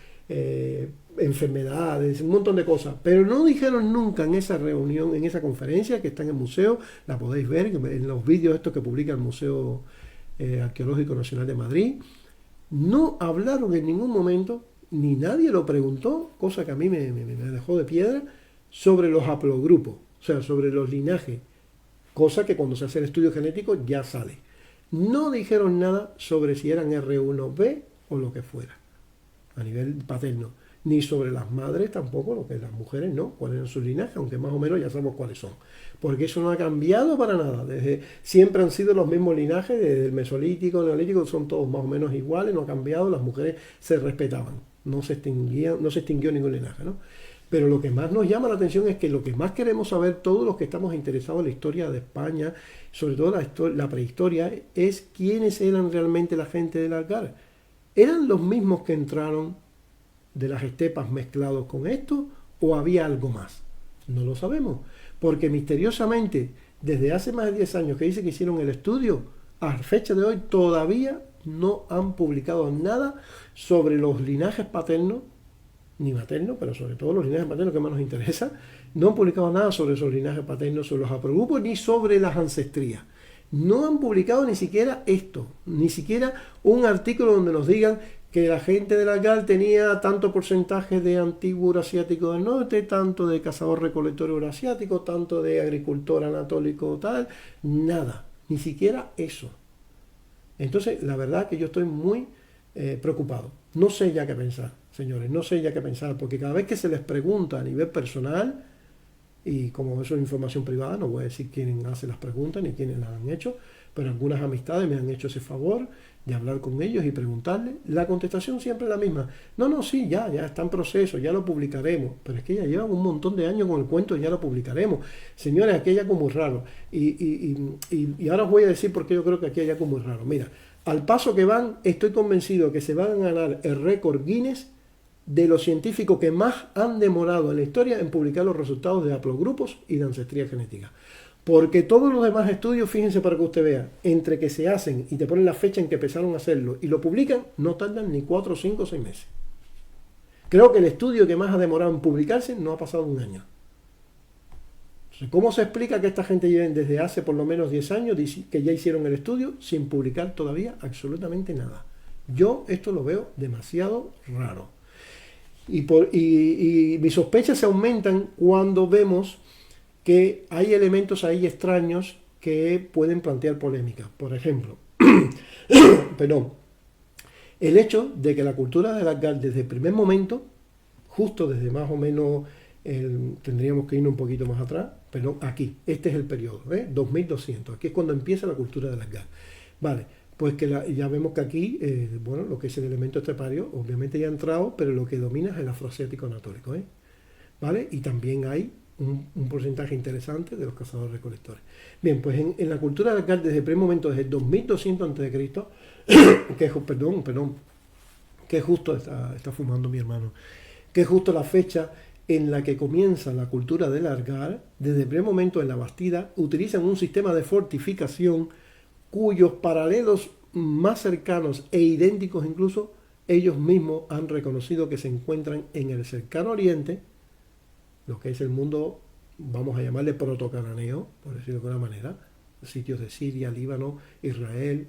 enfermedades, un montón de cosas, pero no dijeron nunca en esa reunión, en esa conferencia que está en el museo, la podéis ver en los vídeos estos que publica el Museo Arqueológico Nacional de Madrid. No hablaron en ningún momento, ni nadie lo preguntó, cosa que a mí me dejó de piedra, sobre los haplogrupos, o sea, sobre los linajes, cosa que cuando se hace el estudio genético ya sale. No dijeron nada sobre si eran R1B o lo que fuera, a nivel paterno, ni sobre las madres tampoco, lo que las mujeres no, cuáles eran sus linajes, aunque más o menos ya sabemos cuáles son. Porque eso no ha cambiado para nada. Siempre han sido los mismos linajes, desde el Mesolítico, el Neolítico, son todos más o menos iguales, no ha cambiado, las mujeres se respetaban, no se extinguió ningún linaje, ¿no? Pero lo que más nos llama la atención es que lo que más queremos saber, todos los que estamos interesados en la historia de España, sobre todo la prehistoria, es quiénes eran realmente la gente del Algar. ¿Eran los mismos que entraron de las estepas mezclados con esto o había algo más? No lo sabemos, porque misteriosamente desde hace más de 10 años que dice que hicieron el estudio, a fecha de hoy todavía no han publicado nada sobre los linajes paternos ni maternos, pero sobre todo los linajes paternos que más nos interesa. No han publicado nada sobre esos linajes paternos, sobre los haplogrupos ni sobre las ancestrías. No han publicado ni siquiera esto, ni siquiera un artículo donde nos digan que la gente del Algar tenía tanto porcentaje de antiguo eurasiático del norte, tanto de cazador-recolector eurasiático, tanto de agricultor anatólico tal, nada, ni siquiera eso. Entonces, la verdad que yo estoy muy preocupado. No sé ya qué pensar, señores, no sé ya qué pensar, porque cada vez que se les pregunta a nivel personal, y como eso es información privada, no voy a decir quién hace las preguntas ni quiénes las han hecho, pero algunas amistades me han hecho ese favor de hablar con ellos y preguntarles. La contestación siempre es la misma. No, sí, ya está en proceso, ya lo publicaremos. Pero es que ya llevan un montón de años con el cuento, ya lo publicaremos. Señores, aquí hay algo muy raro. Y ahora os voy a decir por qué yo creo que aquí hay algo muy raro. Mira, al paso que van, estoy convencido que se van a ganar el récord Guinness de los científicos que más han demorado en la historia en publicar los resultados de haplogrupos y de ancestría genética. Porque todos los demás estudios, fíjense para que usted vea, entre que se hacen y te ponen la fecha en que empezaron a hacerlo y lo publican, no tardan ni 4, 5 o 6 meses. Creo que el estudio que más ha demorado en publicarse no ha pasado un año. Entonces, ¿cómo se explica que esta gente lleven desde hace por lo menos 10 años que ya hicieron el estudio sin publicar todavía absolutamente nada? Yo esto lo veo demasiado raro. Y mis sospechas se aumentan cuando vemos que hay elementos ahí extraños que pueden plantear polémica. Por ejemplo, el hecho de que la cultura del Algar desde el primer momento, justo desde más o menos, tendríamos que irnos un poquito más atrás, pero aquí, este es el periodo, 2200, aquí es cuando empieza la cultura del Algar. Vale, pues que ya vemos que aquí, lo que es el elemento estepario, obviamente ya ha entrado, pero lo que domina es el afroasiático anatólico, ¿vale? Y también hay un porcentaje interesante de los cazadores recolectores. Bien, pues en la cultura del Algar desde el primer momento, desde 2200 a.C., que justo está fumando mi hermano, que es justo la fecha en la que comienza la cultura del Algar. Desde el primer momento en la Bastida utilizan un sistema de fortificación cuyos paralelos más cercanos e idénticos incluso ellos mismos han reconocido que se encuentran en el cercano oriente, lo que es el mundo, vamos a llamarle protocananeo, por decirlo de alguna manera, sitios de Siria, Líbano, Israel,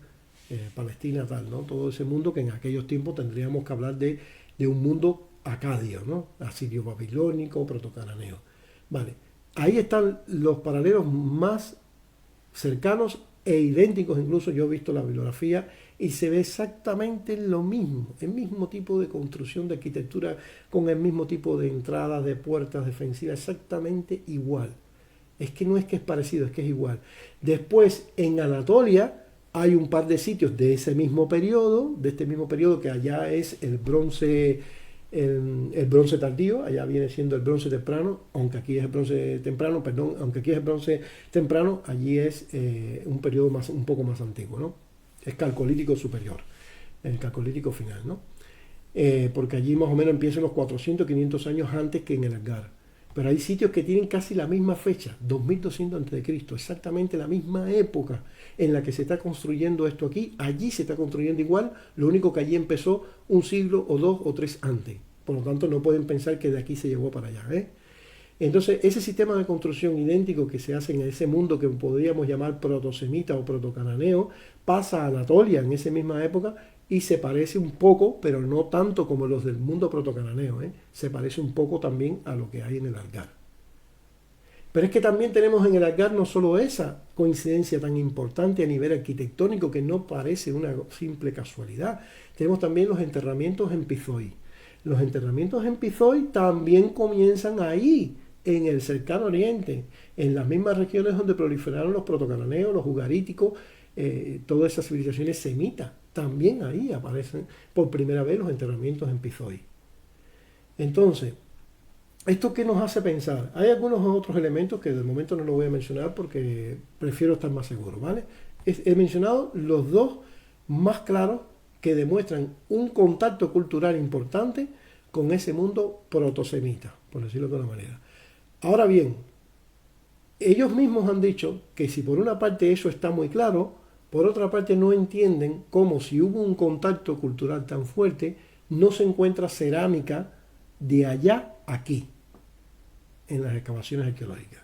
Palestina, tal, ¿no? Todo ese mundo que en aquellos tiempos tendríamos que hablar de un mundo acadio, ¿no? Asirio babilónico, protocananeo. Vale, ahí están los paralelos más cercanos e idénticos, incluso yo he visto la bibliografía y se ve exactamente lo mismo, el mismo tipo de construcción de arquitectura, con el mismo tipo de entradas, de puertas defensivas, exactamente igual. Es que no es que es parecido, es que es igual. Después, en Anatolia, hay un par de sitios de ese mismo periodo, de este mismo periodo que allá es el bronce tardío, allá viene siendo el bronce temprano, aunque aquí es el bronce temprano, perdón, aunque aquí es el bronce temprano, allí es un periodo un poco más antiguo, ¿no? Es calcolítico superior, el calcolítico final, ¿no? Porque allí más o menos empiezan los 400, 500 años antes que en el Algar. Pero hay sitios que tienen casi la misma fecha, 2200 a.C., exactamente la misma época en la que se está construyendo esto aquí. Allí se está construyendo igual, lo único que allí empezó un siglo o dos o tres antes. Por lo tanto, no pueden pensar que de aquí se llevó para allá, ¿eh? Entonces, ese sistema de construcción idéntico que se hace en ese mundo que podríamos llamar protosemita o protocananeo, pasa a Anatolia en esa misma época y se parece un poco, pero no tanto como los del mundo protocananeo, ¿eh? Se parece un poco también a lo que hay en el Algar. Pero es que también tenemos en el Algar no solo esa coincidencia tan importante a nivel arquitectónico que no parece una simple casualidad, tenemos también los enterramientos en Pizoi. Los enterramientos en Pizoi también comienzan ahí, en el cercano oriente, en las mismas regiones donde proliferaron los protocananeos, los ugaríticos, todas esas civilizaciones semitas. También ahí aparecen por primera vez los enterramientos en Pizoi. Entonces, ¿esto qué nos hace pensar? Hay algunos otros elementos que de momento no lo voy a mencionar porque prefiero estar más seguro, ¿vale? He mencionado los dos más claros que demuestran un contacto cultural importante con ese mundo protosemita, por decirlo de alguna manera. Ahora bien, ellos mismos han dicho que si por una parte eso está muy claro, por otra parte no entienden cómo si hubo un contacto cultural tan fuerte, no se encuentra cerámica de allá aquí, en las excavaciones arqueológicas.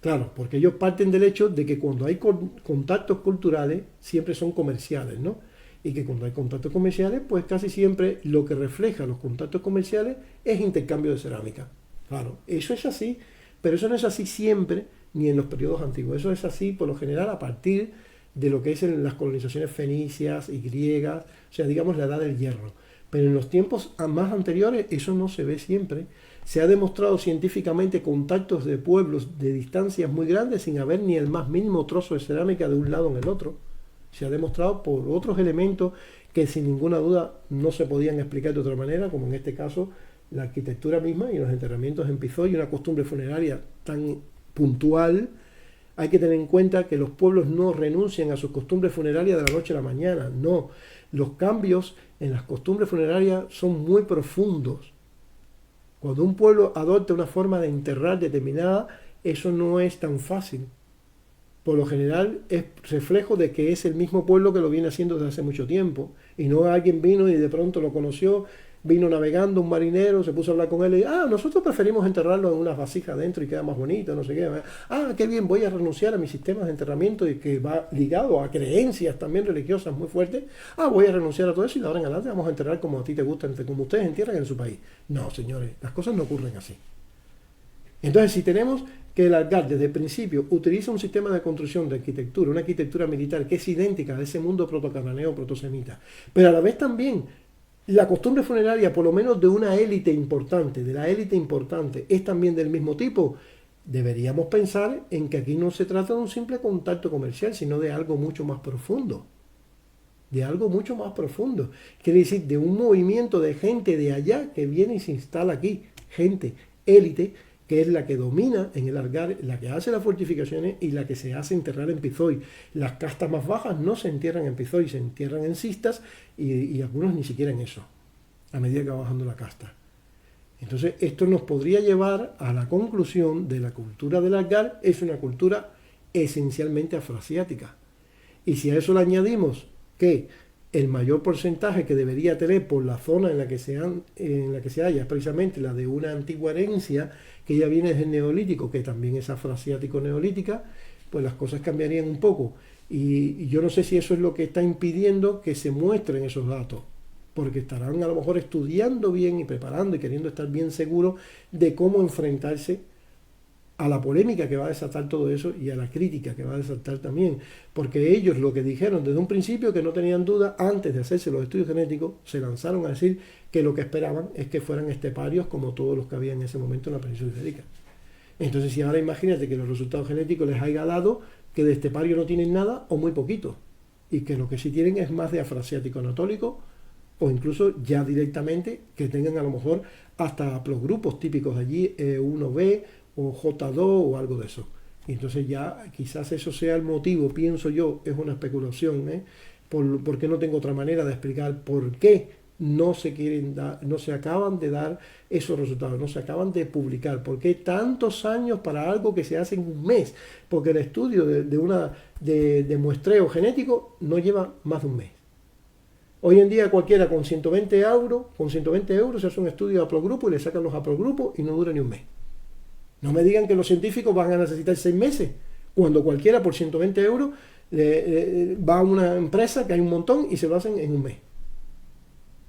Claro, porque ellos parten del hecho de que cuando hay contactos culturales, siempre son comerciales, ¿no? Y que cuando hay contactos comerciales, pues casi siempre lo que refleja los contactos comerciales es intercambio de cerámica. Claro, eso es así, pero eso no es así siempre, ni en los periodos antiguos. Eso es así, por lo general, a partir de lo que es en las colonizaciones fenicias y griegas, o sea, digamos la edad del hierro. Pero en los tiempos más anteriores eso no se ve siempre. Se ha demostrado científicamente contactos de pueblos de distancias muy grandes sin haber ni el más mínimo trozo de cerámica de un lado en el otro. Se ha demostrado por otros elementos que sin ninguna duda no se podían explicar de otra manera, como en este caso la arquitectura misma y los enterramientos en Pizoi y una costumbre funeraria tan puntual. Hay que tener en cuenta que los pueblos no renuncian a sus costumbres funerarias de la noche a la mañana, no. Los cambios en las costumbres funerarias son muy profundos. Cuando un pueblo adopta una forma de enterrar determinada, eso no es tan fácil. Por lo general es reflejo de que es el mismo pueblo que lo viene haciendo desde hace mucho tiempo. Y no alguien vino y de pronto lo conoció, vino navegando un marinero, se puso a hablar con él y nosotros preferimos enterrarlo en unas vasijas dentro y queda más bonito, no sé qué. Qué bien, voy a renunciar a mis sistemas de enterramiento y que va ligado a creencias también religiosas muy fuertes. Voy a renunciar a todo eso y de ahora en adelante vamos a enterrar como a ti te gusta, como ustedes entierran en su país. No, señores, las cosas no ocurren así. Entonces, si tenemos que el Algar desde el principio utiliza un sistema de construcción de arquitectura, una arquitectura militar que es idéntica a ese mundo protocananeo, protosemita, pero a la vez también la costumbre funeraria, por lo menos de una élite importante, de la élite importante, es también del mismo tipo, deberíamos pensar en que aquí no se trata de un simple contacto comercial, sino de algo mucho más profundo. De algo mucho más profundo. Quiere decir, de un movimiento de gente de allá que viene y se instala aquí. Gente, élite, que es la que domina en el Algar, la que hace las fortificaciones y la que se hace enterrar en Pizoi. Las castas más bajas no se entierran en Pizoi, se entierran en cistas y algunos ni siquiera en eso, a medida que va bajando la casta. Entonces, esto nos podría llevar a la conclusión de la cultura del Asgard es una cultura esencialmente afroasiática. Y si a eso le añadimos que el mayor porcentaje que debería tener por la zona en la que se halla es precisamente la de una antigua herencia que ya viene desde el Neolítico, que también es afroasiático neolítica, pues las cosas cambiarían un poco. Y yo no sé si eso es lo que está impidiendo que se muestren esos datos, porque estarán a lo mejor estudiando bien y preparando y queriendo estar bien seguros de cómo enfrentarse a la polémica que va a desatar todo eso y a la crítica que va a desatar también, porque ellos lo que dijeron desde un principio, que no tenían duda, antes de hacerse los estudios genéticos, se lanzaron a decir que lo que esperaban es que fueran esteparios como todos los que había en ese momento en la península ibérica. Entonces, si ahora imagínate que los resultados genéticos les haya dado que de estepario no tienen nada o muy poquito, y que lo que sí tienen es más de afroasiático anatólico, o incluso ya directamente que tengan a lo mejor hasta los grupos típicos de allí, E1B o J2 o algo de eso. Y entonces ya quizás eso sea el motivo, pienso yo, es una especulación, porque no tengo otra manera de explicar por qué no se quieren dar, no se acaban de dar esos resultados, no se acaban de publicar. ¿Por qué tantos años para algo que se hace en un mes? Porque el estudio de muestreo genético no lleva más de un mes. Hoy en día cualquiera con 120 euros se hace un estudio de haplogrupo y le sacan los haplogrupos y no dura ni un mes. No me digan que los científicos van a necesitar 6 meses, cuando cualquiera por 120 euros va a una empresa que hay un montón y se lo hacen en un mes.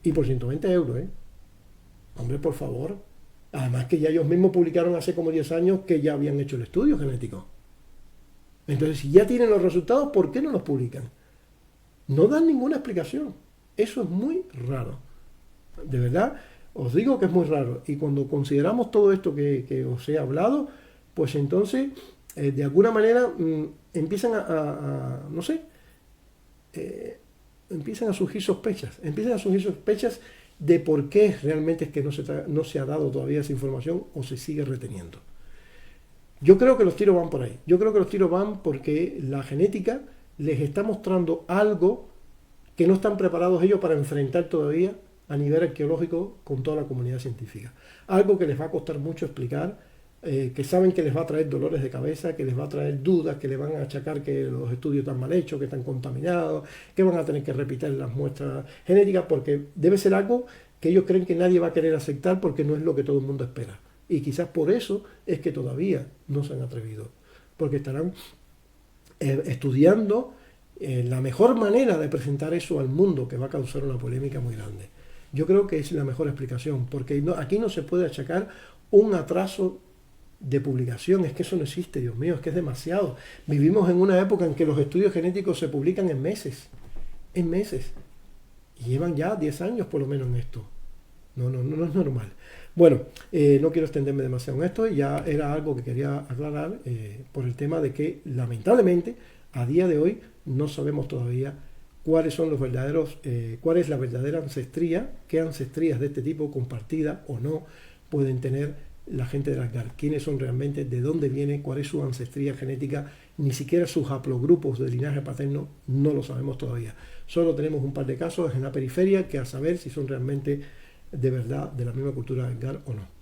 Y por 120 euros, ¿eh? Hombre, por favor. Además que ya ellos mismos publicaron hace como 10 años que ya habían hecho el estudio genético. Entonces, si ya tienen los resultados, ¿por qué no los publican? No dan ninguna explicación. Eso es muy raro. De verdad, os digo que es muy raro. Y cuando consideramos todo esto que os he hablado, pues entonces, de alguna manera, empiezan no sé, empiezan a surgir sospechas. Empiezan a surgir sospechas de por qué realmente es que no se ha dado todavía esa información o se sigue reteniendo. Yo creo que los tiros van por ahí. Yo creo que los tiros van porque la genética les está mostrando algo que no están preparados ellos para enfrentar todavía a nivel arqueológico con toda la comunidad científica. Algo que les va a costar mucho explicar, que saben que les va a traer dolores de cabeza, que les va a traer dudas, que les van a achacar que los estudios están mal hechos, que están contaminados, que van a tener que repetir las muestras genéticas, porque debe ser algo que ellos creen que nadie va a querer aceptar porque no es lo que todo el mundo espera. Y quizás por eso es que todavía no se han atrevido, porque estarán estudiando la mejor manera de presentar eso al mundo, que va a causar una polémica muy grande. Yo creo que es la mejor explicación, porque aquí no se puede achacar un atraso de publicación, es que eso no existe, Dios mío, es que es demasiado. Vivimos en una época en que los estudios genéticos se publican en meses, y llevan ya 10 años por lo menos en esto. No es normal. Bueno, no quiero extenderme demasiado en esto, ya era algo que quería aclarar por el tema de que lamentablemente a día de hoy no sabemos todavía cuáles son los verdaderos, cuál es la verdadera ancestría, qué ancestrías de este tipo, compartida o no, pueden tener la gente de Asgard, quiénes son realmente, de dónde viene, cuál es su ancestría genética, ni siquiera sus haplogrupos de linaje paterno no lo sabemos todavía. Solo tenemos un par de casos en la periferia que a saber si son realmente de verdad de la misma cultura de Asgard o no.